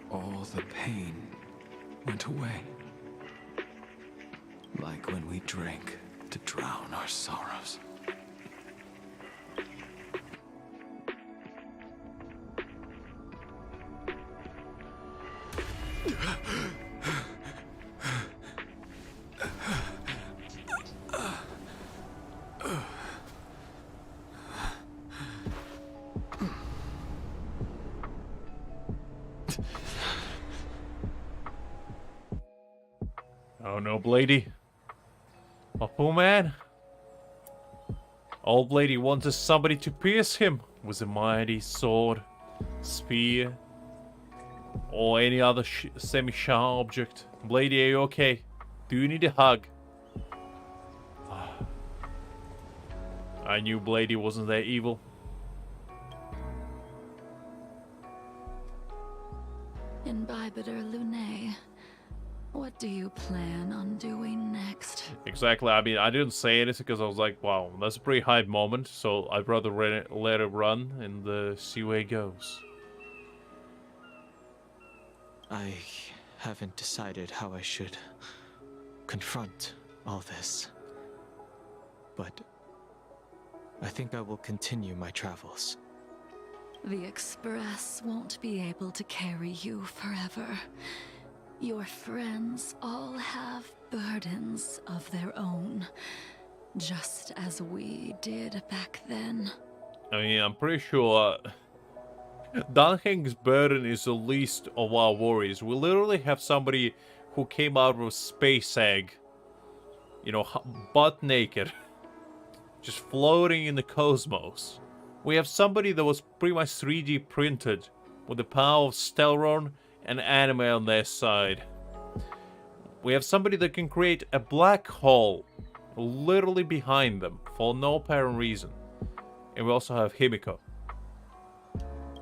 all the pain went away. Like when we drank to drown our sorrows. Oh no, Blady. Oh, poor man. Old Blady wanted somebody to pierce him with a mighty sword, spear, or any other semi-sharp object. Blady, are you okay? Do you need a hug? I knew Blady wasn't that evil. Imbibitor Lune, what do you plan on doing next? Exactly. I mean, I didn't say anything because I was like, wow, that's a pretty hype moment. So I'd rather let it run and see where it goes. I haven't decided how I should confront all this. But I think I will continue my travels. The Express won't be able to carry you forever. Your friends all have burdens of their own, just as we did back then. I mean, I'm pretty sure Dan Heng's burden is the least of our worries. We literally have somebody who came out with a space egg, you know, butt naked, just floating in the cosmos. We have somebody that was pretty much 3D printed with the power of Stelron and anime on their side. We have somebody that can create a black hole literally behind them for no apparent reason. And we also have Himiko,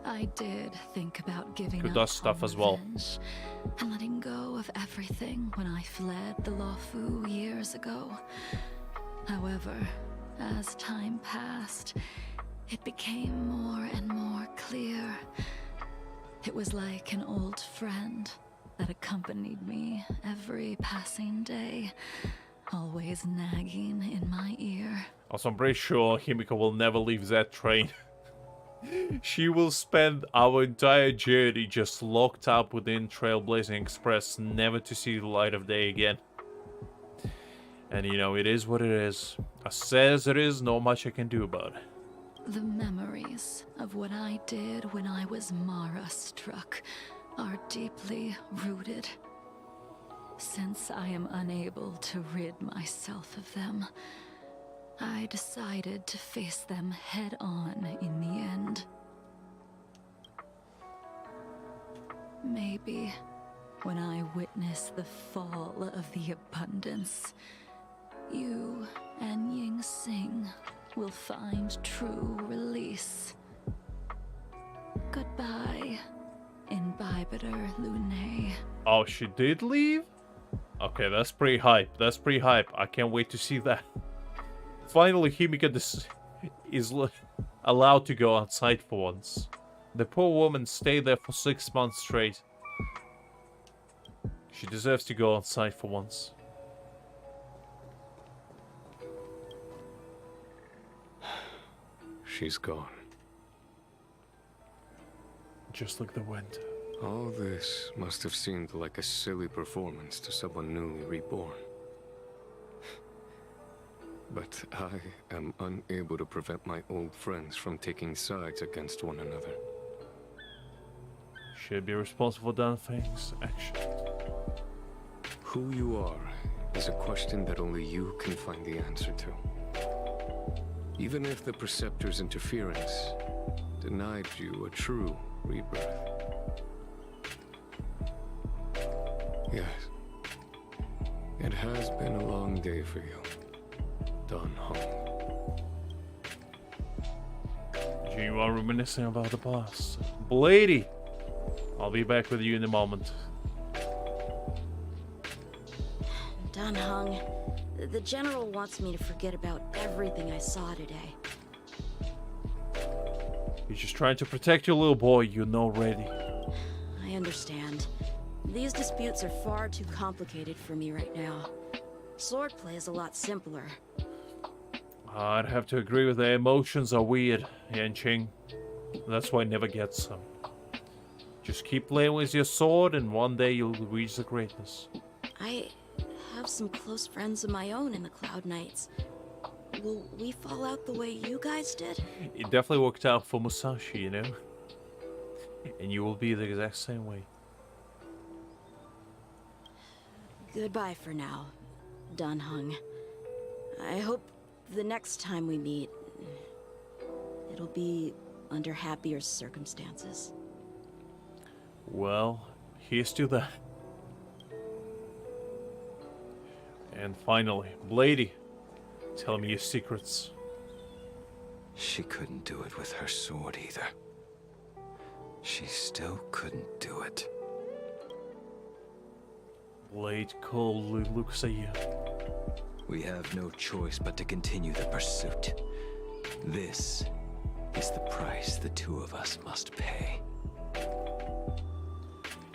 I did think about giving who up does stuff on as well. revenge and letting go of everything when I fled the Luofu years ago. However, as time passed, it became more and more clear. It was like an old friend that accompanied me every passing day, always nagging in my ear. Also, I'm pretty sure Himiko will never leave that train. She will spend our entire journey just locked up within Trailblazing Express, never to see the light of day again. And you know, it is what it is. As sad as it is, not much I can do about it. The memories of what I did when I was Mara-struck are deeply rooted. Since I am unable to rid myself of them, I decided to face them head-on in the end. Maybe when I witness the fall of the abundance, you and Ying Sing will find true release. Goodbye, Imbibitor Lune. Oh, she did leave? Okay, that's pretty hype. That's pretty hype. I can't wait to see that. Finally, Himiko is allowed to go outside for once. The poor woman stayed there for 6 months straight. She deserves to go outside for once. She's gone. Just like the wind. All this must have seemed like a silly performance to someone newly reborn. But I am unable to prevent my old friends from taking sides against one another. Should be responsible for Dan Feng's action. Who you are is a question that only you can find the answer to. Even if the Preceptor's interference denied you a true rebirth. Yes. It has been a long day for you, Dan Heng. You are reminiscing about the past. Blady! I'll be back with you in a moment. Dan Heng, the General wants me to forget about everything I saw today. You're just trying to protect your little boy, you know already. I understand. These disputes are far too complicated for me right now. Swordplay is a lot simpler. I'd have to agree with their emotions are weird, Yanqing. That's why I never get some. Just keep playing with your sword and one day you'll reach the greatness. I have some close friends of my own in the Cloud Knights. Will we fall out the way you guys did? It definitely worked out for Musashi, you know? And you will be the exact same way. Goodbye for now, Dan Heng. I hope the next time we meet, it'll be under happier circumstances. Well, here's to that. And finally, Blady, tell me your secrets. She couldn't do it with her sword either. She still couldn't do it. Blade coldly looks at you. We have no choice but to continue the pursuit. This is the price the two of us must pay.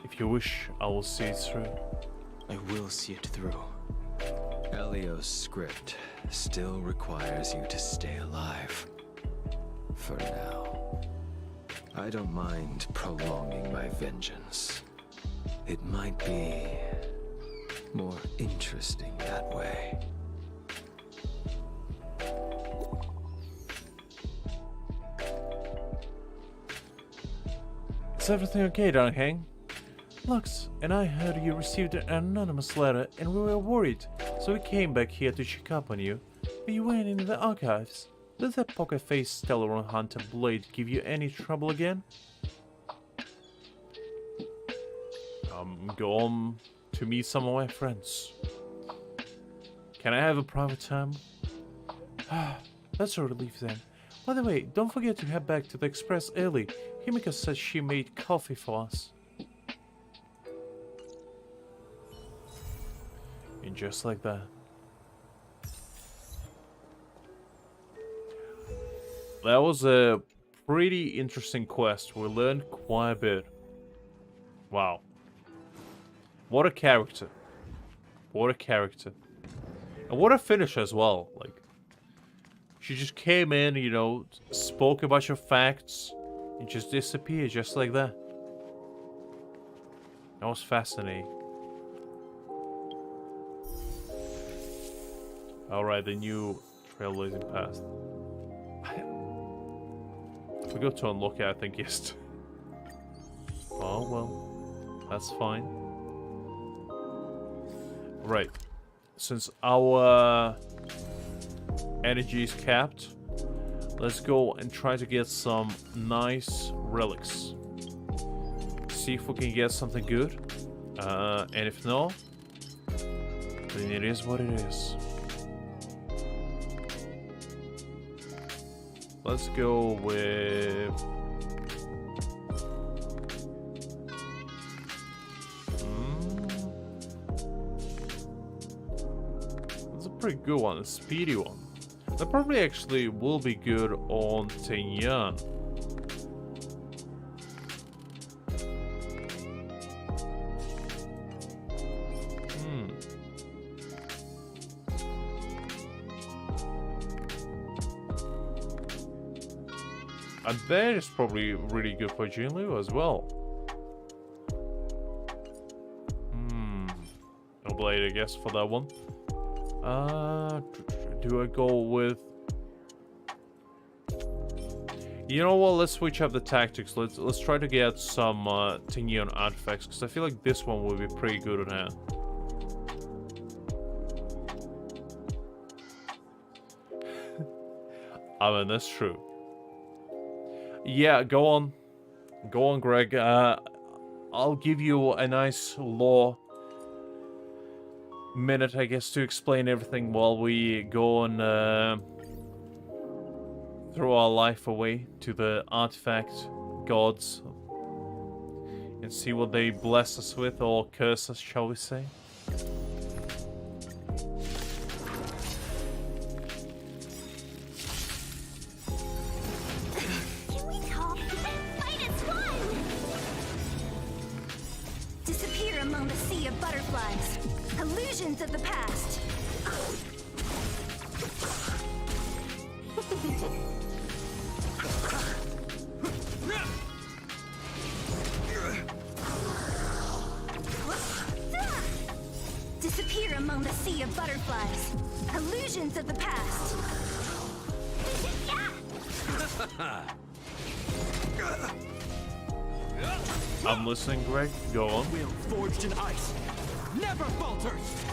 If you wish, I will see it through. I will see it through. Elio's script still requires you to stay alive. For now. I don't mind prolonging my vengeance. It might be more interesting that way. Is everything okay, Dan Heng? Lux and I heard you received an anonymous letter and we were worried, so we came back here to check up on you. But you went into the archives. Did that poker-faced Stellaron Hunter Blade give you any trouble again? I'm going to meet some of my friends. Can I have a private time? That's a relief then. By the way, don't forget to head back to the Express early. Himika said she made coffee for us. And just like that. That was a pretty interesting quest. We learned quite a bit. Wow. What a character. What a character. And what a finish as well. Like, she just came in, you know, spoke a bunch of facts, and just disappeared just like that. That was fascinating. Alright, the new trailblazing path. I forgot to unlock it, I think, yes. Oh, well. That's fine. Right. Since our energy is capped, let's go and try to get some nice relics. See if we can get something good. And if not, then it is what it is. Let's go with... That's a pretty good one, a speedy one. That probably actually will be good on Tenyan. And that is probably really good for Jing Liu as well. No blade, I guess, for that one. Do I go with... You know what, let's switch up the tactics. Let's try to get some Tingyun artifacts, because I feel like this one will be pretty good on that. I mean, that's true. Yeah, go on. Go on, Greg. I'll give you a nice lore minute, I guess, to explain everything while we go on throw our life away to the artifact gods and see what they bless us with, or curse us, shall we say. Illusions of the past. Disappear among the sea of butterflies. Illusions of the past. I'm listening, Greg. Go on. Will forged in ice. never falters!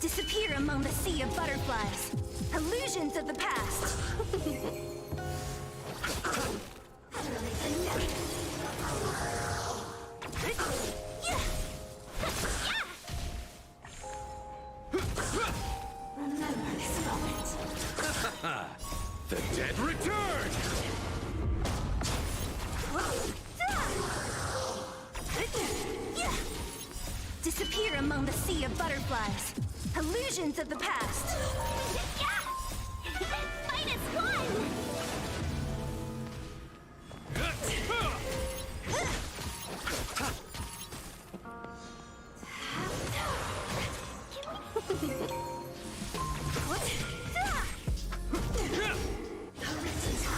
Disappear among the sea of butterflies. Illusions of the past. Remember this moment. The dead return! Disappear among the sea of butterflies. Illusions of the past. Fight is one!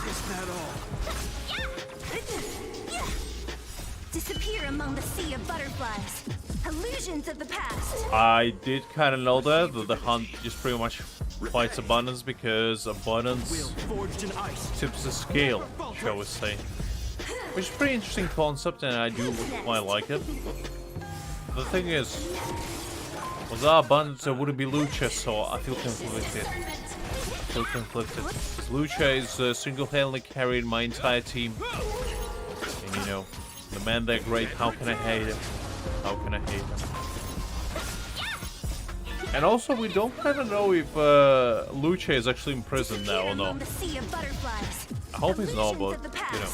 Is that all? Disappear among the sea of butterflies. Illusions of the past. I did kind of know that the hunt just pretty much fights abundance because abundance Will forged in ice. tips the scale, shall we say. Which is a pretty interesting concept and I do quite like it. The thing is, without abundance there wouldn't be Lucha, so I feel conflicted. Because Lucha is single-handedly carrying my entire team. And you know, the man that great, how can I hate him? How can I hate him? And also, we don't kind of know if Lucha is actually in prison now or not. I hope he's not, but, you know.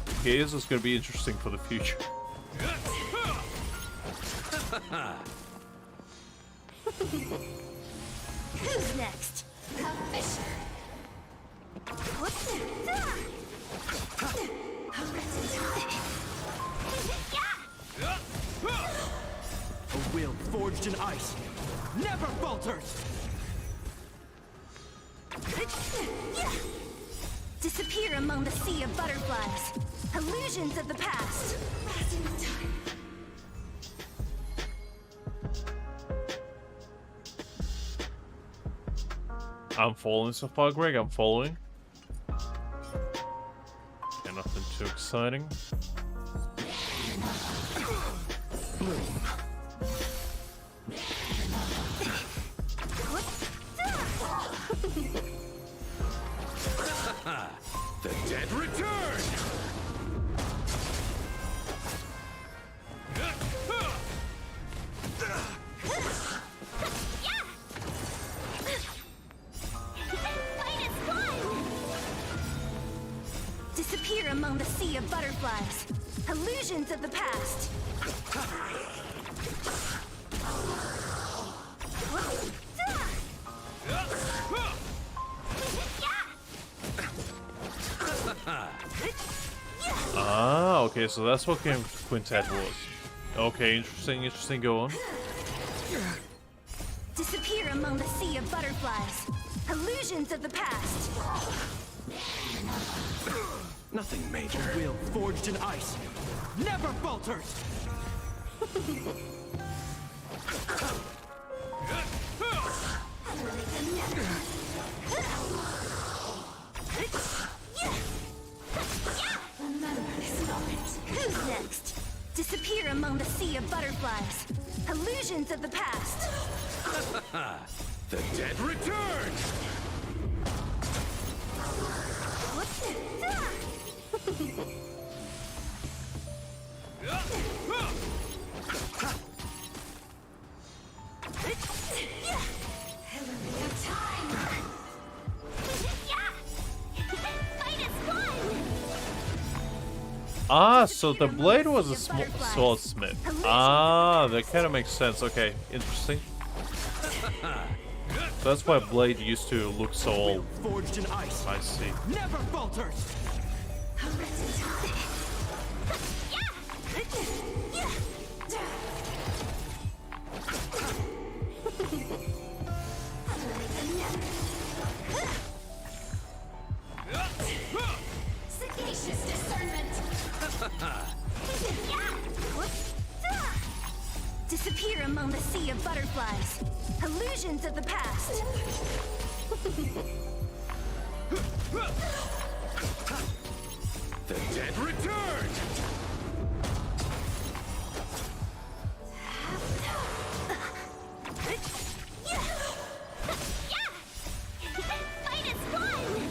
If he is, it's gonna be interesting for the future. Who's next? A fisher. A will forged in ice. Never falters! Disappear among the sea of butterflies. Illusions of the past. I'm following so far, Greg. I'm following. Yeah, nothing too exciting. The dead return! Disappear among the sea of butterflies. Illusions of the past. Ah, okay, so that's what Quintet was. Okay, interesting, go on. Disappear among the sea of butterflies. Illusions of the past. Nothing major. Will forged in ice. Never falters! Remember this moment. Who's next? Disappear among the sea of butterflies. Illusions of the past. The dead return! Element of time. Ah, so the blade was a swordsmith. Ah, that kind of makes sense. Okay, interesting. That's why blade used to look so old. Forged in ice. I see. Never falters! Sagacious discernment. Disappear among the sea of butterflies. Illusions of the past. The dead return! Fight is fun!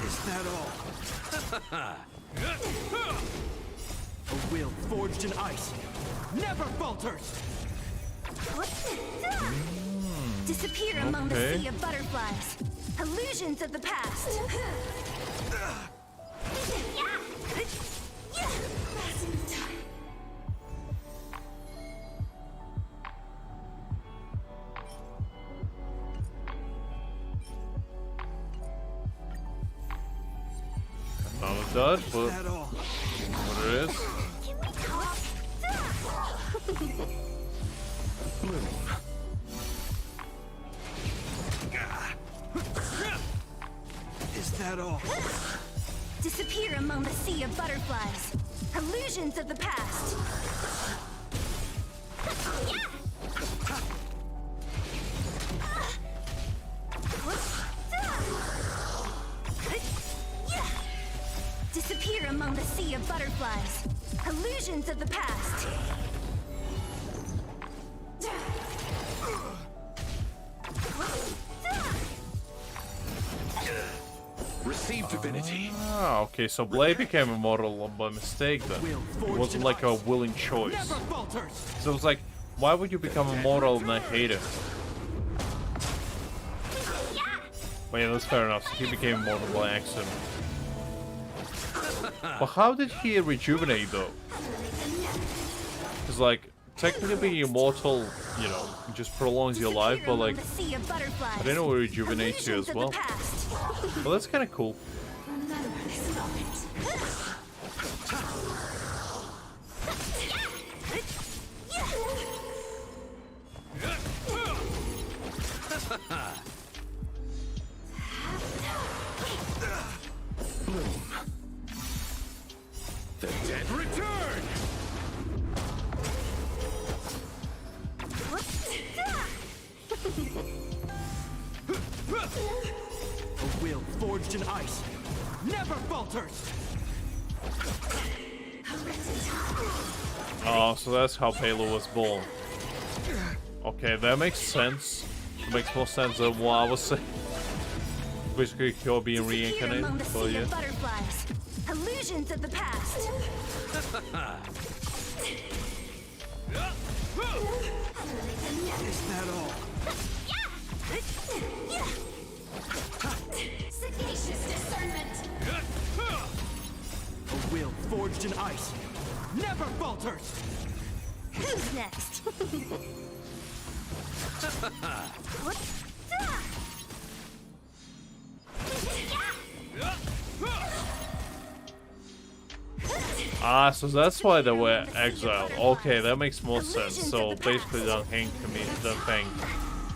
Is that all? A will forged in ice never falters! Disappear among the sea of butterflies. Illusions of the past. Not a dud, but Is that all? what it is. Is that all? Disappear among the sea of butterflies. Illusions of the past. Disappear among the sea of butterflies. Illusions of the past. Receive divinity. Ah, okay, so Blade became immortal by mistake then. It wasn't like a willing choice. Never falters! So it was like, why would you become immortal and I hate it? But yeah, that's fair enough. So he became immortal by accident. But how did he rejuvenate though? Because like, technically being immortal, you know, just prolongs your life, but like, I didn't know it rejuvenates you as well. Well, that's kind of cool. The dead return! A will forged in ice never falters! Oh, so that's how Palo was born. Okay, that makes sense. It makes more sense than what I was saying. Basically, you're being reincarnated, but yeah. Butterflies. Illusions of the past. Is that all? Sagacious discernment. A will forged in ice never falters! Who's next? Ah, so that's why they were exiled. Okay, that makes more sense. So basically, Dunfang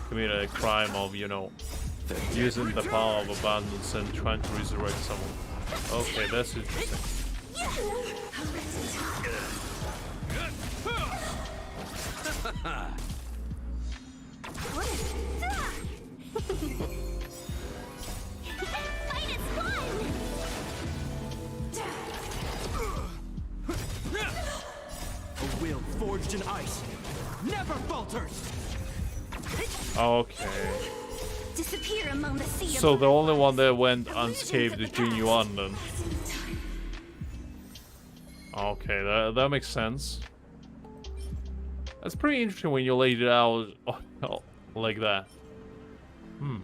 committed a crime of, you know, using the power of abundance and trying to resurrect someone. Okay, that's interesting. Fight is fun! A will forged in ice never falters! Okay. Disappear among the sea of So the only one that went unscathed is Jing Liu then. Okay, that makes sense. That's pretty interesting when you laid it out like that. Hmm.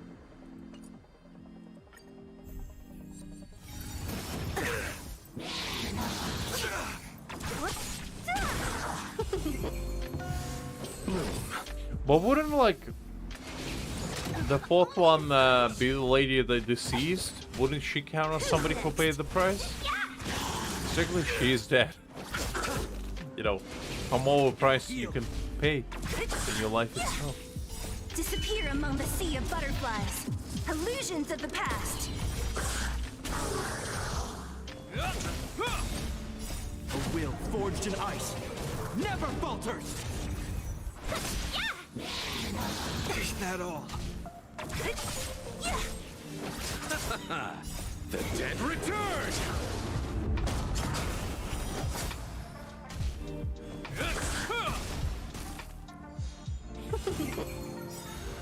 But wouldn't like the fourth one be the lady that deceased? Wouldn't she count as somebody who paid the price? Technically, she is dead. You know, how more price you can pay than your life itself. Disappear among the sea of butterflies. Illusions of the past. A will forged in ice never falters! Is that all? The dead return!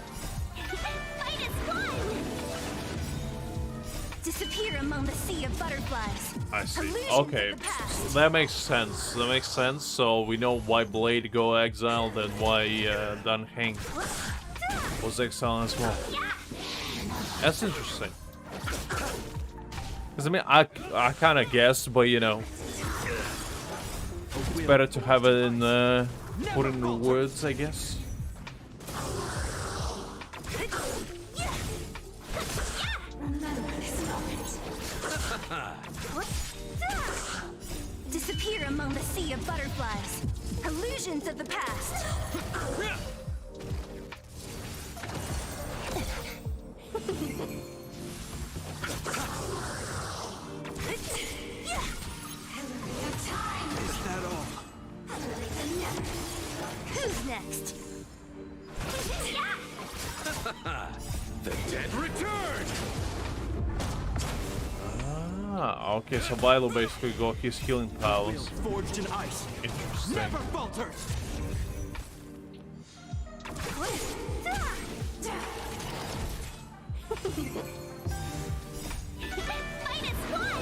Fight is fun! Disappear among the sea of butterflies. I see. Illusions Okay, of the past. that makes sense. That makes sense. So we know why Blade go exiled and why Dan Heng was exiled as well. That's interesting. Cause I mean, I kind of guessed, but you know, it's better to have it in put in the words, I guess. Disappear among the sea of butterflies. Illusions of the past. Is that all? Who's next? The dead return! Ah, okay, so Bilo basically got his healing Will powers. forged in ice. Interesting. Never falters. Fight is fun!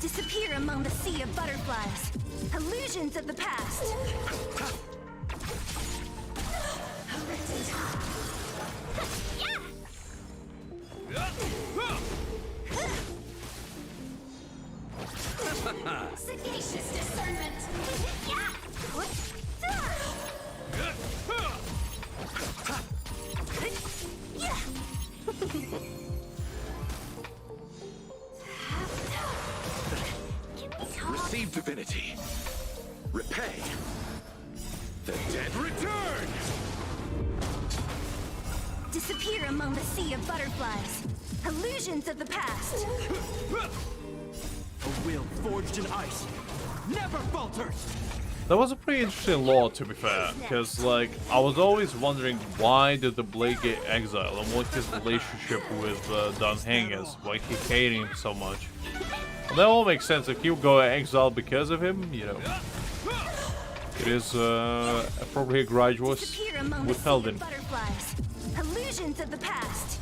Disappear among the sea of butterflies. Illusions of the past. Sagacious discernment. Receive divinity. Repay. The dead return! Disappear among the sea of butterflies. Illusions of the past. A will forged in ice. Never falters. That was a pretty interesting lore, to be fair, because like I was always wondering why did the Blade get exiled and what his relationship with Dan Heng is, why he hated him so much. Well, that all makes sense. If he would go exiled because of him, you know, it is probably a grudge was Disappear among the withheld sea him. of butterflies. Illusions of the past.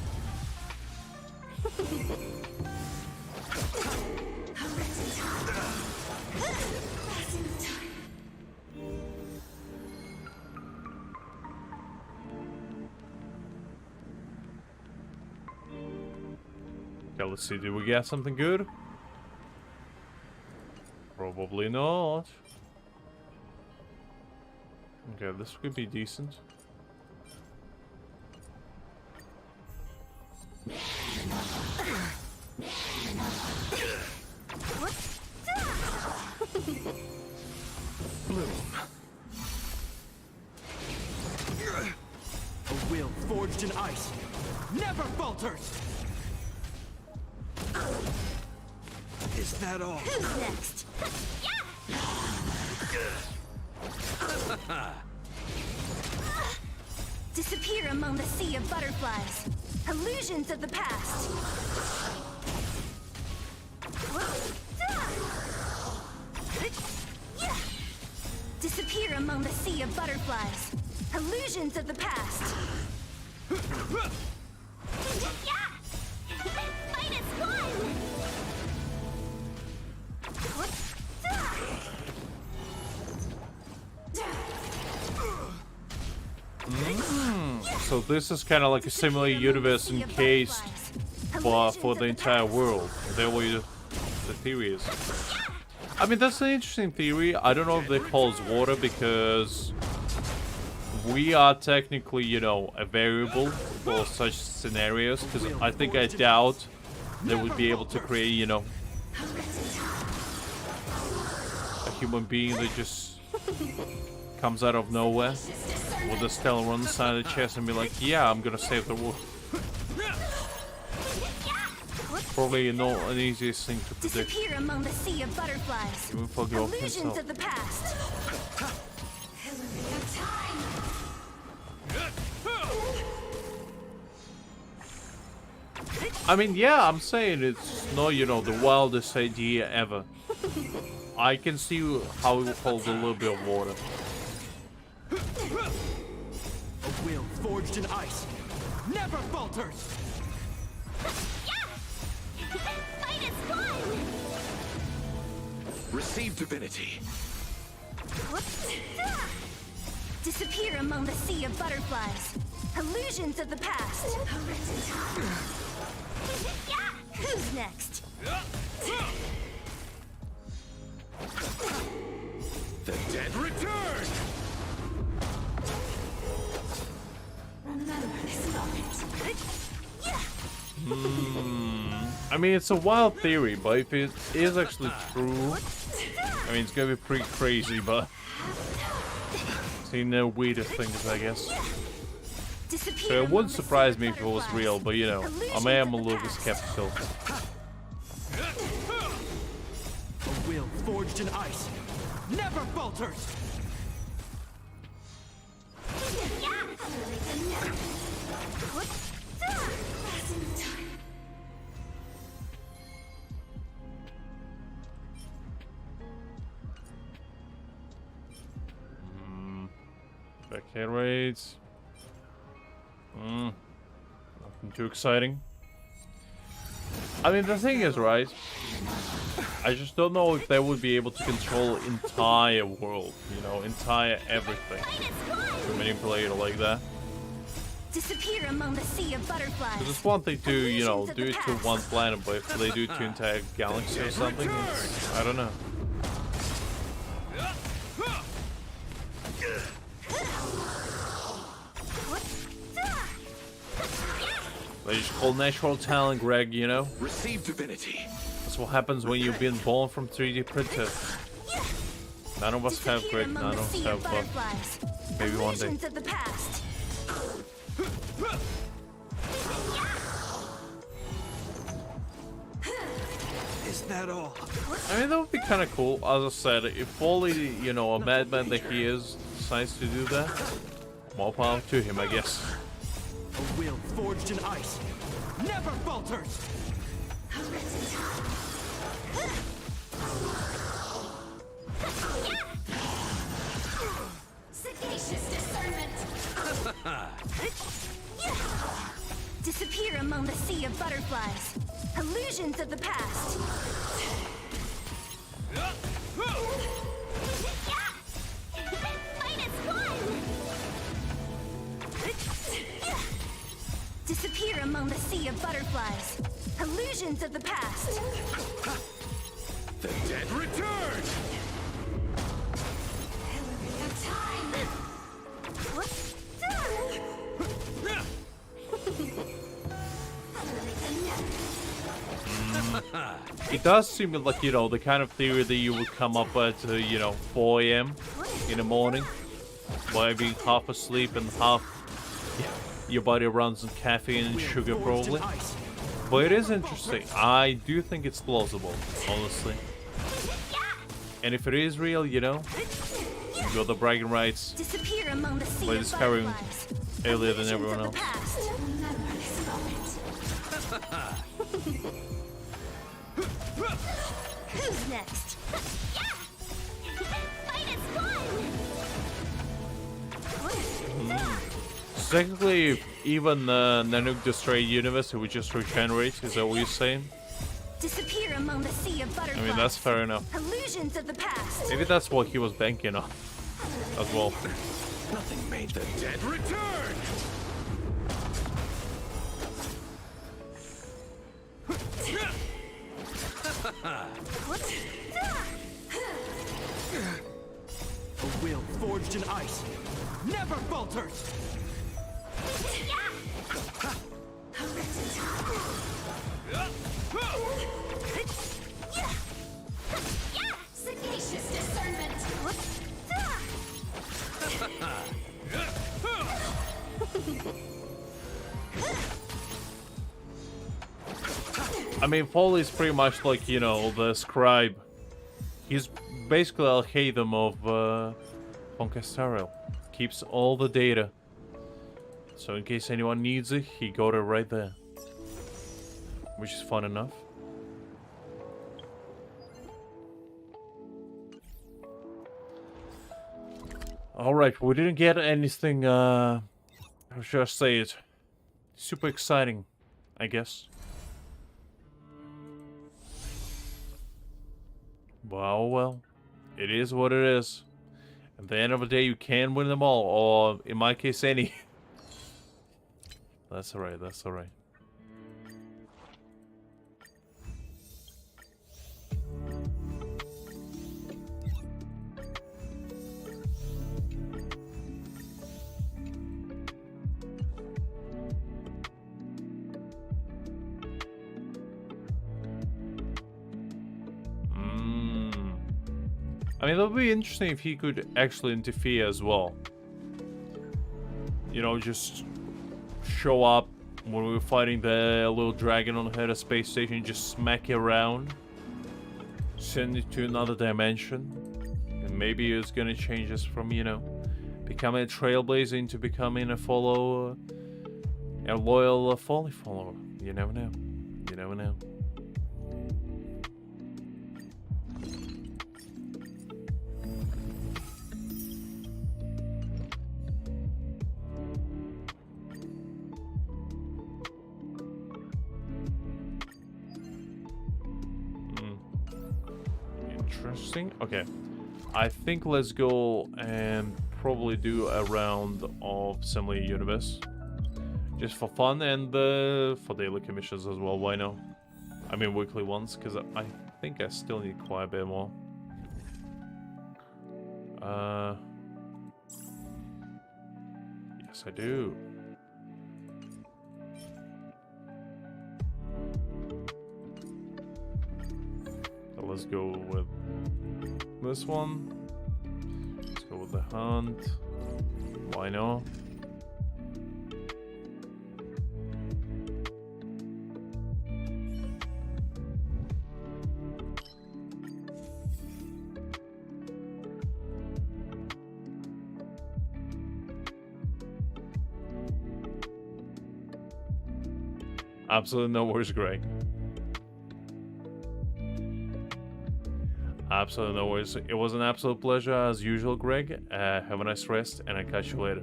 Okay, let's see. Did we get something good? Probably not. Okay, this could be decent. Bloom. A will forged in ice. Never falters. Is that all? Who's next? Disappear among the sea of butterflies. Illusions of the past. Disappear among the sea of butterflies. Illusions of the past. Fight is fun! So this is kind of like a similar universe in case for the entire world. That way the theory is. I mean, that's an interesting theory. I don't know if they holds water because we are technically, you know, a variable for such scenarios. Because I think I doubt they would be able to create, you know, a human being that just comes out of nowhere with a stellar on the side of the chest and be like, yeah, I'm gonna save the world. Probably not an easiest thing to predict. Disappear among the sea of butterflies. Even for Gork Illusions himself. of the past. I mean, yeah, I'm saying it's not, you know, the wildest idea ever. I can see how it holds a little bit of water. A will forged in ice never falters! Fight is fun! Receive divinity. Disappear among the sea of butterflies. Illusions of the past. Who's next? The dead return! Remember this moment. I mean, it's a wild theory, but if it is actually true, I mean, it's gonna be pretty crazy, but seen no weirder things, I guess. So it wouldn't surprise me if it was real, but you know, I am a little bit skeptical. A will forged in ice never falters! Backhead raids. Nothing too exciting. I mean, the thing is, right? I just don't know if they would be able to control entire world, you know, entire everything. To manipulate it like that. Disappear among the sea of butterflies. It's one thing to, you know, do it to one planet, but if they do it to entire galaxy or something, it's, I don't know. They just call natural talent, Greg, you know? Receive divinity. That's what happens when you've been born from 3D printer. None of us have, Greg. None of us have, but maybe one day. Is that all? I mean, that would be kind of cool. As I said, if only, you know, a madman that he is decides to do that, more power to him, I guess. A will forged in ice never falters! Sagacious discernment. Disappear among the sea of butterflies. Illusions of the past. Fight is fun. Disappear among the sea of butterflies. Illusions of the past. The dead return! It does seem like, you know, the kind of theory that you would come up at, you know, 4 AM in the morning by being half asleep and half your body runs on caffeine and sugar, probably. But it is interesting. I do think it's plausible, honestly. And if it is real, you know, you got the bragging rights by discovering earlier than everyone else. Who's next? Fight is fun. Technically, even Nanook destroyed universe, it would just regenerate. Is that what you're saying? Disappear among the sea of butterflies. I mean, that's fair enough. Illusions of the past. Maybe that's what he was banking on as well. Nothing made the dead return! A will forged in ice never falters! Sagacious discernment. I mean, Foley is pretty much like, you know, the scribe. He's basically Al-Haitham of HonkaiStarRail. keeps all the data. So in case anyone needs it, he got it right there. Which is fun enough. Alright, we didn't get anything, how should I say it? Super exciting, I guess. Well, it is what it is. At the end of the day, you can win them all, or in my case, any. That's alright, that's alright. I mean, that would be interesting if he could actually interfere as well. You know, just show up when we were fighting the little dragon on the head of space station, just smack it around, send it to another dimension, and maybe it's gonna change us from, you know, becoming a trailblazer into becoming a loyal Folly follower. You never know. You never know. Interesting. Okay, I think let's go and probably do a round of Similar Universe, just for fun and for daily commissions as well. Why not? I mean weekly ones, because I think I still need quite a bit more. Yes, I do. So let's go with this one. Let's go with the hunt. Why not? Absolutely no worries, Greg. Absolutely no worries. It was an absolute pleasure as usual, Greg. Have a nice rest, and I'll catch you later.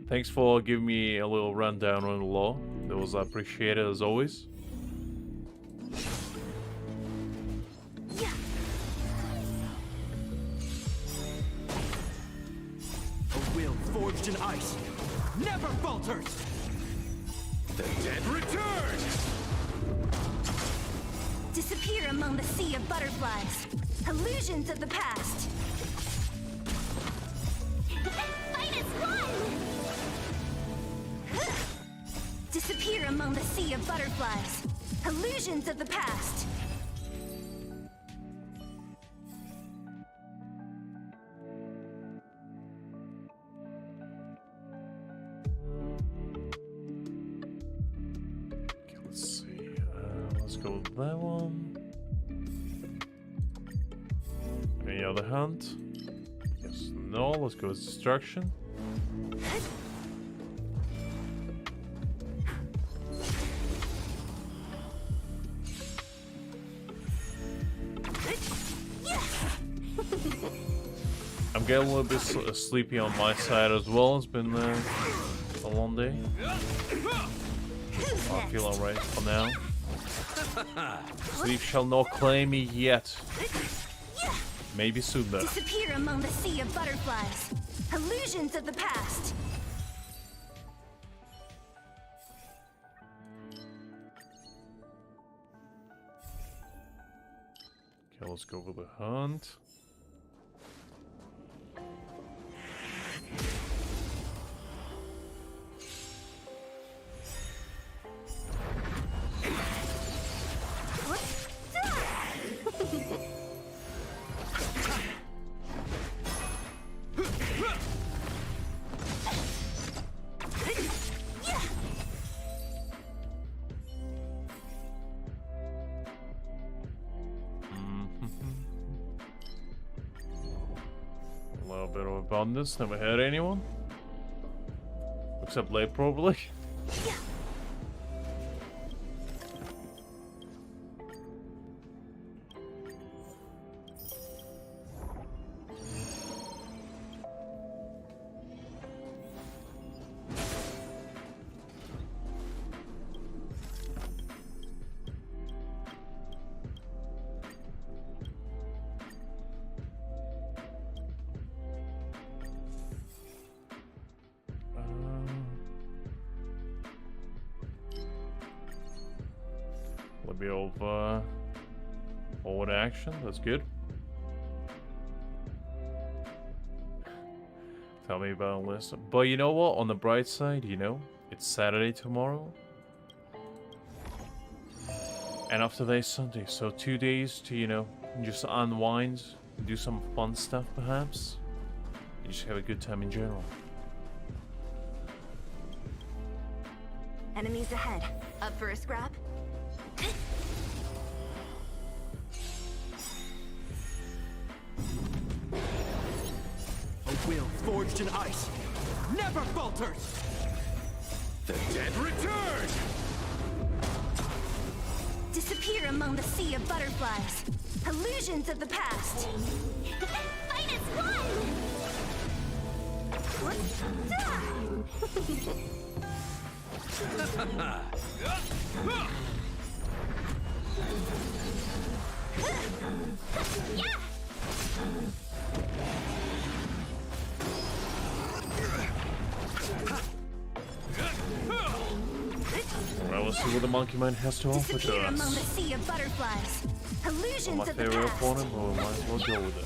Thanks for giving me a little rundown on the law. That was appreciated as always. A will forged in ice never falters! The dead return! Disappear among the sea of butterflies. Illusions of the past. Fight as one! Disappear among the sea of butterflies. Illusions of the past. Let's go with that one. Any other hunt? Yes, no. Let's go with destruction. I'm getting a little bit sleepy on my side as well. It's been a long day. I feel alright for now. Sleep shall not claim me yet. Maybe soon though. Disappear among the sea of butterflies. Illusions of the past. Okay, let's go with the hunt. little bit of abundance. Never had anyone. Except Lay, probably. Be over forward action, that's good. Tell me about this. But you know what, on the bright side, you know, it's Saturday tomorrow. And after that Sunday, so 2 days to, you know, just unwind, do some fun stuff perhaps. And just have a good time in general. Enemies ahead. Up for a scrap? A will forged in ice never falters! The dead return! Disappear among the sea of butterflies. Illusions of the past. Fight as one! Yeah! Alright, let's see what the Monkey Man has to offer to Among the us. sea of butterflies. Illusions My of the favorite past. opponent, but we might as well go with it.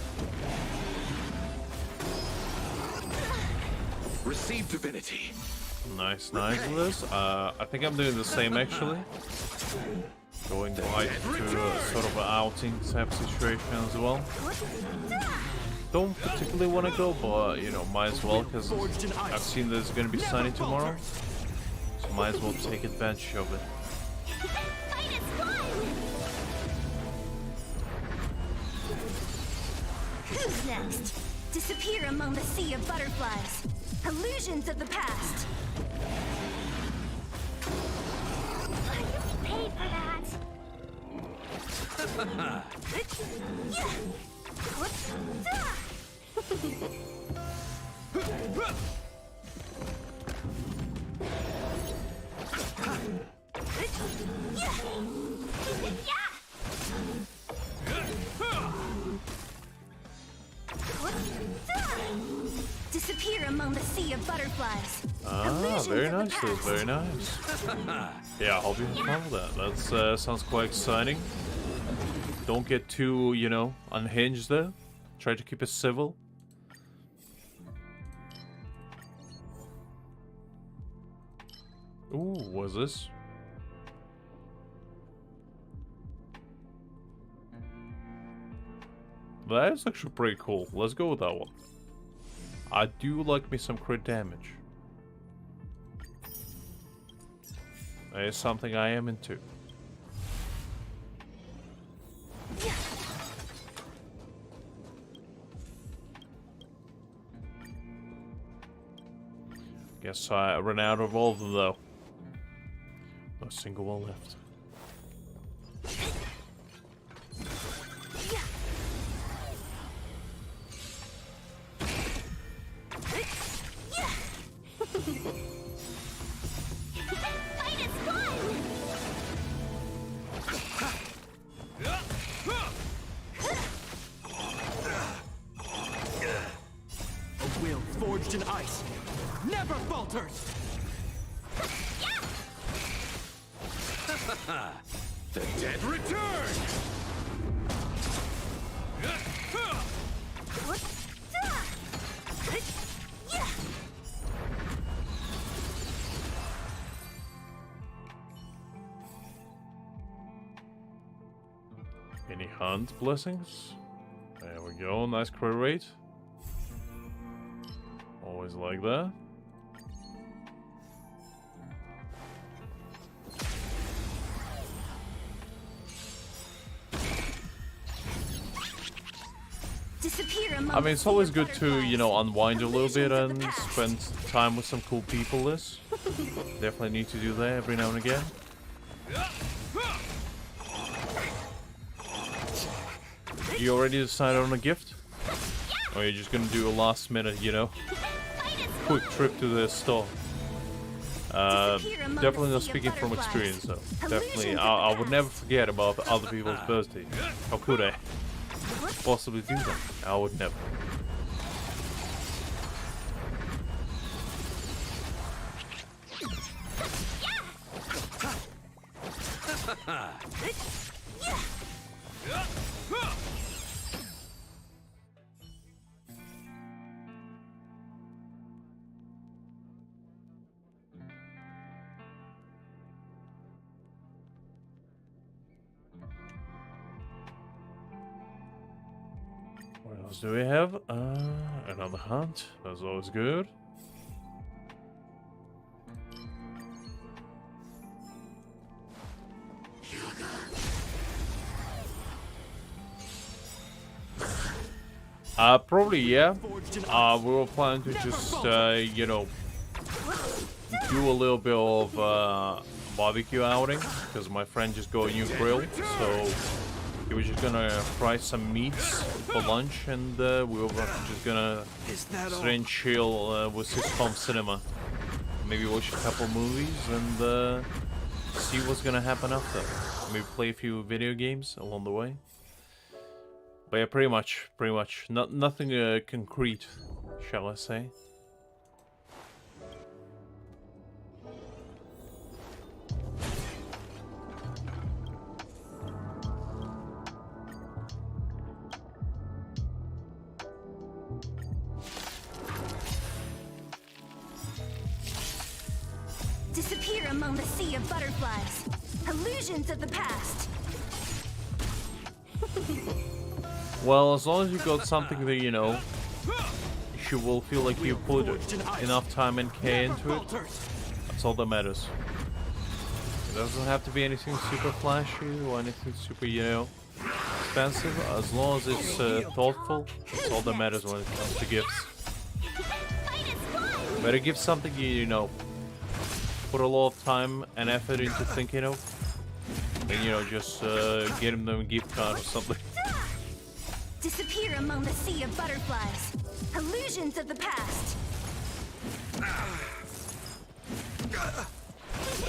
Receive divinity. Nice, nice with this. I think I'm doing the same actually. Going right to a sort of an outing type situation as well. Don't particularly want to go, but you know, might as well because I've seen that it's going to be sunny tomorrow. So might as well take advantage of it. Fight as one! Who's next? Disappear among the sea of butterflies. Illusions of the past. You paid for that. Disappear among the sea of butterflies. Ah, very nice, dude, very nice. Yeah, I hope you have fun with that. That sounds quite exciting. Don't get too, you know, unhinged there. Try to keep it civil. Ooh, what's this? That is actually pretty cool. Let's go with that one. I do like me some crit damage. That is something I am into. Guess I ran out of all of them though. Not a single one left. A will forged in ice never falters! The dead return! Any hunt blessings? There we go, nice crit rate. Always like that. Disappear among I mean, it's always good to, you know, unwind a little bit and spend time with some cool people. This definitely need to do that every now and again. You already decided on a gift? Or are you just gonna do a last minute, you know, quick trip to the store? Definitely not speaking from experience though. Definitely, I would never forget about other people's birthday. How could I possibly do that? I would never. What else do we have? Another hunt. That's always good. Probably, yeah. We were planning to just, you know, do a little bit of barbecue outing, because my friend just got a new grill, so he was just gonna fry some meats for lunch, and we were just gonna sit and chill with his home cinema. Maybe watch a couple movies and see what's gonna happen after. Maybe play a few video games along the way. But yeah, pretty much. Nothing concrete, shall I say. Disappear among the sea of butterflies. Illusions of the past. Well, as long as you got something that, you know, you will feel like you put enough time and care into it, that's all that matters. It doesn't have to be anything super flashy or anything super, you know, expensive. As long as it's thoughtful, that's all that matters when it comes to gifts. Better give something you know, put a lot of time and effort into thinking of, and, you know, just get them a gift card or something. Disappear among the sea of butterflies. Illusions of the past.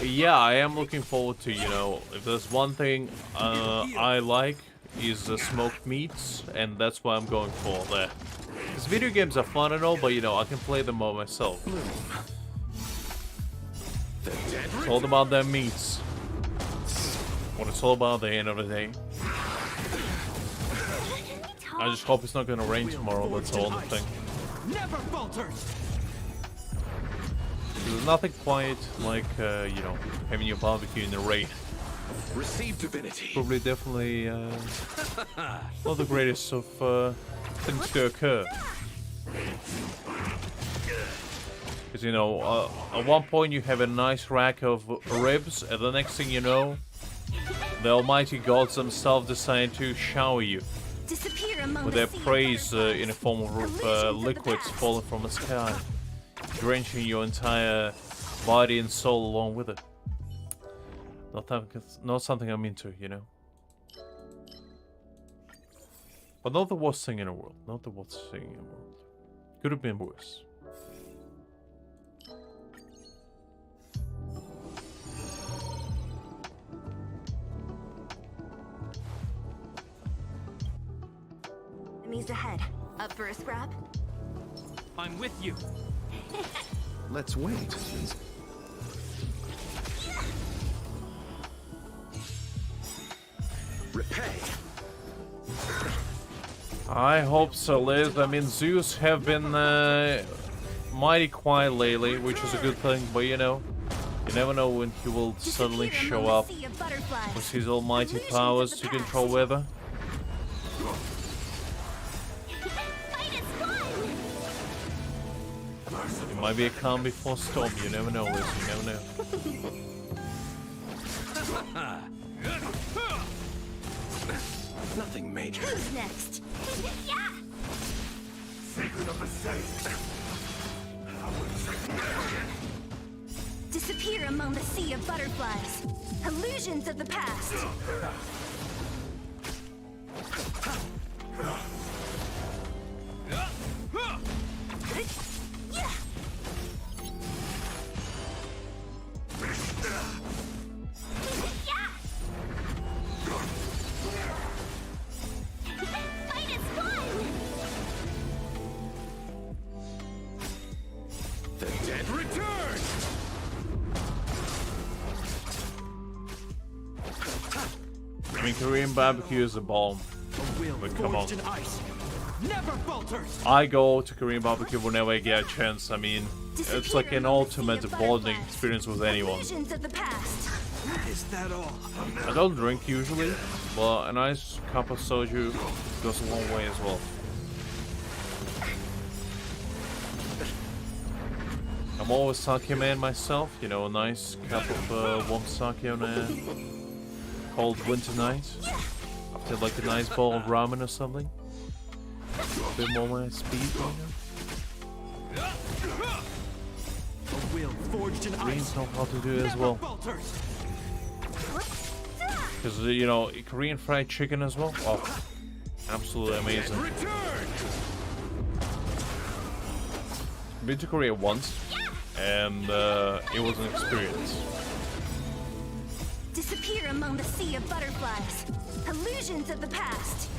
Yeah, I am looking forward to, you know, if there's one thing I like is smoked meats, and that's what I'm going for there. Because video games are fun and all, but, you know, I can play them all myself. It's all about their meats. What it's all about at the end of the day. I just hope it's not gonna rain tomorrow, that's the only thing. Never falters. There's nothing quite like, you know, having your barbecue in the rain. Receive divinity. Probably definitely not the greatest of things to occur. Because, you know, at one point you have a nice rack of ribs, and the next thing you know, the almighty gods themselves decide to shower you with their praise in a form of liquids falling from the sky, drenching your entire body and soul along with it. Not something I'm into, you know. But not the worst thing in the world. Not the worst thing in the world. Could have been worse. Enemies ahead. Up for a scrap? I'm with you. Let's wait. Repay. I hope so, Liz. I mean, zoos have been mighty quiet lately, which is a good thing, but you know, you never know when he will suddenly show up with his almighty powers to control weather. It might be a calm before storm, you never know, Liz, you never know. Nothing major. Who's next? Disappear among the sea of butterflies. Illusions of the past. Fight is fun! The dead return! I mean, Korean barbecue is a bomb. A will But come on. forged in ice never falters! I go to Korean barbecue whenever I get a chance. I mean, it's like an ultimate bonding experience with anyone. Illusions of the past. Is that all? I don't drink usually, but a nice cup of soju goes a long way as well. I'm always sake man myself, you know, a nice cup of warm sake on a cold winter night. After like a nice bowl of ramen or something. A bit more my speed, you know. A will forged in Koreans ice know how to do it as well. falters! Because, you know, Korean fried chicken as well. Oh, absolutely amazing. Return! Been to Korea once, and it was an experience. Disappear among the sea of butterflies. Illusions of the past.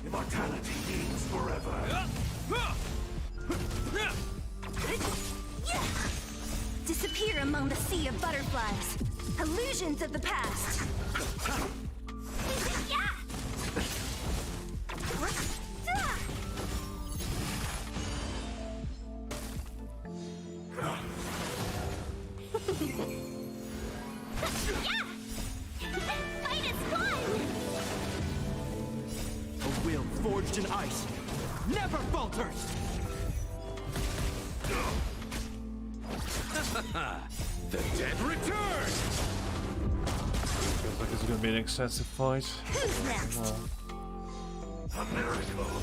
Immortality means forever. Disappear among the sea of butterflies. Illusions of the past. Fight is fun! A will forged in ice never falters! The dead return! Feels like it's gonna be an excessive fight. Who's next? A miracle!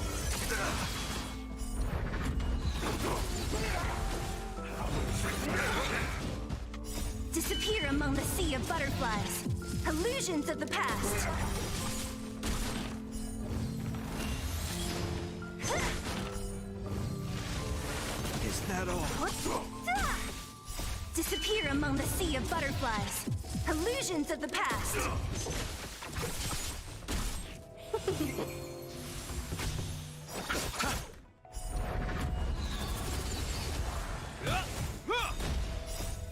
Disappear among the sea of butterflies. Illusions of the past. Is that all? Disappear among the sea of butterflies. Illusions of the past.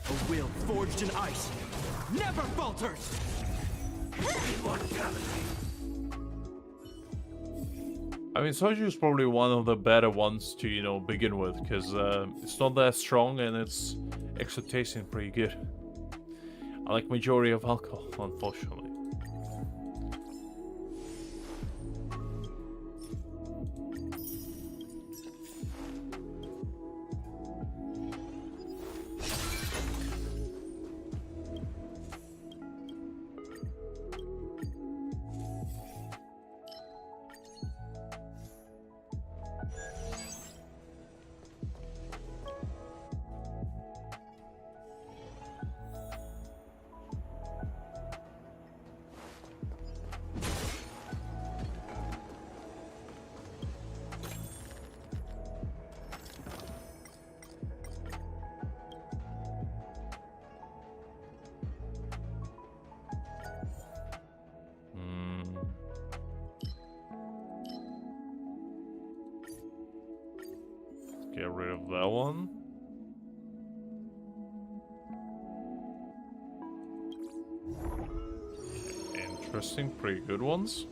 A will forged in ice never falters! I mean, soju is probably one of the better ones to, you know, begin with, because it's not that strong and it's actually tasting pretty good. I like majority of alcohol, unfortunately. Get rid of that one. Interesting, pretty good ones.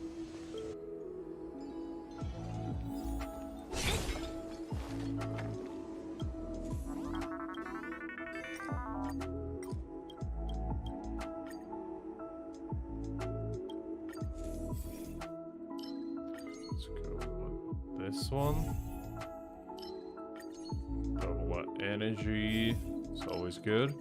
Let's go with this one. Double energy. It's always good.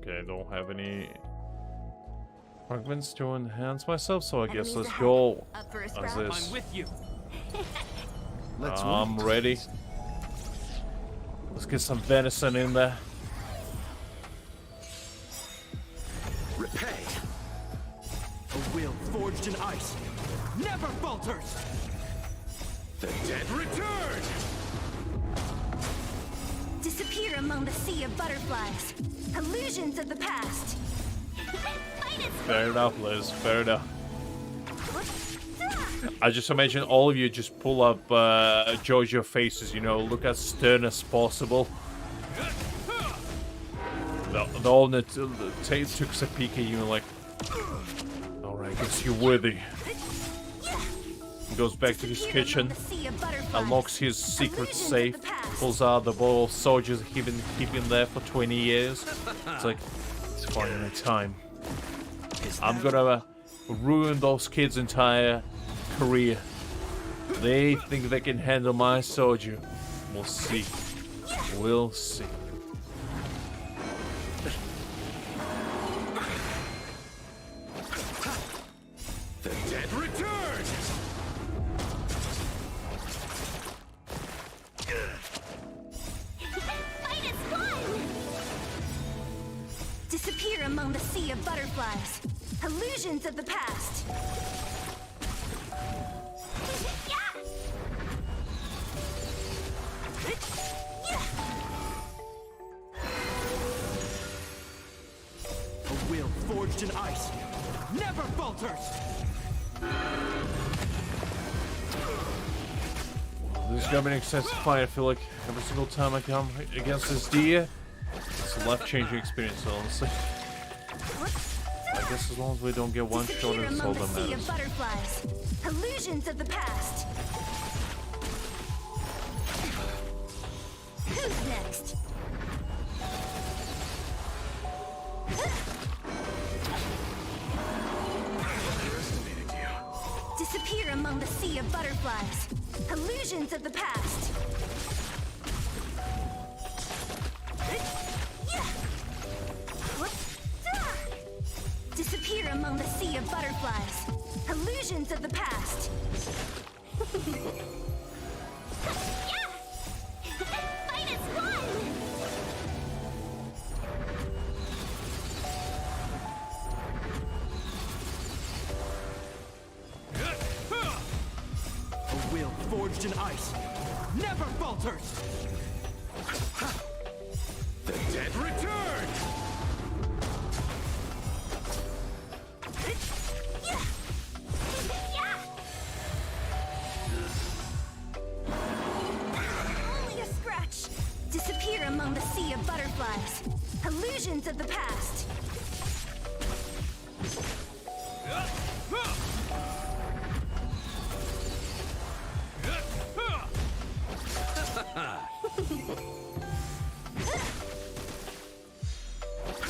Okay, I don't have any fragments to enhance myself, so I guess let's go as this. I'm with you. I'm ready. Let's get some venison in there. Repay. A will forged in ice never falters. The dead return. Disappear among the sea of butterflies. Illusions of the past. Fair enough, Liz. Fair enough. I just imagine all of you just pull up JoJo faces, you know, look as stern as possible. The all took a peek at you like, alright, I guess you're worthy. He goes back to his kitchen, unlocks his secret safe, pulls out the ball of soldiers he's been keeping there for 20 years. It's like, it's finally time. I'm gonna ruin those kids' entire career. They think they can handle my soldier. We'll see. We'll see. The dead return. Fight is fun! Disappear among the sea of butterflies. Illusions of the past. A will forged in ice never falters. This is gonna be an extensive fight. I feel like every single time I come against this deer, it's a life-changing experience, honestly. I guess as long as we don't get one shot, it's all that matters. Butterflies. Illusions of the past. Who's next? Disappear among the sea of butterflies. Illusions of the past. Disappear among the sea of butterflies. Illusions of the past. Fight is fun! A will forged in ice never falters. The dead return. Only a scratch. Disappear among the sea of butterflies. Illusions of the past.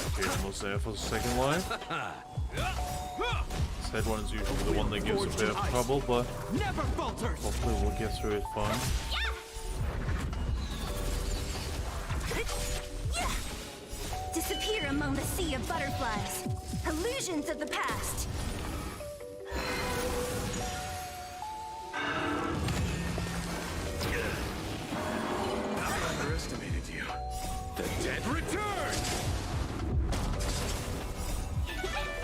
Okay, almost there for the second life. This head one is usually the one that gives a bit of trouble, but Never falters. hopefully we'll get through it fine. Disappear among the sea of butterflies. Illusions of the past. I underestimated you. The dead return.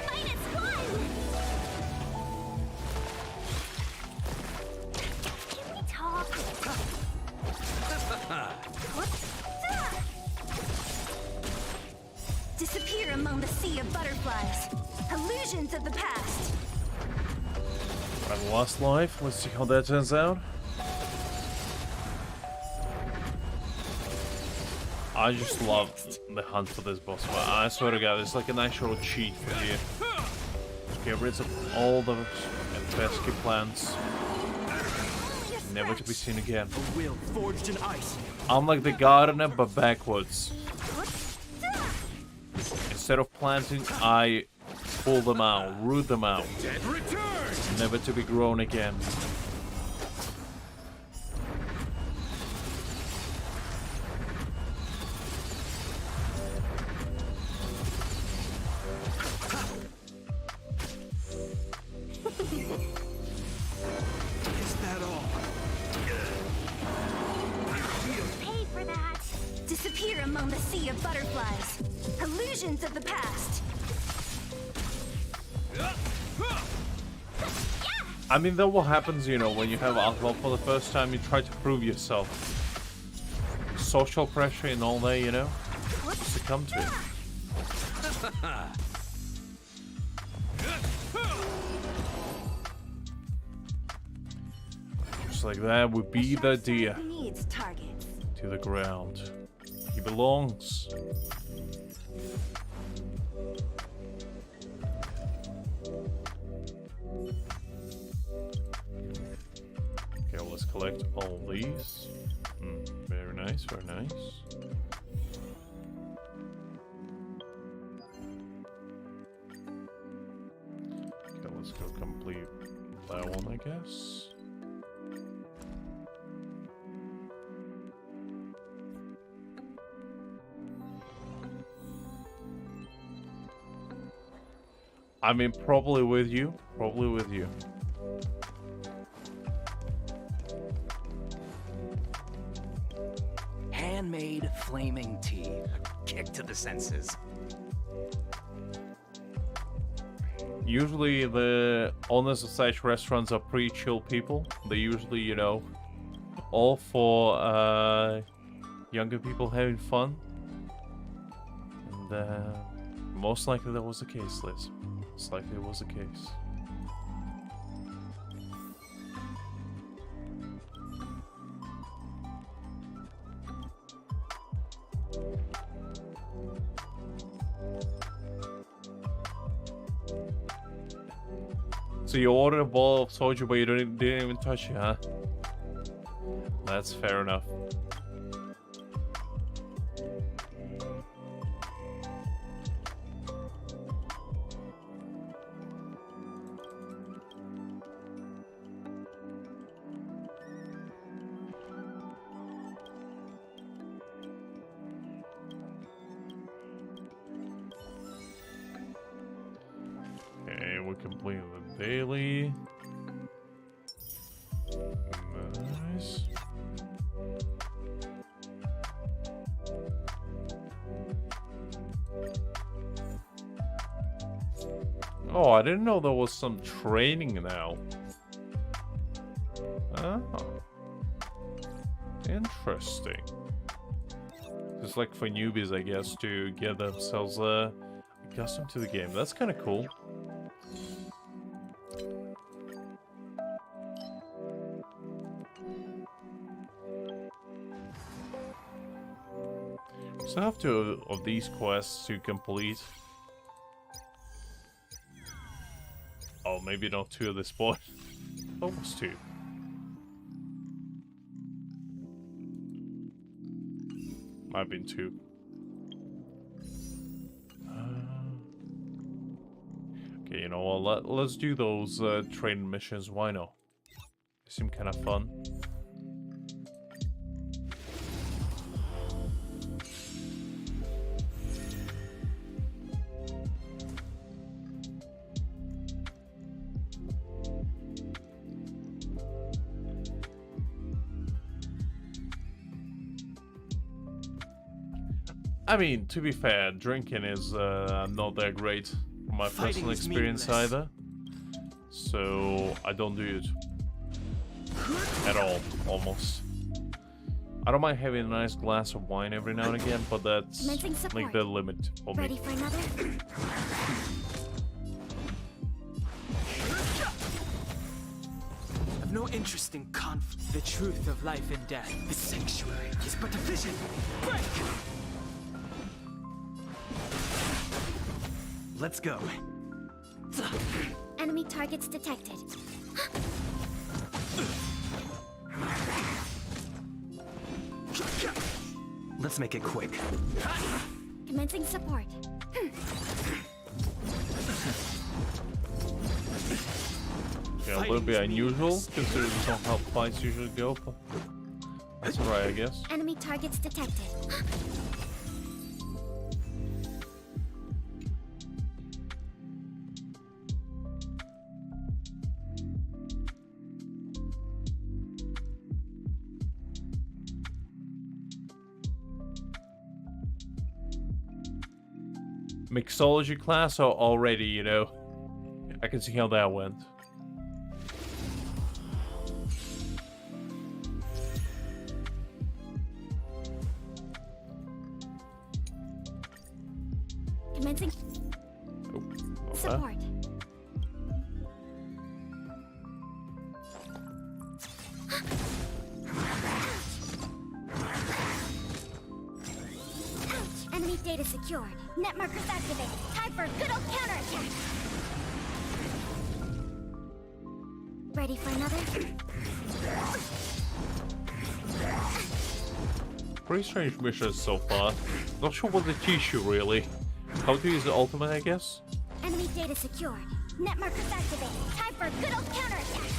Fight is fun! Can we talk? Disappear among the sea of butterflies. Illusions of the past. Alright, last life. Let's see how that turns out. I just love the hunt for this boss fight. I swear to God, it's like an actual cheat for you. Just get rid of all the pesky plants. never to be seen again. A will forged in ice. I'm like the gardener, but backwards. Instead of planting, I pull them out, root them out. Dead return. Never to be grown again. Is that all? Pay for that. Disappear among the sea of butterflies. Illusions of the past. I mean, that what happens, you know, when you have alcohol for the first time, you try to prove yourself. Social pressure and all that, you know? Succumb to it. Just like that, we beat the deer Needs targets. to the ground. He belongs. Okay, let's collect all these. Very nice, very nice. Okay, let's go complete that one, I guess. I mean, probably with you. Probably with you. Handmade flaming tea. A kick to the senses. Usually the owners of such restaurants are pretty chill people. They usually, you know, all for younger people having fun. And most likely that was the case, Liz. Most likely it was the case. So you ordered a bowl of soju, but you didn't even touch it, huh? That's fair enough. Okay, we completed the daily. Nice. Oh, I didn't know there was some training now. Oh. Interesting. It's like for newbies, I guess, to get themselves accustomed to the game. That's kind of cool. So I have two of these quests to complete. Oh, maybe not two at this point. Almost two. Might have been two. Okay, you know what? Let's do those training missions. Why not? They seem kind of fun. I mean, to be fair, drinking is not that great from my personal experience either. So I don't do it at all, almost. I don't mind having a nice glass of wine every now and again, but that's like the limit for me. Ready for another? I've no interest in conflict. The truth of life and death. The sanctuary is but a vision. Break! Let's go. Enemy targets detected. Let's make it quick. Commencing support. Yeah, a little bit unusual, considering how fights usually go, but that's alright, I guess. Enemy targets detected. Mixology class already, you know. I can see how that went. Commencing support. Enemy data secured. Net markers activated. Time for a good old counterattack. Ready for another? Pretty strange missions so far. Not sure what they teach you really. How to use the ultimate, I guess? Enemy data secured. Net markers activated. Time for a good old counterattack.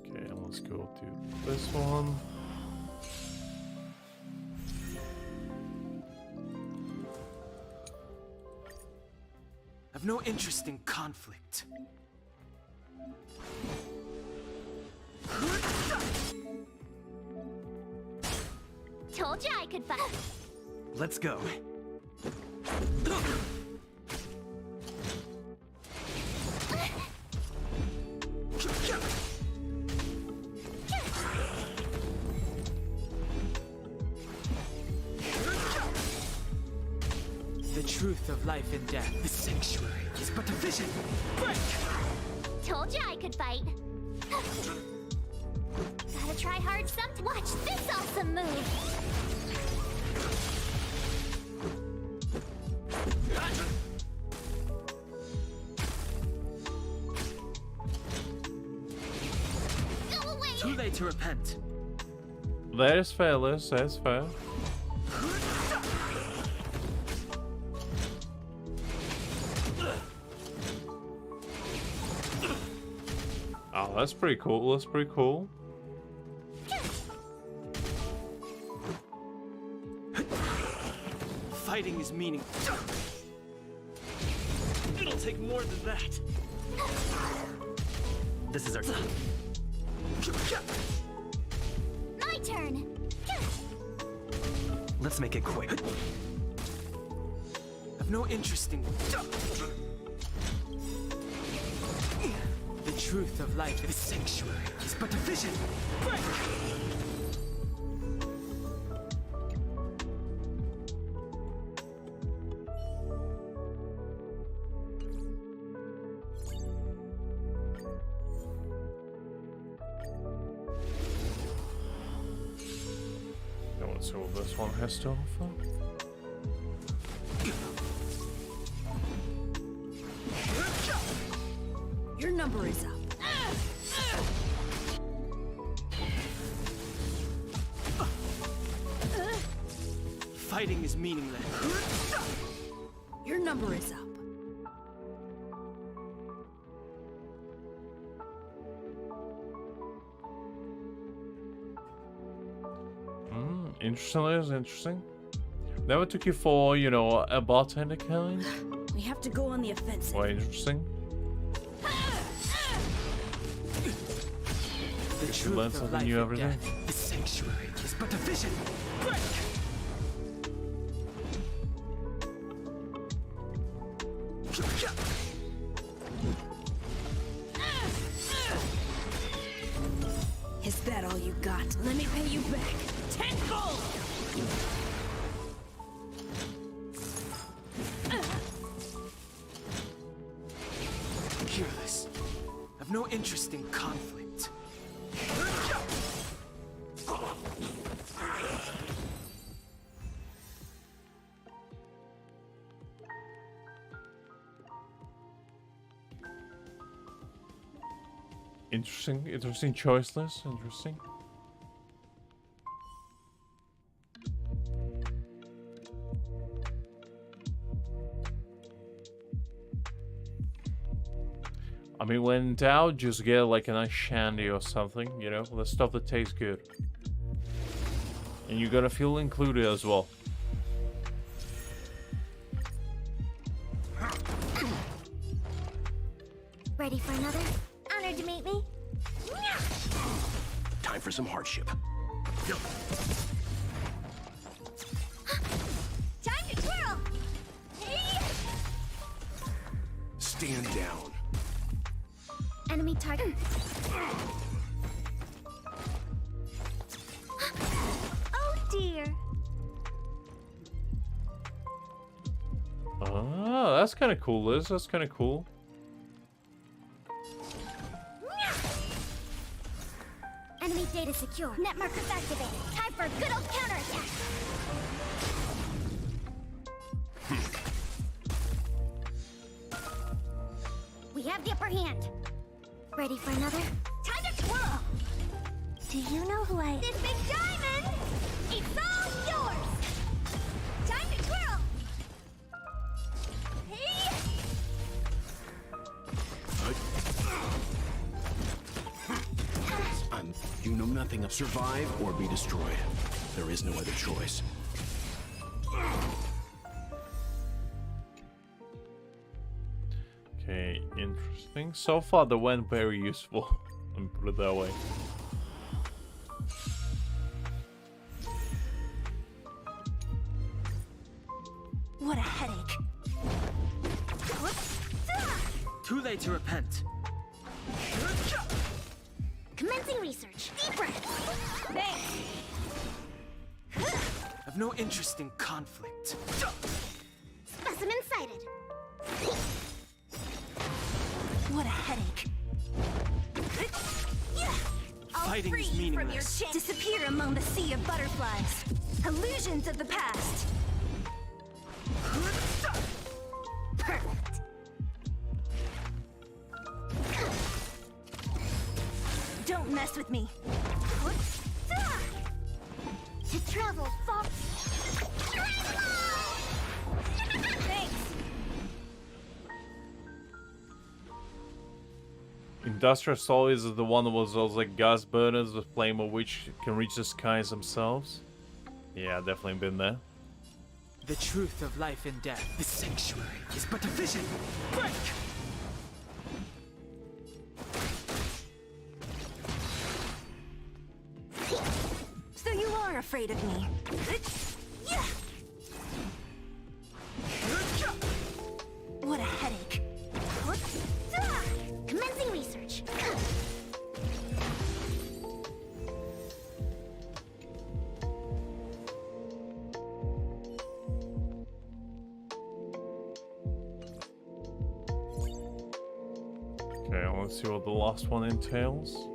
Okay, let's go to this one. I've no interest in conflict. Told you I could fight. Let's go. The truth of life and death. The sanctuary is but a vision. Break! Told you I could fight. Gotta try hard some. Watch this awesome move. Go away. Too late to repent. That is fair, Liz. That's fair. Oh, that's pretty cool. That's pretty cool. Fighting is meaningless. It'll take more than that. This is our time. My turn. Let's make it quick. I've no interest in... The truth of life is sanctuary. It's but a vision. Break! Now let's see what this one has to offer. Your number is up. Fighting is meaningless. Your number is up. Interesting, Liz. Interesting. Never took you for, you know, a bartender kind. We have to go on the offensive. Quite interesting. The You truth learn of something life new and every day. death. The sanctuary is but a vision. Break! Is that all you got? Let me pay you back. 10 gold! Careless. I've no interest in conflict. Interesting choice list. Interesting. I mean, when in doubt, just get like a nice shandy or something, you know, the stuff that tastes good. And you're gonna feel included as well. Ready for another? Honored to meet me. Time for some hardship. Time to twirl! Hey! Stand down. Enemy target. Oh dear. Oh, that's kind of cool, Liz. That's kind of cool. Enemy data secure. Net markers activated. Time for a good old counterattack. We have the upper hand. Ready for another? Time to twirl! Do you know who I... This big diamond! It's all yours! Time to twirl! Hey! You know nothing of survive or be destroyed. There is no other choice. Okay, interesting. So far, they went very useful. Let me put it that way. What a headache. Too late to repent. Commencing research. Deep breath. Thanks. I've no interest in conflict. Specimen sighted. What a headache. Fighting is meaningless. Disappear among the sea of butterflies. Illusions of the past. Perfect. Don't mess with me. To travel far. Thanks. Industrial Solid is the one that was those like gas burners with flame of which can reach the skies themselves. Yeah, definitely been there. The truth of life and death. The sanctuary is but a vision. Break! So you are afraid of me. What a headache. Commencing research. Okay, let's see what the last one entails.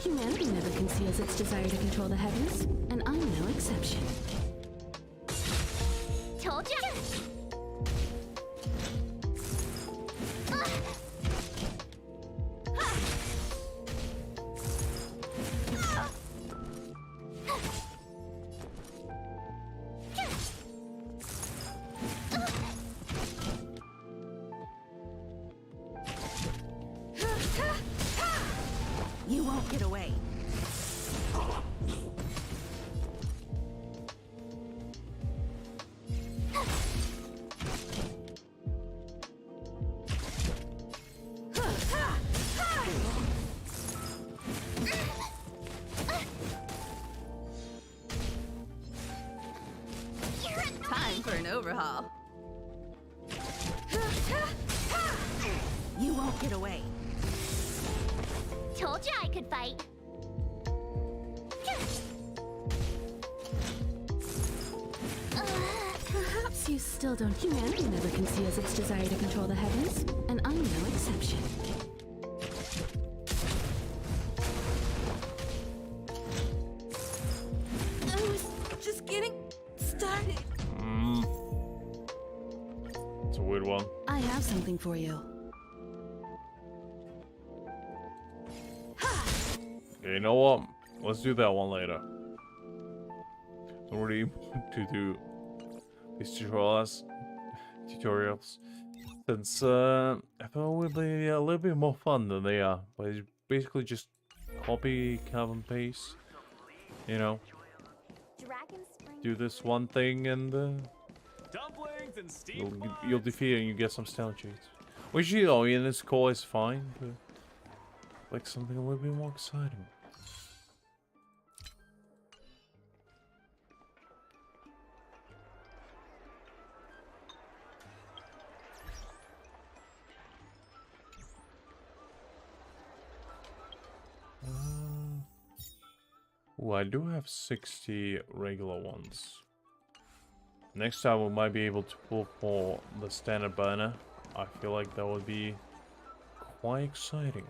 Humanity never conceals its desire to control the heavens, and I'm no exception. Told ya! You won't get away. hall. You won't get away. Told you I could fight. Perhaps you still don't. Humanity never conceals its desire to control the heavens, and I'm no exception. I was just getting started. It's a weird one. I have something for you. Okay, you know what? Let's do that one later. Don't really want to do these tutorials since I thought it would be a little bit more fun than they are. But it's basically just copy, cut and paste. You know, do this one thing and you'll defeat it and you get some style cheats. Which, you know, in this core is fine, but like something a little bit more exciting. Ooh, I do have 60 regular ones. Next time we might be able to pull for the standard banner. I feel like that would be quite exciting.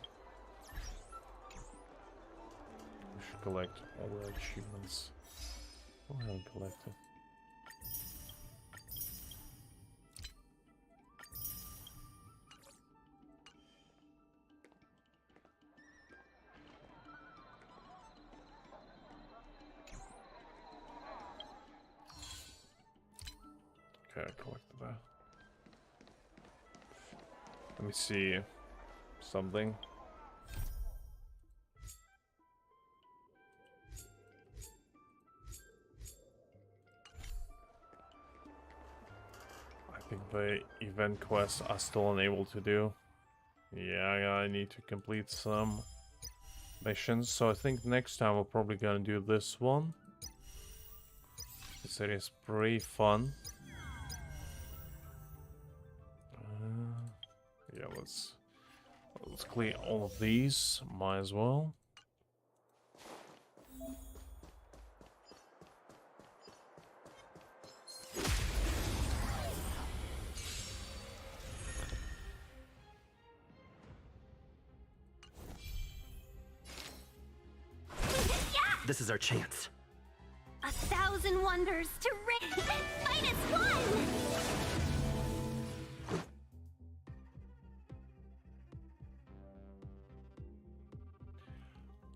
We should collect all the achievements. Oh, I haven't collected. Okay, I collected that. Let me see something. I think the event quests are still unable to do. Yeah, I need to complete some missions. So I think next time we're probably gonna do this one. This area is pretty fun. Yeah, let's clear all of these. Might as well. This is our chance. 1,000 wonders to ring. This fight is won!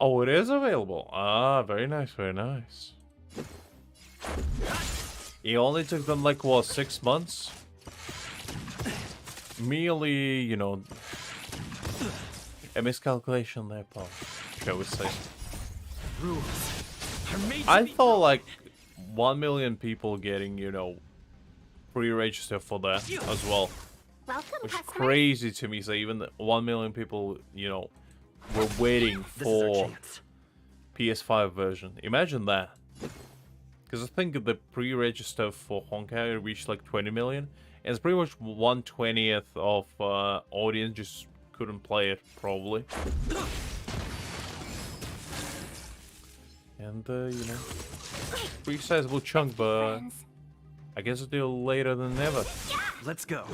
Oh, it is available. Ah, very nice, very nice. It only took them like, what, 6 months? Merely, you know, a miscalculation there, Paul, shall we say. I thought like 1 million people getting, you know, pre-register for that as well. Welcome, which is crazy to me. So even 1 million people, you know, were waiting for PS5 version. Imagine that. Because I think the pre-register for Honkai reached like 20 million. And it's pretty much 1/20th of audience just couldn't play it, probably. And, you know, pretty sizable chunk, but I guess it's still later than ever. Let's go.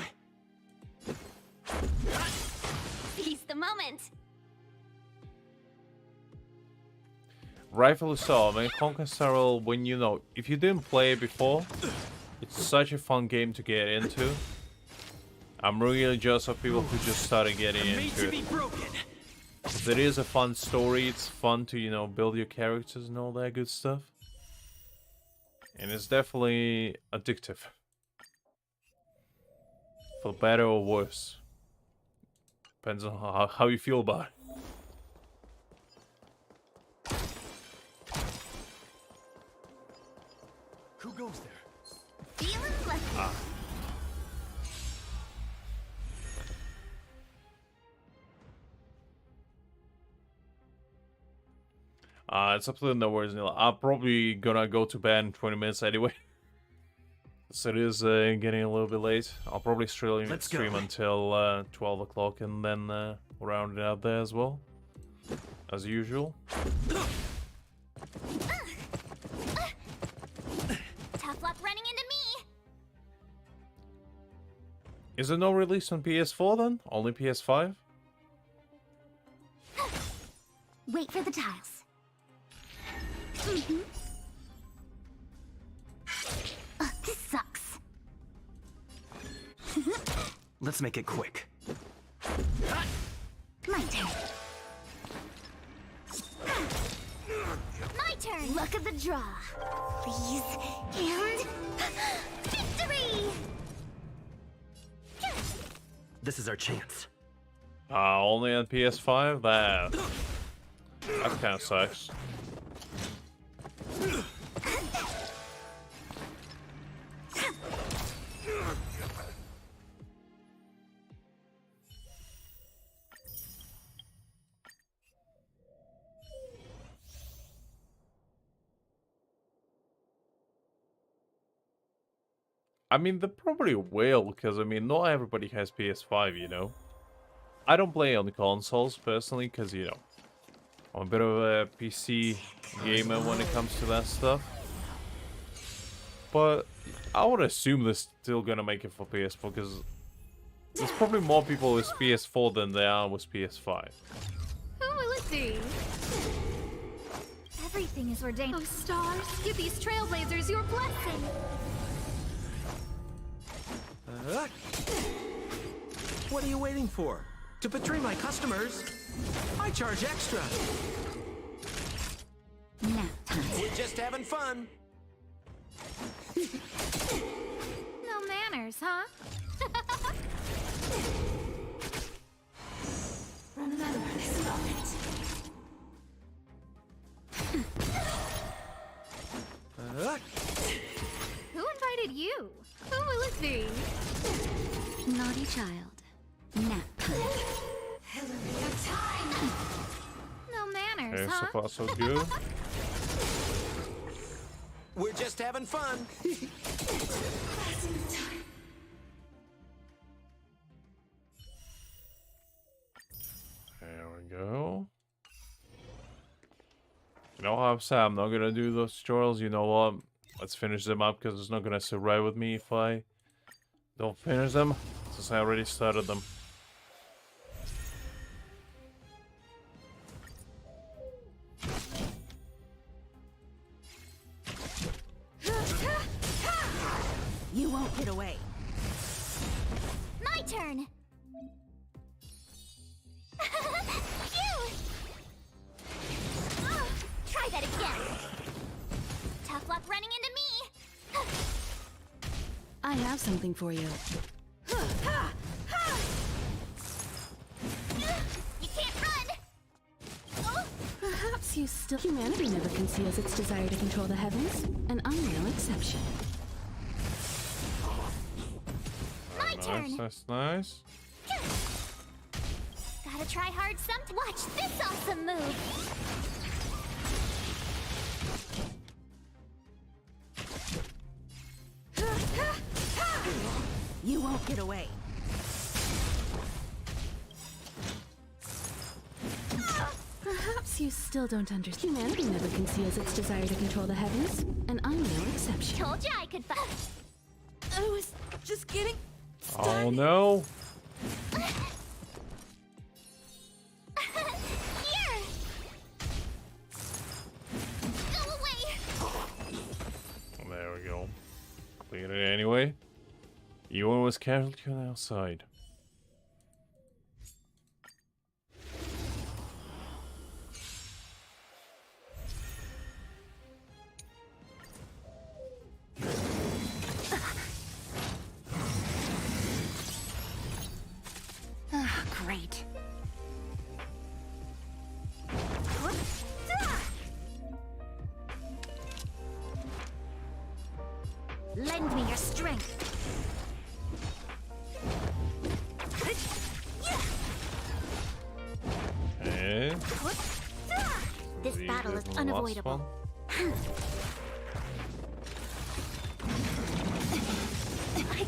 Seize the moment. Rightfully so. I mean, HonkaiStarRail, when you know, if you didn't play it before, it's such a fun game to get into. I'm really jealous of people who just started getting into it. It is a fun story. It's fun to, you know, build your characters and all that good stuff. And it's definitely addictive. For better or worse. Depends on how you feel about it. Who goes there? Feeling lucky. It's absolutely no worries, Neil. I'm probably gonna go to bed in 20 minutes anyway. So it is getting a little bit late. I'll probably stream until 12 o'clock and then round it out there as well. As usual. Tough luck running into me. Is there no release on PS4 then? Only PS5? Wait for the tiles. This sucks. Let's make it quick. My turn. My turn. Luck of the draw. Please. And victory! This is our chance. Only on PS5? That kind of sucks. I mean, they probably will, because, I mean, not everybody has PS5, you know? I don't play on the consoles, personally, because, you know, I'm a bit of a PC gamer when it comes to that stuff. But I would assume they're still gonna make it for PS4, because there's probably more people with PS4 than there are with PS5. Who will it be? Everything is ordained. Oh, stars, give these trailblazers your blessing. What are you waiting for? To betray my customers? I charge extra. Nap time. We're just having fun. No manners, huh? Remember this moment. Who invited you? Who will it be? Naughty child. Nap time. No manners, Okay, huh? so far so good. We're just having fun. There we go. You know how I'm not gonna do those tutorials. You know what? Let's finish them up because it's not gonna sit right with me if I don't finish them, since I already started them. You won't get away. My turn. Phew! Oh, try that again. Tough luck running into me. I have something for you. You can't run. Oh. Perhaps you still... Humanity never conceals its desire to control the heavens, and I'm no exception. My turn. That's nice. Gotta try hard some. Watch this awesome move. You won't get away. Perhaps you still don't understand. Humanity never conceals its desire to control the heavens, and I'm no exception. Told you I could fight. I was just getting Oh no! Here. Go away. There we go. Cleared it anyway. Ewan was casualty on the outside. Great. Lend me your strength. Okay. This battle is unavoidable.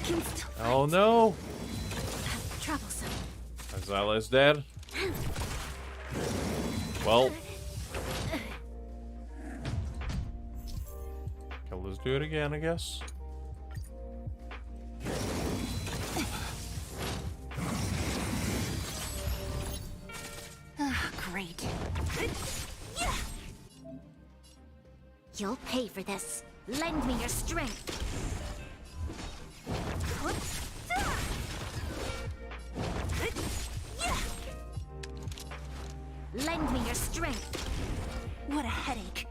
can still Oh no! troublesome. Azala is dead. Well. Okay, let's do it again, I guess. Great. You'll pay for this. Lend me your strength. Lend me your strength. What a headache.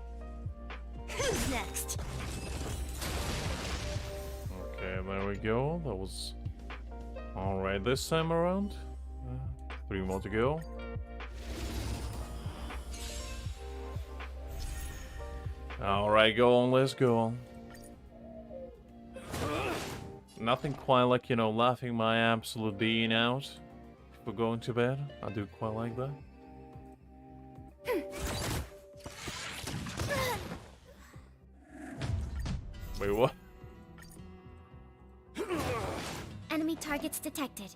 Who's next? Okay, there we go. That was alright this time around. 3 more to go. Alright, go on, let's go on. Nothing quite like, you know, laughing my absolute being out before going to bed. I do quite like that. Wait, what? Enemy targets detected.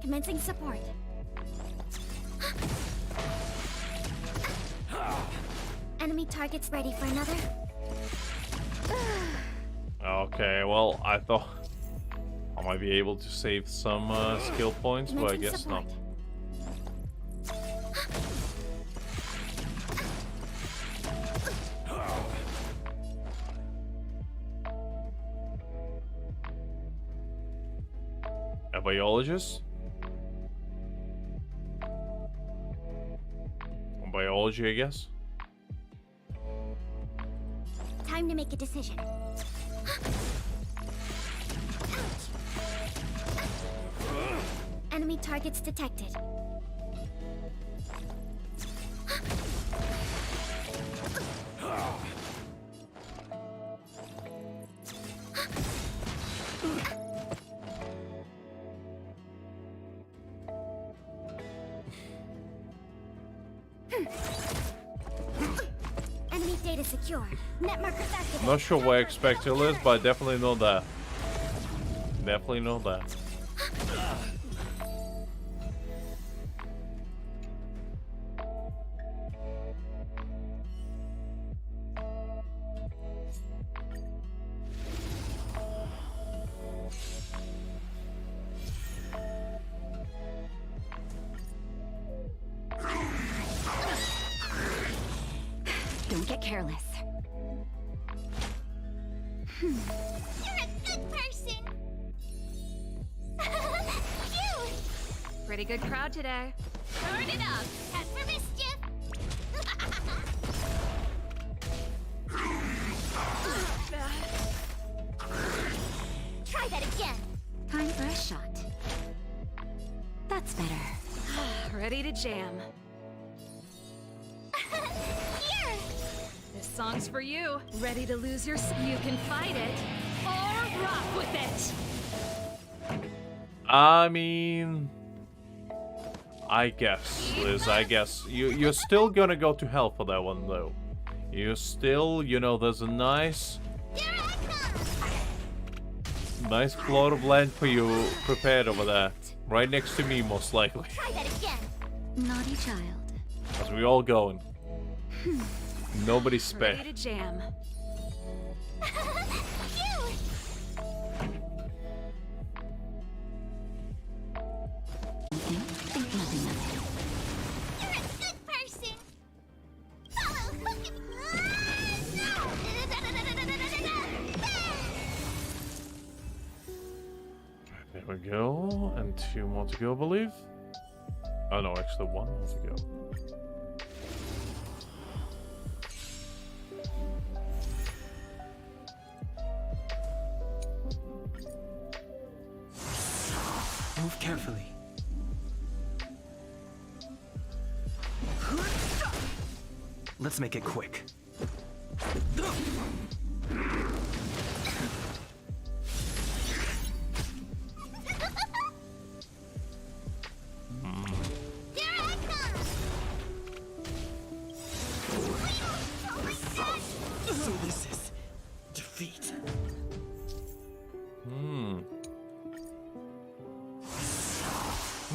Commencing support. Enemy targets ready for another. Okay, well, I thought I might be able to save some skill points, but I guess not. A biologist? Biology, I guess? Time to make a decision. Enemy targets detected. Enemy data secure. Net markers activated. Not sure what I expect to list, but I definitely know that. Definitely know that. Don't get careless. You're a good person. Phew. Pretty good crowd today. Turn it up. Head for mischief. Try that again. Time for a shot. That's better. Ready to jam. Here. This song's for you. Ready to lose your... You can fight it or rock with it. I mean, I guess, Liz, I guess. You're still gonna go to hell for that one, though. You're still, you know, there's a nice plot of land for you prepared over there. Right next to me, most likely. Try that again. Naughty child. As we all going. Nobody's spare. Ready to jam. Think nothing of it. You're a good person. Follow hook and... There we go. And 2 more to go, I believe. Oh no, actually 1 more to go. Move carefully. Let's make it quick.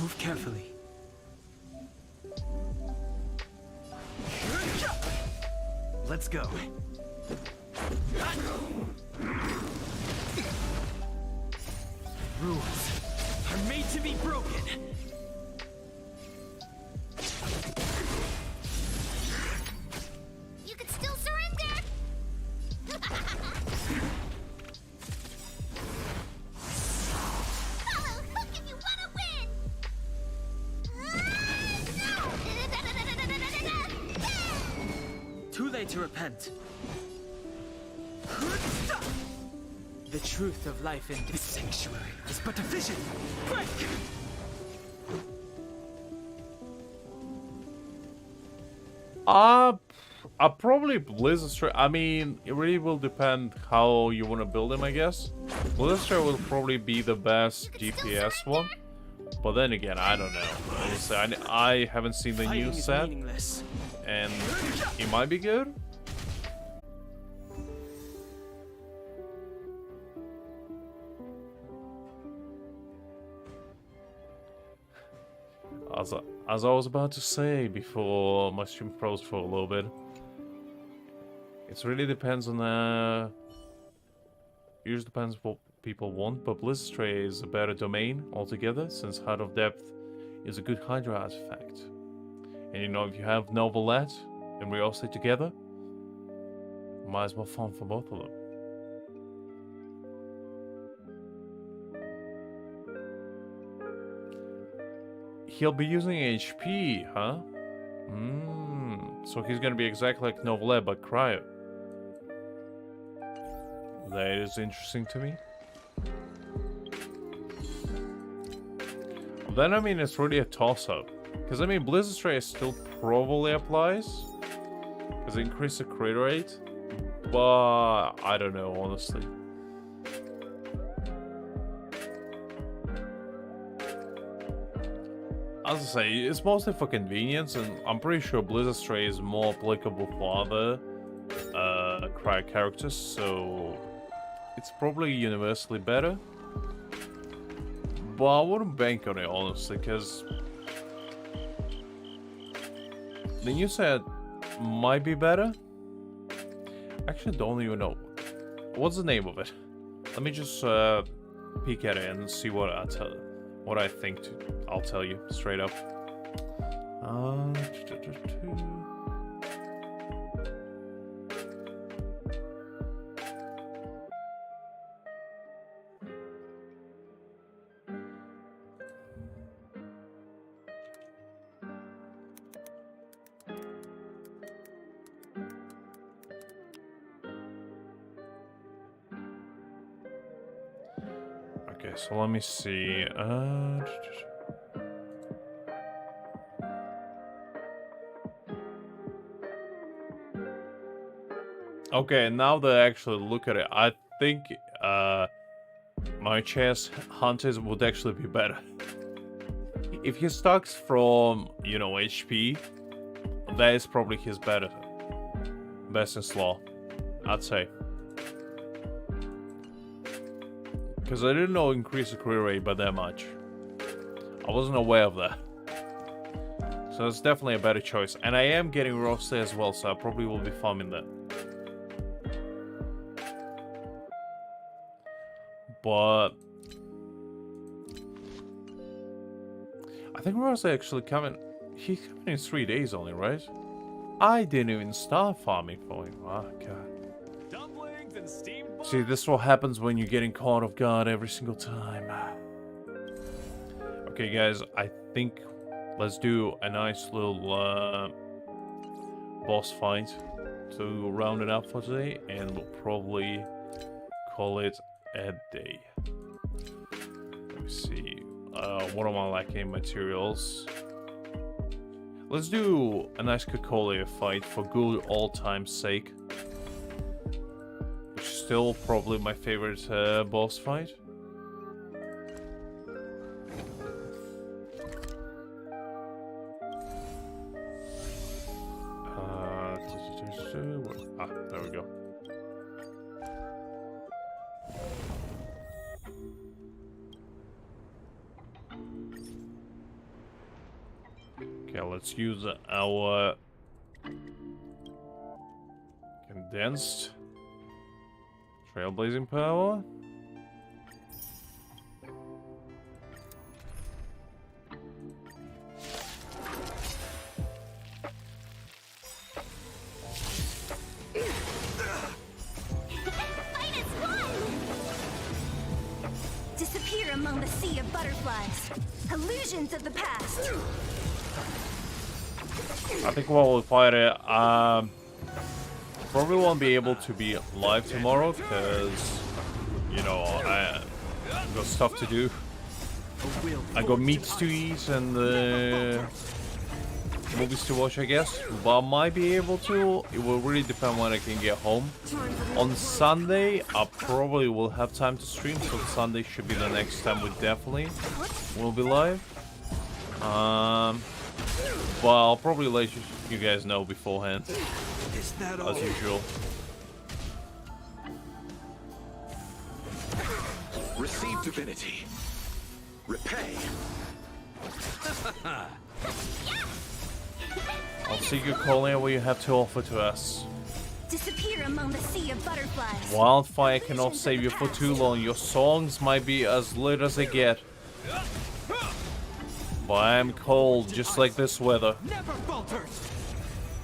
Move carefully. Let's go. Rules are made to be broken. You could still surrender! Follow Hook if you want to win! Too late to repent. The truth of life in this sanctuary is but a vision. Break! Probably Blizzard. I mean, it really will depend how you want to build him, I guess. Blizzard will probably be the best DPS one. But then again, I don't know. Honestly, I haven't seen the new set. And it might be good. As I was about to say before my stream froze for a little bit, it really depends on usually depends what people want, but Blizzard is a better domain altogether, since Heart of Depth is a good Hydra artifact. And you know, if you have Novelette and we all stay together, might as well farm for both of them. He'll be using HP, huh? So he's gonna be exactly like Novelette, but cryo. That is interesting to me. Then, I mean, it's really a toss-up. Because, I mean, Blizzard Ray still probably applies. Because it increases the crit rate. But, I don't know, honestly. As I say, it's mostly for convenience, and I'm pretty sure Blizzard Ray is more applicable for other cryo characters, so it's probably universally better. But I wouldn't bank on it, honestly, because the new set might be better. Actually, don't even know. What's the name of it? Let me just peek at it and see what I think. I'll tell you straight up. Okay, so let me see. Okay, now that I actually look at it, I think my chess hunters would actually be better. If he stocks from, you know, HP, that is probably his best in slaw, I'd say. Because I didn't know increase the crit rate by that much. I wasn't aware of that. So it's definitely a better choice. And I am getting Roster as well, so I probably will be farming that. But I think Roster actually coming. He's coming in 3 days only, right? I didn't even start farming for him. Oh god. See, this is what happens when you're getting caught off guard every single time. Okay, guys, I think let's do a nice little boss fight to round it up for today, and we'll probably call it a day. Let me see. What am I lacking in materials? Let's do a nice Cocolia fight for good old time's sake. Still probably my favorite boss fight. There we go. Okay, let's use our condensed trailblazing power. Disappear among the sea of butterflies. Illusions of the past. I think while we fight it, probably won't be able to be live tomorrow because, you know, I got stuff to do. I got meats to eat and movies to watch, I guess. But I might be able to. It will really depend when I can get home. On Sunday, I probably will have time to stream, so Sunday should be the next time we definitely will be live. But I'll probably let you guys know beforehand, as usual. Receive divinity. Repay. I'll see you calling what you have to offer to us. Disappear among the sea of butterflies. Wildfire cannot save you for too long. Your songs might be as lit as they get. But I am cold, just like this weather. Never falters.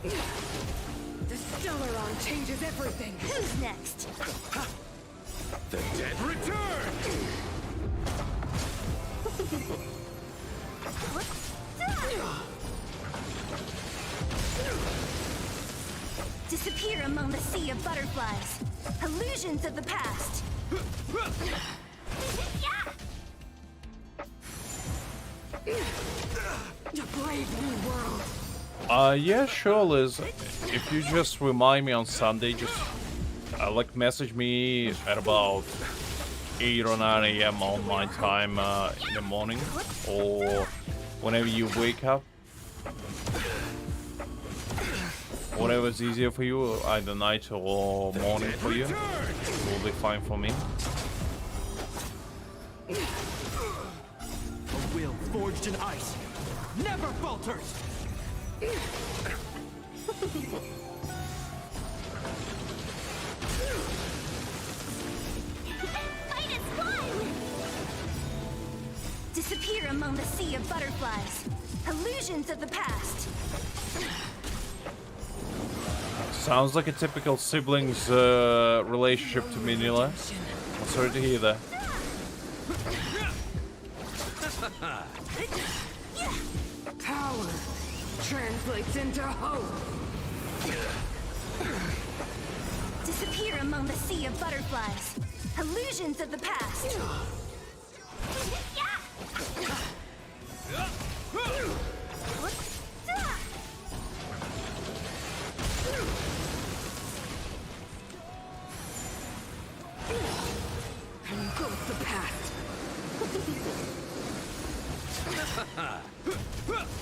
The Stellaron changes everything. Who's next? The dead return. Disappear among the sea of butterflies. Illusions of the past. A brave new world. Yeah, sure, Liz. If you just remind me on Sunday, just like message me at about 8 or 9 a.m. online time in the morning, or whenever you wake up. Whatever's easier for you, either night or morning for you, will be fine for me. A will forged in ice never falters. Fight is fun! Disappear among the sea of butterflies. Illusions of the past. Sounds like a typical siblings relationship to me, Nila. I'm sorry to hear that. Power translates into hope. Disappear among the sea of butterflies. Illusions of the past. Engulf the past.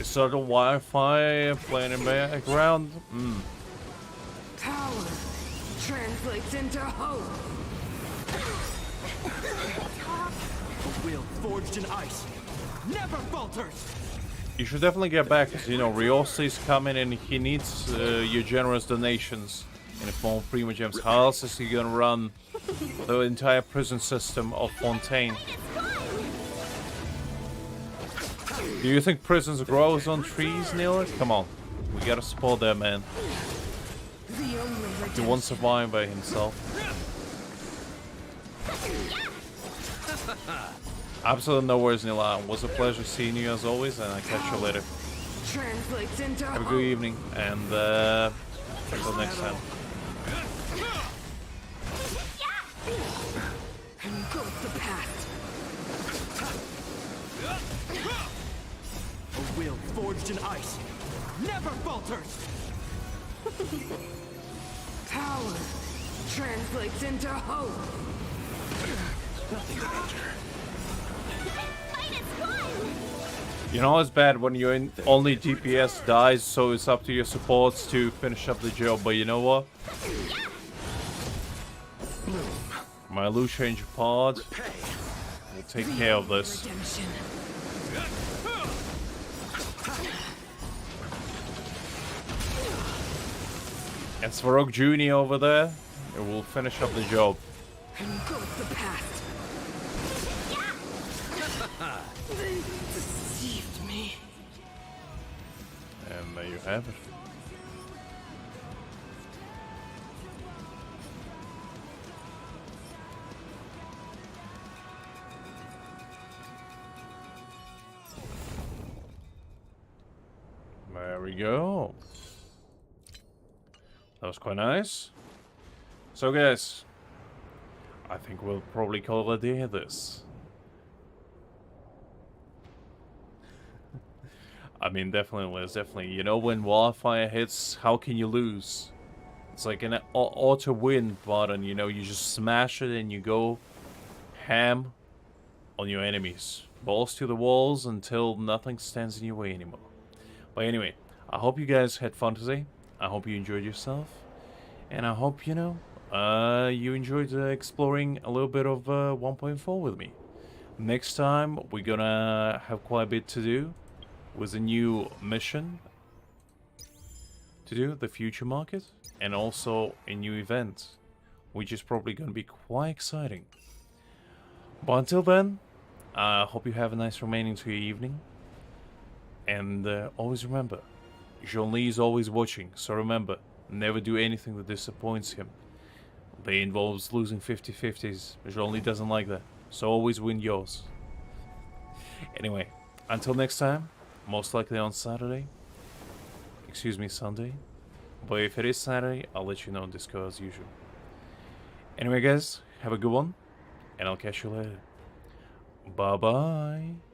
Is that a Wi-Fi playing in the background? Power translates into hope. A will forged in ice never falters. You should definitely get back, because, you know, Riosti's coming and he needs your generous donations in the form of Primogems. How else is he gonna run the entire prison system of Fontaine? Do you think prisons grows on trees, Neil? Come on. We gotta support that man. He won't survive by himself. Absolutely no worries, Nila. It was a pleasure seeing you as always, and I'll catch you later. Have a good evening, and until next time. Engulf the past. A will forged in ice never falters. Power translates into hope. Nothing to danger. You know it's bad when your only DPS dies, so it's up to your supports to finish up the job, but you know what? My loot change pod will take care of this. And Svarog Jr. over there, will finish up the job. Engulf the past. They deceived me. And there you have it. There we go. That was quite nice. So guys, I think we'll probably call it a day of this. I mean, definitely, Liz, definitely. You know, when wildfire hits, how can you lose? It's like an auto win button, you know, you just smash it and you go ham on your enemies. Balls to the walls until nothing stands in your way anymore. But anyway, I hope you guys had fun today. I hope you enjoyed yourself. And I hope, you know, you enjoyed exploring a little bit of 1.4 with me. Next time, we're gonna have quite a bit to do with a new mission to do, the future market, and also a new event, which is probably gonna be quite exciting. But until then, I hope you have a nice remaining to your evening. And always remember, Zhongli is always watching, so remember, never do anything that disappoints him. That involves losing 50-50s. Zhongli doesn't like that, so always win yours. Anyway, until next time, most likely on Saturday. Excuse me, Sunday. But if it is Saturday, I'll let you know on Discord as usual. Anyway guys, have a good one, and I'll catch you later. Bye-bye.